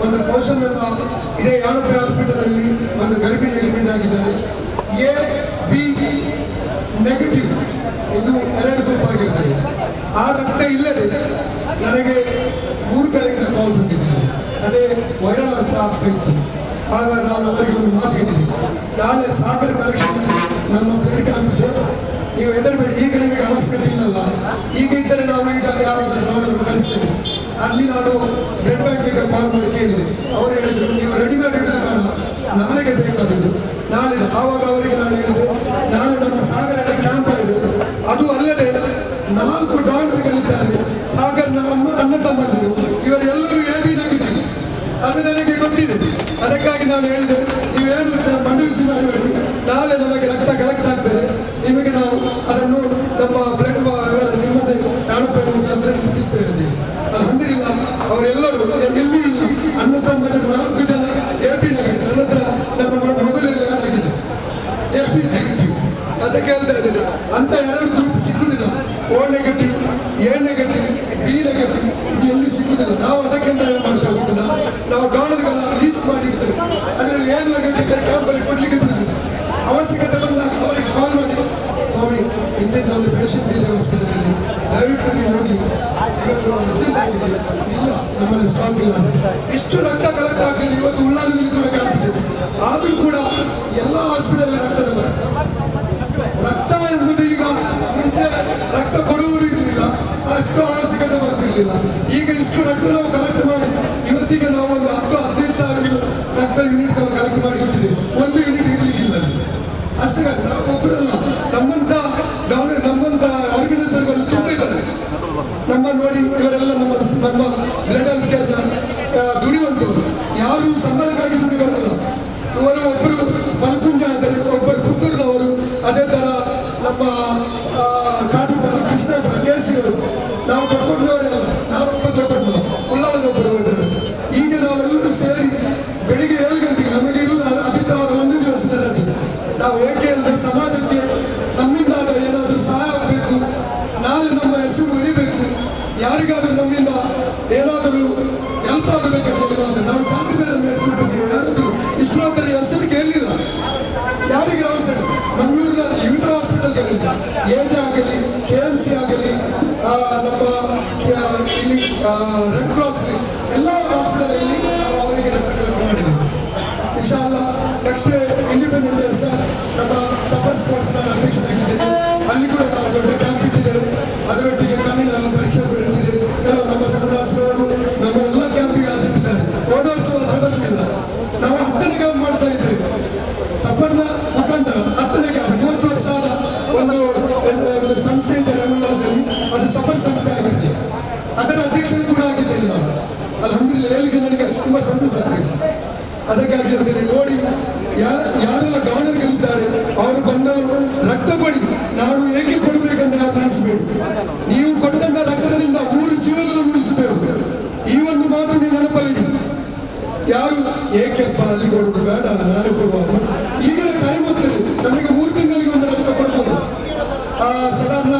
ಒಂದು ಕೌಶಲ್ಯ ಇದೇ ಯಾಣಪೆ ಹಾಸ್ಪಿಟಲಲ್ಲಿ ಒಂದು ಗರ್ಭಿಣಿ ಅಡ್ಮಿಟ್ ಆಗಿದ್ದಾರೆ. AB ನೆಗೆಟಿವ್, ಇದು 2 ಗ್ರೂಪ್ ಆಗಿರ್ತದೆ. ಆ ರಕ್ತ ಇಲ್ಲದೆ ನನಗೆ 3 ಕಡೆಯಿಂದ ಕಾಲ್ ಬಂದಿದ್ದೇನೆ. ಅದೇ ವೈರಲ್ ಆಗ್ತಾ ಇತ್ತು. ಆಗ ನಾನು ಅವರಿಗೆ ಒಂದು ಮಾತು ಹೇಳಿದ್ದೆ, ನಾಳೆ ಸಾಗರ ಕಲೆಕ್ಷನ್ ನಮ್ಮ ಬ್ಲಡ್ ಕ್ಯಾಂಪ್ ಇದೆ, ನೀವು ಹೆದರಬೇಡಿ, ಈಗ ನಿಮಗೆ ಅವಶ್ಯಕತೆ ಇಲ್ಲಲ್ಲ, ಈಗ ಇದ್ದರೆ ನಾವು ಈಗ ಯಾರಾದರೂ ನಾವು ಕಲಿಸ್ತೇವೆ. ಅಲ್ಲಿ ನಾನು ಬ್ಲಡ್ ಬ್ಯಾಂಕಿಗೆ ಕಾಲ್ ಮಾಡಿ ಕೇಳಿದೆ. ಅವರು ಹೇಳಿದ್ರು, ನೀವು ರೆಡಿಮೇಡ್ ಇಟ್ಟರೆ ನಾಳೆಗೆ ಬೇಕಾಗಿದ್ದು. ನಾಳೆ ಆವಾಗ ಅವರಿಗೆ ನಾನು ಹೇಳಿದೆ, ನಾನು ನಮ್ಮ ಸಾಗರದ ಕ್ಯಾಂಪ್ ಇದೆ, ಅದು ಅಲ್ಲದೆ 4 ಡಾಕ್ಟರ್ಗಳಿದ್ದಾರೆ ಸಾಗರ್ನ ಅಣ್ಣ ತಮ್ಮಂದಿರು, ಇವರೆಲ್ಲರೂ AB ನೆಗೆಟಿವ್. ಅದು ನನಗೆ ಗೊತ್ತಿದೆ. ಅದಕ್ಕಾಗಿ ನಾನು ಹೇಳಿದೆ, ನೀವೇನು ಮಂಡಳಿಸಿ ಮಾಡಬೇಡಿ, ನಾಳೆ ನಮಗೆ ರಕ್ತ ಕಲೆಕ್ಟ್ ಆಗ್ತದೆ, ನಿಮಗೆ ನಾವು ಅದನ್ನು ನಮ್ಮ ಬ್ಲಡ್ ನಿಮ್ಮದೇ ಯಾಣಪೆ ಮುಖಾಂತರ ಮುಗಿಸ್ತೇವೆ. ಅಲ್ಹಮ್ದುಲಿಲ್ಲಾ ಅವರೆಲ್ಲರೂ ಎಲ್ಲಿ ಅಣ್ಣ ತಮ್ಮಂದಿರು 4 ಜನ AB ನೆಗೆಟಿವ್. ನನ್ನ ಹತ್ರ ನಮ್ಮ ಮೊಬೈಲಲ್ಲಿ ಆಗಿದೆ AB ನೆಗೆಟಿವ್. ಅದಕ್ಕೆ ಹೇಳ್ತಾ ಇದ್ದೇನೆ, ಅಂತ 2 ಗ್ರೂಪ್ ಸಿಕ್ಕುದಿಲ್ಲ. O negative, A negative, B negative, ಇದು ಎಲ್ಲಿ ಸಿಕ್ಕುದಿಲ್ಲ. ನಾವು ಅದಕ್ಕಿಂತ ಏನು ಮಾಡ್ತಾ ಹೋಗ್ತೀವಿ, ನಾವು ಡಾಲರ್ಗಳ ಲೀಸ್ಟ್ ಮಾಡಿರ್ತೇವೆ. ಅದರಲ್ಲಿ ಏನು ನೆಗೆಟಿವ್ ಕ್ಯಾಂಪಲ್ಲಿ ಕೊಡ್ಲಿಕ್ಕೆ ಬಿಡುದಿಲ್ಲ. ಅವಶ್ಯಕತೆ ಬಂದಾಗ ಅವರಿಗೆ ಕಾಲ್ ಮಾಡಿ, ಸ್ವಾಮಿ ಇಂದಿನ ಒಂದು ಪೇಷಂಟ್ ಇದೆ ಹಾಸ್ಪಿಟಲಲ್ಲಿ, ದಯವಿಟ್ಟು ನೀವು ಹೋಗಿ, ಇವತ್ತು ಅರ್ಜೆಂಟ್ ಆಗಿದೆ, ನಮ್ಮಲ್ಲಿ ಸ್ಟಾಕ್ ಇಲ್ಲ. ಇಷ್ಟು ರಕ್ತ ಕಲೆಕ್ಟ್ ಆಗ್ತದೆ. ಇವತ್ತು ಉಳ್ಳಾಲದಲ್ಲಿ ಕೂಡ ಕ್ಯಾಂಪ್ ಇದೆ. ಆದರೂ ಕೂಡ ಎಲ್ಲ ಹಾಸ್ಪಿಟಲ್ ರಕ್ತದ ಬರುತ್ತೆ. ರಕ್ತ ಎಂಬುದು ಈಗ ಮುಂಚೆ ರಕ್ತ ಕೊಡುವರು ಇರಲಿಲ್ಲ, ಅಷ್ಟು ಅವಶ್ಯಕತೆ ಬರ್ತಿರ್ಲಿಲ್ಲ. ಈಗ ಇಷ್ಟು ರಕ್ತ ನಾವು ಕಲೆಕ್ಟ್ ಮಾಡಿ ಇವತ್ತಿಗೆ ನಾವು ಒಂದು 10-15 ಸಾವಿರ ರಕ್ತ ಯೂನಿಟ್ ಕಲೆಕ್ಟ್ ಮಾಡಿಕೊಟ್ಟಿದ್ದೇವೆ. ಒಂದು ಯೂನಿಟ್ ಇರ್ಲಿಕ್ಕಿಲ್ಲ. ಅಷ್ಟೇ ಒಬ್ಬರಲ್ಲ, ನಮ್ಮಂತ ಆರ್ಗನೈಸರ್ಗಳು ತುಂಬ ಇದ್ದಾರೆ. ನಮ್ಮ ನೋಡಿ ಇವರೆಲ್ಲ ನಮ್ಮ ಬ್ಲಡ್ ಹೆಲ್ತ್ ಕೇರ್ನ ದುಡಿಯುವಂಥವ್ರು. ಯಾರು ಸಂಬಳಕ್ಕಾಗಿ ದುಡಿಯೋರಲ್ಲ. ಇವರು ಒಬ್ಬರು ಮಲ್ಕುಂಜ ಅಂದರೆ ಒಬ್ಬರು ಪುತ್ತೂರಿನವರು, ಅದೇ ಥರ ನಮ್ಮ ಕಾಟುಮಲ ಕೃಷ್ಣ ಕೇಸಿಗಳು. ನಾವು ತೊಡ್ಕೊಂಡವರೆಲ್ಲ, ನಾವೊಬ್ಬ ತೊಡ್ಕೊಂಡು ಉಳ್ಳಾಲನೊಬ್ಬರು ಹೋಗಿದ್ದಾರೆ. ಈಗ ನಾವೆಲ್ಲರೂ ಸೇರಿ ಬೆಳಿಗ್ಗೆ 7 ಗಂಟೆಗೆ ನಮಗೆ ಇರುವುದು ಆದಿತ್ಯವಾರ 1 ದಿವಸದ ರಜೆ. ನಾವು ಏಕೆ ಅಂದರೆ ಸಮಾಜಕ್ಕೆ ನಮ್ಮಿಂದಾದ ಏನಾದರೂ ಸಹಾಯ ಆಗಬೇಕು, ನಾಳೆ ನಮ್ಮ ಹೆಸರು ಉಳಿಬೇಕು, ಯಾರಿಗಾದರೂ ನಮ್ಮಿಂದ ಏನಾದರೂ ಹೆಲ್ಪ್ ಆಗಬೇಕಂತ ನಾವು ಜಾತಿ ಮೇಲೆ ಹೇಳ್ಕೊಳ್ಬೇಕು. ಯಾರಾದರೂ ಇಷ್ಟೊಂದರ ಹೆಸರು ಕೇಳಲಿಲ್ಲ, ಯಾರಿಗೆ ಅವಸರ. ಮಂಗಳೂರಿನ ವಿವಿಧ ಹಾಸ್ಪಿಟಲ್ ಏಜ್ ಆಗಲಿ, KMC ಆಗಲಿ, ನಮ್ಮ ಇಲ್ಲಿ ರೆಡ್ ಕ್ರಾಸ್ ಎಲ್ಲ ಹಾಸ್ಪಿಟಲಲ್ಲಿ ನಾವು ಅವರಿಗೆ ರಕ್ತ ಕಲೆಕ್ಟ್ ಮಾಡಿದ್ದೀವಿ. ಇನ್ಶಾಲ್ಲ ನೆಕ್ಸ್ಟ್ ಇಂಡಿಪೆಂಡೆಂಟ್ ಡೇ ಸರ್ ನಮ್ಮ ಸಫರ್ ಸ್ಪೋರ್ಟ್ಸ್ನ ಅಧ್ಯಕ್ಷರಾಗಿದ್ದೇವೆ. ಅಲ್ಲಿ ಕೂಡ ನಾವು ದೊಡ್ಡ ಕ್ಯಾಂಪ್ ಇಟ್ಟಿದ್ದೇವೆ. ಅದರೊಟ್ಟಿಗೆ ಕಣ್ಣಿನ ಪರೀಕ್ಷೆ ಇಟ್ಟಿದ್ದೇವೆ. ನಮ್ಮ ಸಹವಾಸಿಗಳು ನಮ್ಮ ಎಲ್ಲ ಕ್ಯಾಂಪಿಗೆ ಹಾಜರಿದ್ದಾರೆ. ಹೋದ ವರ್ಷ ಅದರಲ್ಲಿಲ್ಲ, ನಾವು 10ನೇ ಕ್ಯಾಂಪ್ ಮಾಡ್ತಾ ಇದ್ದೇವೆ. ಸಫರ್ನ ಮುಖಾಂತರ 10ನೇ ಕ್ಯಾಂಪ್ 30 ವರ್ಷ ಆದ ಒಂದು ಸಂಸ್ಥೆ ಇದೆ ರವಿವಾರದಲ್ಲಿ. ಅದು ಸಫರ್ ಸಂಸ್ಥೆ ಆಗಿದೆ. ಅದರ ಅಧ್ಯಕ್ಷರು ಕೂಡ ಆಗಿದ್ದೇನೆ ನಾವು. ಅಲ್ಹಮ್ದುಲಿಲ್ಲಾಹ್ ಹೇಳಿಕೆ ನನಗೆ ತುಂಬ ಸಂತೋಷ ಆಗಿದೆ. ಅದಕ್ಕಾಗಿ ಹೇಳ್ತೇನೆ, ನೋಡಿ ಯಾರೆಲ್ಲ ಡಾನರ್ಗಳಿದ್ದಾರೆ ಅವರು ಬಂದವರು ರಕ್ತ ಕೊಡಿ. ನಾವು ಏಕೆ ಕೊಡಬೇಕಂತ ಯಾರು ತಿಳಿಸಬೇಕು. ನೀವು ಕೊಟ್ಟಂತ ರಕ್ತದಿಂದ 3 ಜೀವಗಳನ್ನು ಉಳಿಸಬೇಕು. ಈ ಒಂದು ಮಾತು ನೀವು ನೆನಪಲ್ಲಿ. ಯಾರು ಏಕೆಪ್ಪ ಅಲ್ಲಿ ಕೊಡುವುದು ಬೇಡ, ನಾನು ಕೊಡುವಾಗ ಈಗಿನ ಟೈಮ್ ಹೋಗ್ತದೆ. ನಮಗೆ 3 ತಿಂಗಳಿಗೆ ಒಂದು ರಕ್ತ ಕೊಡ್ಬೋದು. ಸಾಧಾರಣ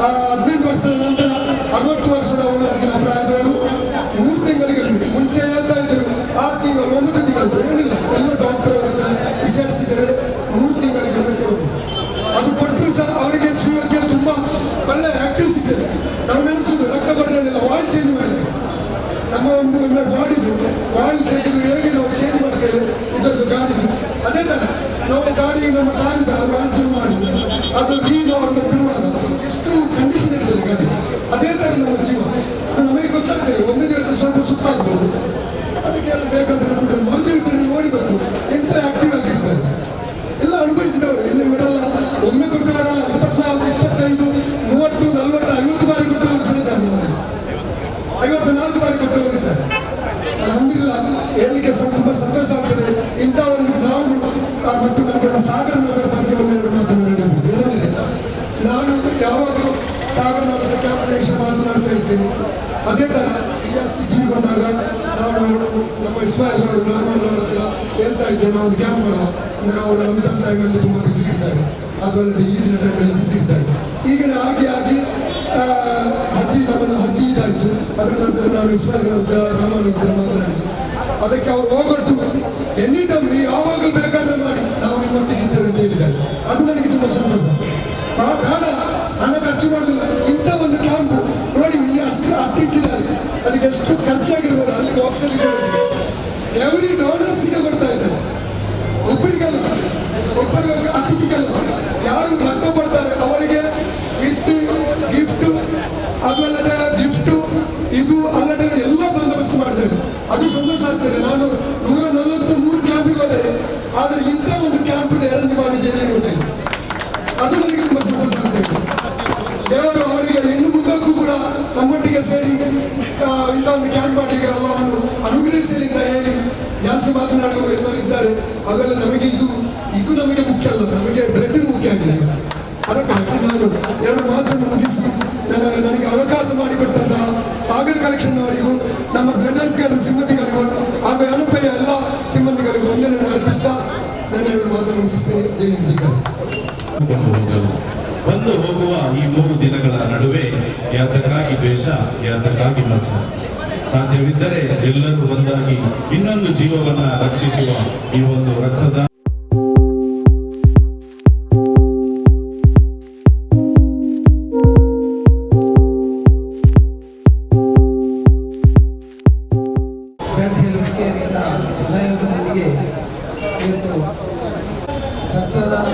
15 ವರ್ಷದ ನಂತರ 60 ವರ್ಷದ ಪ್ರಾಯದವರು 3 ತಿಂಗಳಿಗೆ ಮುಂಚೆ ಹೇಳ್ತಾ ಇದ್ರು 6 ತಿಂಗಳು 9 ತಿಂಗಳು ಏನಿಲ್ಲ. ಎಲ್ಲ ಡಾಕ್ಟರ್ ವಿಚಾರಿಸಿದರೆ 3 ತಿಂಗಳಿಗೆ ಕೊಡಬಹುದು. ಅದು ಕೊಟ್ಟರು ಸಹ ಅವರಿಗೆ ಜೀವಕ್ಕೆ ತುಂಬ ಒಳ್ಳೆ ಆಕ್ಟಿವ್ ಸಿಗ್ತದೆ. ನಾವು ನೆನೆಸೋದು ರಕ್ತ ಕೊಟ್ಟರೆಲ್ಲ ವಾಲ್ ಚೇಂಜ್ ಮಾಡ್ತೇವೆ. ನಮ್ಮ ಒಂದು ಬಾಡಿದು ವಾಲ್ ತೆಗೆದು ಹೇಗೆ ನಾವು ಚೇಂಜ್ ಮಾಡ್ತೇವೆ ಇದರದ್ದು ಗಾಡಿ. ಅದೇ ಥರ ನಾವು ಗಾಡಿ ನಮ್ಮ ಕಾರಿದ ವಾಲ್ ಚೇಂಜ್ ಮಾಡಿ ಅದು ಅವ್ರನ್ನ ಬಿಡುವಾಗ ಎಷ್ಟು ಕಂಡೀಷನ್ ಇರ್ತದೆ ಗಾಡಿ. ಅದೇ ಥರ ನಮ್ಮ ಜೀವ. ಅದು ನಮಗೆ ಗೊತ್ತಾಗ್ತದೆ. ಒಂದು ದಿವಸ ಸ್ವಲ್ಪ ಸುತ್ತಾಗ್ಬೋದು, ಅದಕ್ಕೆಲ್ಲ ಬೇಕಾದ್ರೆ ಮರುದಿವಸ ನೋಡಿಬೇಕು ಎಂತ ಆಕ್ಟಿವ್ ಆಗಿರ್ತಾರೆ. ಎಲ್ಲ ಅನುಭವಿಸಿದವರು ಇಲ್ಲಿ ಬಿಡಲ್ಲ, ಒಮ್ಮೆ ಕೊಟ್ಟು ಬರಲ್ಲ. 24, 25, 30, 40, 50 ಬಾರಿ ಕೊಟ್ಟವರು ಸಹ ಇದ್ದಾರೆ. 54 ಬಾರಿ ಕೊಟ್ಟವರಿದ್ದಾರೆ. ಅಲ್ಹಮ್ದುಲಿಲ್ಲಾಹ್ ಹೇಳಲಿಕ್ಕೆ ತುಂಬ ಸಂತೋಷ ಆಗ್ತದೆ. ಇಂಥ ಒಂದು ನಾವು ಮತ್ತು ನಮ್ಮ ಸಾಗರ ನಗರ ಬಗ್ಗೆ ಒಂದೆರಡು ಮಾತನಾಡಬಹುದು. ಏನಂದರೆ ನಾನು ಯಾವಾಗಲೂ ಸಾಗರ ನಗರದ ಕ್ಯಾಂಪ್ ಮಾತನಾಡ್ತಾ ಇದ್ದೇನೆ. ಅದೇ ಥರ ಸಿಟಿಗೆ ಬಂದಾಗ ನಾವು ನಮ್ಮ ಇಸ್ಮಾಯಿಲ್ ಅವರು ನಾರ್ಮಲ್ ಹತ್ರ ಹೇಳ್ತಾ ಇದ್ದೇವೆ, ನಾವು ಒಂದು ಕ್ಯಾಂಪ್ ಮಾಡೋ ಅಂದರೆ ಅವರು ರಂಜಾನ್ ಟೈಮಲ್ಲಿ ತುಂಬ ಬಿಸಿ ಇರ್ತಾರೆ, ಅದು ಅಲ್ಲದೆ ಈದಿನ ಟೈಮಲ್ಲಿ ಬಿಸಿ ಇರ್ತಾರೆ. ಈಗ ಆಗಿ ಹಜ್ಜಿ ಇದಾಯಿತು. ಅದರ ನಂತರ ನಾನು ಇಸ್ಮಾಯಿಲ್ ಹತ್ರ ರಾಮನ್ ಹತ್ರ ಮಾತನಾಡಿದ್ದೆ. ಅದಕ್ಕೆ ಅವ್ರು ಹೋಗೊಟ್ಟು ಎನಿ ಟೈಮ್ ನೀವು ಯಾವಾಗ ಬೇಕಾದ್ರೆ ಮಾಡಿ, ನಾವು ನಿಮ್ಮೊಟ್ಟಿಗಿದ್ದೇವೆ ಅಂತ ಹೇಳಿದ್ದಾರೆ. ಅದು ನನಗೆ ತುಂಬ ಸಂತೋಷ. ಬೇಡ ಹಣ ಖರ್ಚು ಮಾಡಲಿಲ್ಲ. ಇಂಥ ಒಂದು ಕ್ಯಾಂಪ್ ನೋಡಿ, ಇಲ್ಲಿ ಅಷ್ಟು ಅಟ್ಟಿಟ್ಟಿದ್ದಾರೆ. ಅದಕ್ಕೆ ಎಷ್ಟು ಖರ್ಚಾಗಿರ್ಬೋದು. ಅಲ್ಲಿ ಬಾಕ್ಸಲ್ಲಿ ಎವ್ರಿ ಡಾಲರ್ಸಿಗೆ ಬರ್ತಾ ಇದ್ದಾರೆ. ಒಬ್ಬರಿಗಲ್ಲ, ಒಬ್ಬರಿಗೆ ಅತಿಥಿಗಲ್ಲ. ಯಾರು ರಕ್ತ ಕೊಡ್ತಾರೆ ಅವರಿಗೆ ಗಿಫ್ಟು, ಅದು ಅಲ್ಲದೆ ಗಿಫ್ಟು, ಇದು ಅಲ್ಲದೆ ಎಲ್ಲ ಬಂದೋಬಸ್ತು ಮಾಡ್ತಾರೆ. ಅದು ಸಂತೋಷ ಆಗ್ತದೆ. ನಾನು 143 ಕ್ಯಾಂಪಿಗೆ ಹೋದೆ, ಆದರೆ ಇಂಥ ಒಂದು ಕ್ಯಾಂಪ್ ಅರೇಂಜ್ ಮಾಡಿದ್ದೇನೆ ಗೊತ್ತಿಲ್ಲ. ಅದು ನನಗೆ ತುಂಬ ಸಂತೋಷ ಆಗ್ತದೆ. ದೇವರು ಅವರಿಗೆ ಇನ್ನು ಮುಂದಕ್ಕೂ ಕೂಡ ನಮ್ಮೊಟ್ಟಿಗೆ ಸೇರಿ ಇಂಥ ಒಂದು ಕ್ಯಾಂಪ್ ಮಾಡಿಗೆ ಎಲ್ಲವನ್ನು ಅನುಗ್ರಹಿಸಲಿ ಅಂತ ಹೇಳಿ ಜಾಸ್ತಿ ಮಾತನಾಡುವ ಎಲ್ಲರೂ ಇದ್ದಾರೆ. ಅದೆಲ್ಲ ನಮಗೆ ಇದು ನಮಗೆ ಮುಖ್ಯ ಅಲ್ಲ, ನಮಗೆ ಬ್ಲಡ್ ಮುಖ್ಯ ಆಗಿದೆ. ಅದಕ್ಕಾಗಿ ನಾನು 2 ಮಾತನ್ನು ಮುಗಿಸಿ ನನಗೆ ಅವಕಾಶ ಮಾಡಿಕೊಟ್ಟಂತಹ ಸಾಗರ್ ಕಲೆಕ್ಷನ್ ಅವರಿಗೂ, ನಮ್ಮ ಬ್ಲಡ್ ಹೆಲ್ತ್ ಕೇರ್ ಸಿಬ್ಬಂದಿಗಳಿಗೂ ಹಾಗೂ ಅನುಪೆಯ ಎಲ್ಲ ಸಿಬ್ಬಂದಿಗಳಿಗೂ ವಂದನೆ ಅರ್ಪಿಸ್ತಾ ನನ್ನ 2 ಮಾತನ್ನು ಮುಗಿಸ್ತೇನೆ. ಜೈ ಹಿಂದ್, ಜೈ ಕರ್ನಾಟಕ. ಬಂದು ಹೋಗುವ ಈ 3 ದಿನಗಳ ನಡುವೆ ಯಾತಕ್ಕಾಗಿ ದ್ವೇಷ, ಯಾತಕ್ಕಾಗಿ ಮತ್ಸ. ಸಾಧ್ಯವಿದ್ದರೆ ಎಲ್ಲರೂ ಒಂದಾಗಿ ಇನ್ನೊಂದು ಜೀವವನ್ನ ರಕ್ಷಿಸುವ ಈ ಒಂದು ರಕ್ತದ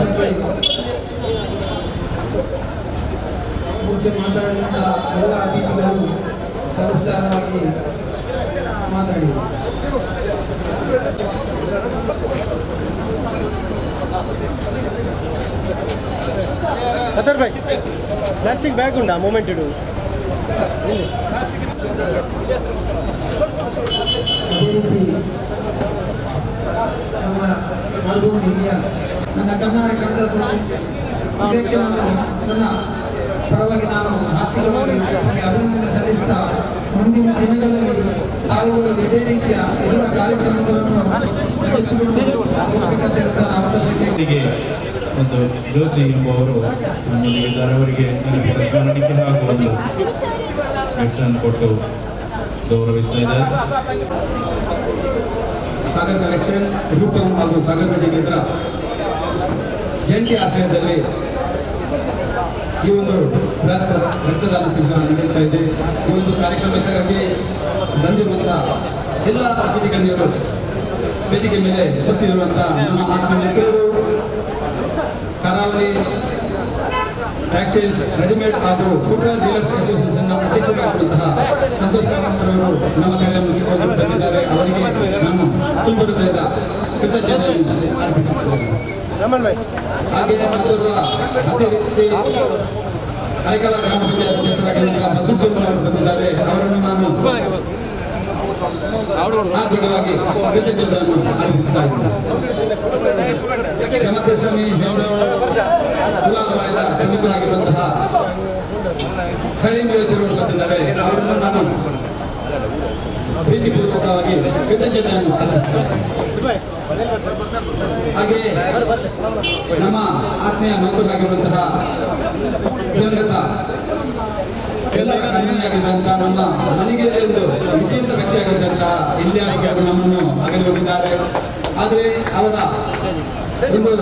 ಬಗ್ಗೆ ಮುಂಚೆ ಮಾತಾಡಿದಂಥ ಎಲ್ಲ ಅತಿಥಿಗಳು ಸಂಸ್ಕಾರವಾಗಿ ಮಾತಾಡಿದರು. ಖತರ್ ಭಾಯ್ ಪ್ಲಾಸ್ಟಿಕ್ ಬ್ಯಾಗ್ ಉಂಟಾ ಮೂಮೆಂಟ್ ಇಡು. ಅದೇ ರೀತಿ ನಮ್ಮ ಮಾಲ್ಭೂಮಿ ಇಲಿಯಾಸ್ ನನ್ನ ಕನ್ನಡ ಕಂಡದ್ದು ಇದಕ್ಕೆ ನಾನು ನನ್ನ ಪರವಾಗಿ ನಾನು ಆರ್ಥಿಕವಾಗಿ ಅಭಿನಂದನೆ ಸಲ್ಲಿಸ್ತಾ ಮುಂದಿನ ದಿನಗಳಲ್ಲಿ ತಾವುಗಳು ಇದೇ ರೀತಿಯ ಎಲ್ಲ ಕಾರ್ಯಕ್ರಮಗಳನ್ನು ನಡೆಸಿಕೊಂಡು ಹೋಗಬೇಕಂತ ಹೇಳ್ತಾ ಅವಕಾಶಕ್ಕೆ ಒಂದು ಜ್ಯೋತಿ ಎಂಬುವರು ನಮ್ಮೊಂದಿಗೆ ಇದ್ದಾರೆ. ಅವರಿಗೆ ನೆನಪಿನ ಸ್ಮರಣೆಗೆ ಹಾಗೂ ಒಂದು ಗಿಫ್ಟ್ ಅನ್ನು ಕೊಟ್ಟು ಗೌರವಿಸ್ತಾ ಇದ್ದಾರೆ. ಸಾಗರ್ ಕಲೆಕ್ಷನ್ ರೂಪಂ ಹಾಗೂ ಸಾಗರ್ ರೆಡ್ಡಿ ಇದರ ಜಂಟಿ ಆಶ್ರಯದಲ್ಲಿ ಈ ಒಂದು ರಕ್ತದಾನ ಶಿಬಿರ ನಡೆಯುತ್ತಾ ಇದೆ. ಈ ಒಂದು ಕಾರ್ಯಕ್ರಮಕ್ಕಾಗಿ ಬಂದಿರುವಂತಹ ಎಲ್ಲ ಅತಿಥಿ ಗಣ್ಯರು ವೇದಿಕೆ ಮೇಲೆ ಉಪಸ್ಥಿತಿರುವಂತಹ ನಮ್ಮ ಆತ್ಮ ಮಿತ್ರರು, ಕರಾವಳಿ ಟ್ಯಾಕ್ಸೈಲ್ಸ್ ರೆಡಿಮೇಡ್ ಹಾಗೂ ಫುಟ್ವೇರ್ ಡೀಲರ್ಸ್ ಅಸೋಸಿಯೇಷನ್ ಅಧ್ಯಕ್ಷರಾಗಿರುವಂತಹ ಸಂತೋಷ್ ಕಾಮತ್ರವರು ನಮ್ಮ ಕಾರ್ಯಕ್ರಮಕ್ಕೆ ಬಂದಿದ್ದಾರೆ. ಅವರಿಗೆ ನಾನು ತುಂಬ ಹೃದಯದ ಕೃತಜ್ಞತೆಯನ್ನು ಅರ್ಪಿಸುತ್ತೇನೆ. ಹಾಗೆಯೇ ಮತ್ತೋರ್ವ ಅದೇ ರೀತಿ ಅರೆಕಲ ಗ್ರಾಮ ಪಂಚಾಯತ್ ಅಧ್ಯಕ್ಷರಾಗಿರುವಂತಹ ಮಧುಜನ್ ಅವರು ಬಂದಿದ್ದಾರೆ. ಅವರನ್ನು ನಾನು ಆರ್ಥಿಕವಾಗಿ ಕೃತಜ್ಞತೆಯನ್ನು ಅರ್ಪಿಸ್ತಾ ಇದ್ದೇನೆ. ಗಮತಸ್ವಾಮಿ ಕುಲಾಲಯದ ಪ್ರಮುಖರಾಗಿರುವಂತಹ ಖರೀಂ ಯೋಜನೆಗಳು ಬಂದಿದ್ದಾರೆ. ಅವರನ್ನು ನಾನು ಪ್ರೀತಿಪೂರ್ವಕವಾಗಿ ಕೃತಜ್ಞತೆಯನ್ನು ಅರ್ಪಿಸ್ತೇನೆ. ಹಾಗೆಯೇ ನಮ್ಮ ಆತ್ಮೀಯ ನೌಕರರಾಗಿರುವಂತಹ ದಿವಂಗತ ಎಲ್ಲರ ಕಣ್ಣಿಯಾಗಿದ್ದಂತಹ ನಮ್ಮ ಮನೆಗೆ ಒಂದು ವಿಶೇಷ ವ್ಯಕ್ತಿಯಾಗಿದ್ದಂತಹ ಇಲಿಯಾಸ್ ಅವರು ನಮ್ಮನ್ನು ಅಗಲಿ ಹೋಗಿದ್ದಾರೆ. ಆದರೆ ಅವರ ಒಂದು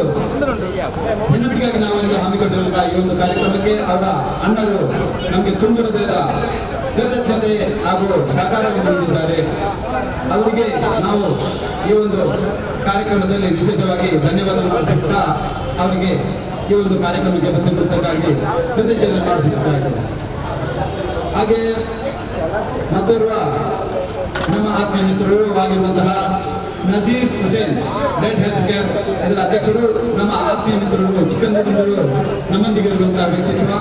ನೆನಪಿಗಾಗಿ ನಾವೊಂದು ಹಮ್ಮಿಕೊಂಡಿರುವಂತಹ ಈ ಒಂದು ಕಾರ್ಯಕ್ರಮಕ್ಕೆ ಅವರ ಅಣ್ಣರು ನಮಗೆ ತುಂಬ ಹೃದಯದ ಕೃತಜ್ಞತೆ ಹಾಗೂ ಸಹಕಾರವನ್ನು ನೀಡಿದ್ದಾರೆ. ಅವರಿಗೆ ನಾವು ಈ ಒಂದು ಕಾರ್ಯಕ್ರಮದಲ್ಲಿ ವಿಶೇಷವಾಗಿ ಧನ್ಯವಾದವನ್ನು ಅರ್ಪಿಸ್ತಾ ಅವರಿಗೆ ಈ ಒಂದು ಕಾರ್ಯಕ್ರಮಕ್ಕೆ ಬಂದಿರುವುದಕ್ಕಾಗಿ ಕೃತಜ್ಞತೆಯನ್ನು ಅರ್ಪಿಸ್ತಾ ಇದ್ದೇನೆ. ಹಾಗೆ ಮತ್ತೋರ್ವ ನಮ್ಮ ಆತ್ಮೀಯ ಮಿತ್ರರು ಆಗಿರುವಂತಹ Nazir Hussain dent health care ಇದರ ಅಧ್ಯಕ್ಷರು, ನಮ್ಮ ಆತ್ಮೀಯ ಮಿತ್ರರು ಚಿಕ್ಕಂದಿನವರು ನಮ್ಮೊಂದಿಗೆ ಇರುವಂತಹ ವ್ಯಕ್ತಿತ್ವ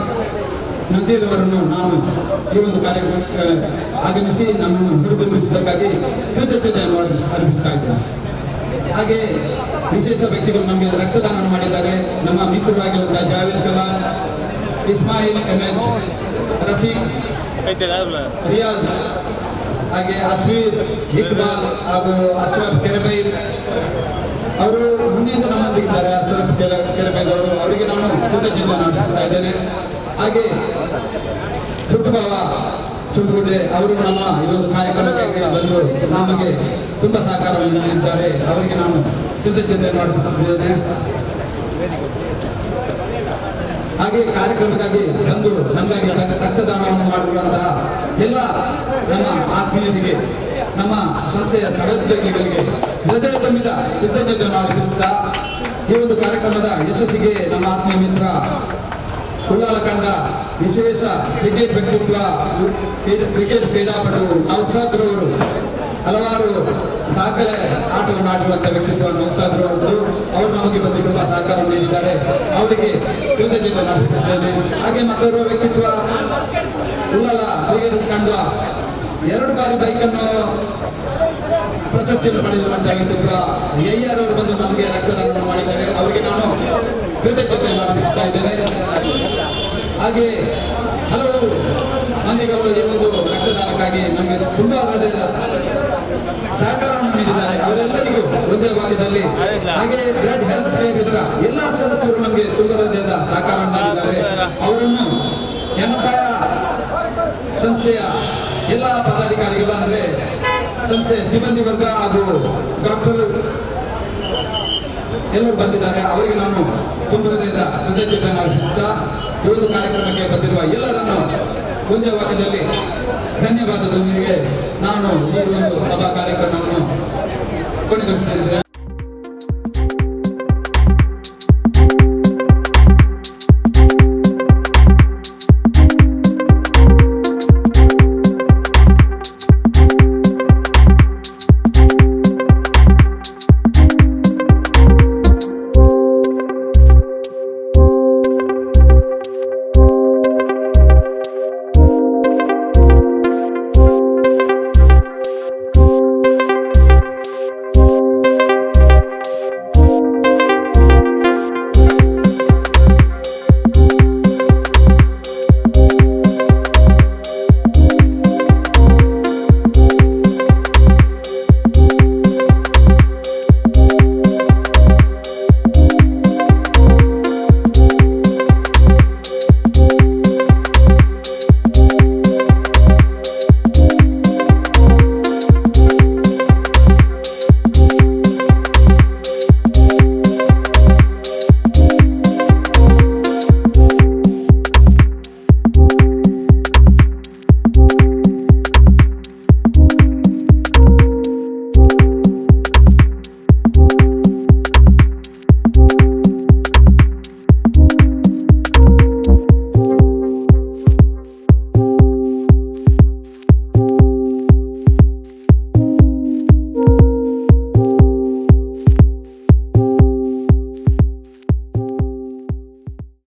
ನಜೀರ್ ಅವರನ್ನು ನಾನು ಈ ಒಂದು ಕಾರ್ಯಕ್ರಮಕ್ಕೆ ಆಗಮಿಸಿ ನಮ್ಮನ್ನು ಹುರಿದುಂಬಿಸಿದ್ದಕ್ಕಾಗಿ ಕೃತಜ್ಞತೆಯನ್ನು ಅರ್ಪಿಸ್ತಾ ಇದ್ದೇನೆ. ಹಾಗೆ ವಿಶೇಷ ವ್ಯಕ್ತಿಗಳು ನಮಗೆ ರಕ್ತದಾನ ಮಾಡಿದ್ದಾರೆ. ನಮ್ಮ ಮಿತ್ರರಾಗಿರುವಂತಹ ಜಾವೇದ್ ಕಲಾಂ, ಇಸ್ಮಾಯಿಲ್ MH, ರಫೀಕ್, ರಿಯಾಜ್, ಹಾಗೆ ಅಶ್ವೀರ್, ಇಕ್ಬಾಲ್ ಹಾಗೂ ಅಶ್ರಫ್ ಕೆರೆಬೈಲ್ ಅವರು ಮುಂದಿನ ನಮ್ಮೊಂದಿಗಿದ್ದಾರೆ. ಅಶ್ರಫ್ ಕೆರೆಬೈಲ್ ಅವರು, ಅವರಿಗೆ ನಾನು ಕೃತಜ್ಞತೆಯನ್ನು ಅರ್ಪಿಸ್ತಾ ಇದ್ದೇನೆ. ಹಾಗೆ ಪುಟ್ಟಬಾವ ಚುಂಬುಗುಡ್ಡೆ ಅವರು ನಮ್ಮ ಈ ಒಂದು ಕಾರ್ಯಕ್ರಮಕ್ಕೆ ಬಂದು ನಮಗೆ ತುಂಬ ಸಹಕಾರವನ್ನು ನೀಡಿದ್ದಾರೆ. ಅವರಿಗೆ ನಾನು ಕೃತಜ್ಞತೆಯನ್ನು ಅರ್ಪಿಸುತ್ತಿದ್ದೇನೆ. ಹಾಗೆ ಕಾರ್ಯಕ್ರಮಕ್ಕಾಗಿ ಬಂದು ನಮಗಾಗಿ ರಕ್ತದಾನವನ್ನು ಮಾಡಿರುವಂತಹ ಎಲ್ಲ ನಮ್ಮ ಆತ್ಮೀಯರಿಗೆ, ನಮ್ಮ ಸಂಸ್ಥೆಯ ಸಹೋದ್ಯೋಗಿಗಳಿಗೆ ಹೃದಯ ತುಂಬಿದ ಕೃತಜ್ಞತೆಯನ್ನು ಅರ್ಪಿಸುತ್ತಾ ಈ ಒಂದು ಕಾರ್ಯಕ್ರಮದ ಯಶಸ್ಸಿಗೆ ನಮ್ಮ ಆತ್ಮೀಯ ಮಿತ್ರ ಉಳ್ಳಾಲ ಕಂಡ ವಿಶೇಷ ಕ್ರಿಕೆಟ್ ವ್ಯಕ್ತಿತ್ವ, ಕ್ರಿಕೆಟ್ ಕ್ರೀಡಾಪಟು ನೌಸಾದ್ರವರು ಹಲವಾರು ದಾಖಲೆ ಆಟವನ್ನು ಆಡುವಂತಹ ವ್ಯಕ್ತಿತ್ವ ನೌಸಾದ್ರವರು, ಅವರು ನಮಗೆ ಬಂದು ತುಂಬಾ ಸಹಕಾರವನ್ನು ನೀಡಿದ್ದಾರೆ. ಅವರಿಗೆ ಕೃತಜ್ಞತೆಯನ್ನು ಅರ್ಪಿಸುತ್ತೇನೆ. ಹಾಗೆ ಮತ್ತೊಬ್ಬ ವ್ಯಕ್ತಿತ್ವ ಉಳ್ಳಾಲ ಕ್ರಿಕೆಟ್ ಕಂಡ 2 ಬಾರಿ ಬೈಕನ್ನು ಪ್ರಶಸ್ತಿಯನ್ನು ಪಡೆದಿರುವಂತಹ ವ್ಯಕ್ತಿತ್ವ AR ಅವರು ಬಂದು ನಮಗೆ ರಕ್ತದಾನ ಮಾಡಿದ್ದಾರೆ. ಅವರಿಗೆ ನಾನು ಕೃತಜ್ಞತೆಯನ್ನು ಅರ್ಪಿಸ್ತಾ ಇದ್ದೇನೆ. ಹಾಗೆ ಹಲವು ಮಂದಿಗಳು ಈ ಒಂದು ರಕ್ತದಾನಕ್ಕಾಗಿ ನಮಗೆ ತುಂಬಾ ಹೃದಯದ ಸಹಕಾರವನ್ನು ನೀಡಿದ್ದಾರೆ. ಅವರೆಲ್ಲರಿಗೂ ಒಂದೇ ಭಾಗದಲ್ಲಿ ಹಾಗೆ ಬ್ಲಡ್ ಹೆಲ್ತ್ ಕೇರ್ ಇದರ ಎಲ್ಲಾ ಸದಸ್ಯರು ನಮಗೆ ತುಂಬ ಹೃದಯದ ಸಹಕಾರವನ್ನು ನೀಡಿದ್ದಾರೆ. ಅವರನ್ನು ಎನ್ಪಾಯ ಸಂಸ್ಥೆಯ ಎಲ್ಲ ಪದಾಧಿಕಾರಿಗಳು ಅಂದ್ರೆ ಸಂಸ್ಥೆಯ ಸಿಬ್ಬಂದಿ ವರ್ಗ ಹಾಗೂ ಡಾಕ್ಟರ್ ಎಲ್ಲರೂ ಬಂದಿದ್ದಾರೆ. ಅವರಿಗೆ ನಾನು ತುಂಬ ಹೃದಯದ ಕೃತಜ್ಞತೆಯನ್ನು ಅರ್ಪಿಸುತ್ತಾ ಈ ಒಂದು ಕಾರ್ಯಕ್ರಮಕ್ಕೆ ಬಂದಿರುವ ಎಲ್ಲರನ್ನು ಒಂದೇ ವಾಕ್ಯದಲ್ಲಿ ಧನ್ಯವಾದದೊಂದಿಗೆ ನಾನು ಈ ಒಂದು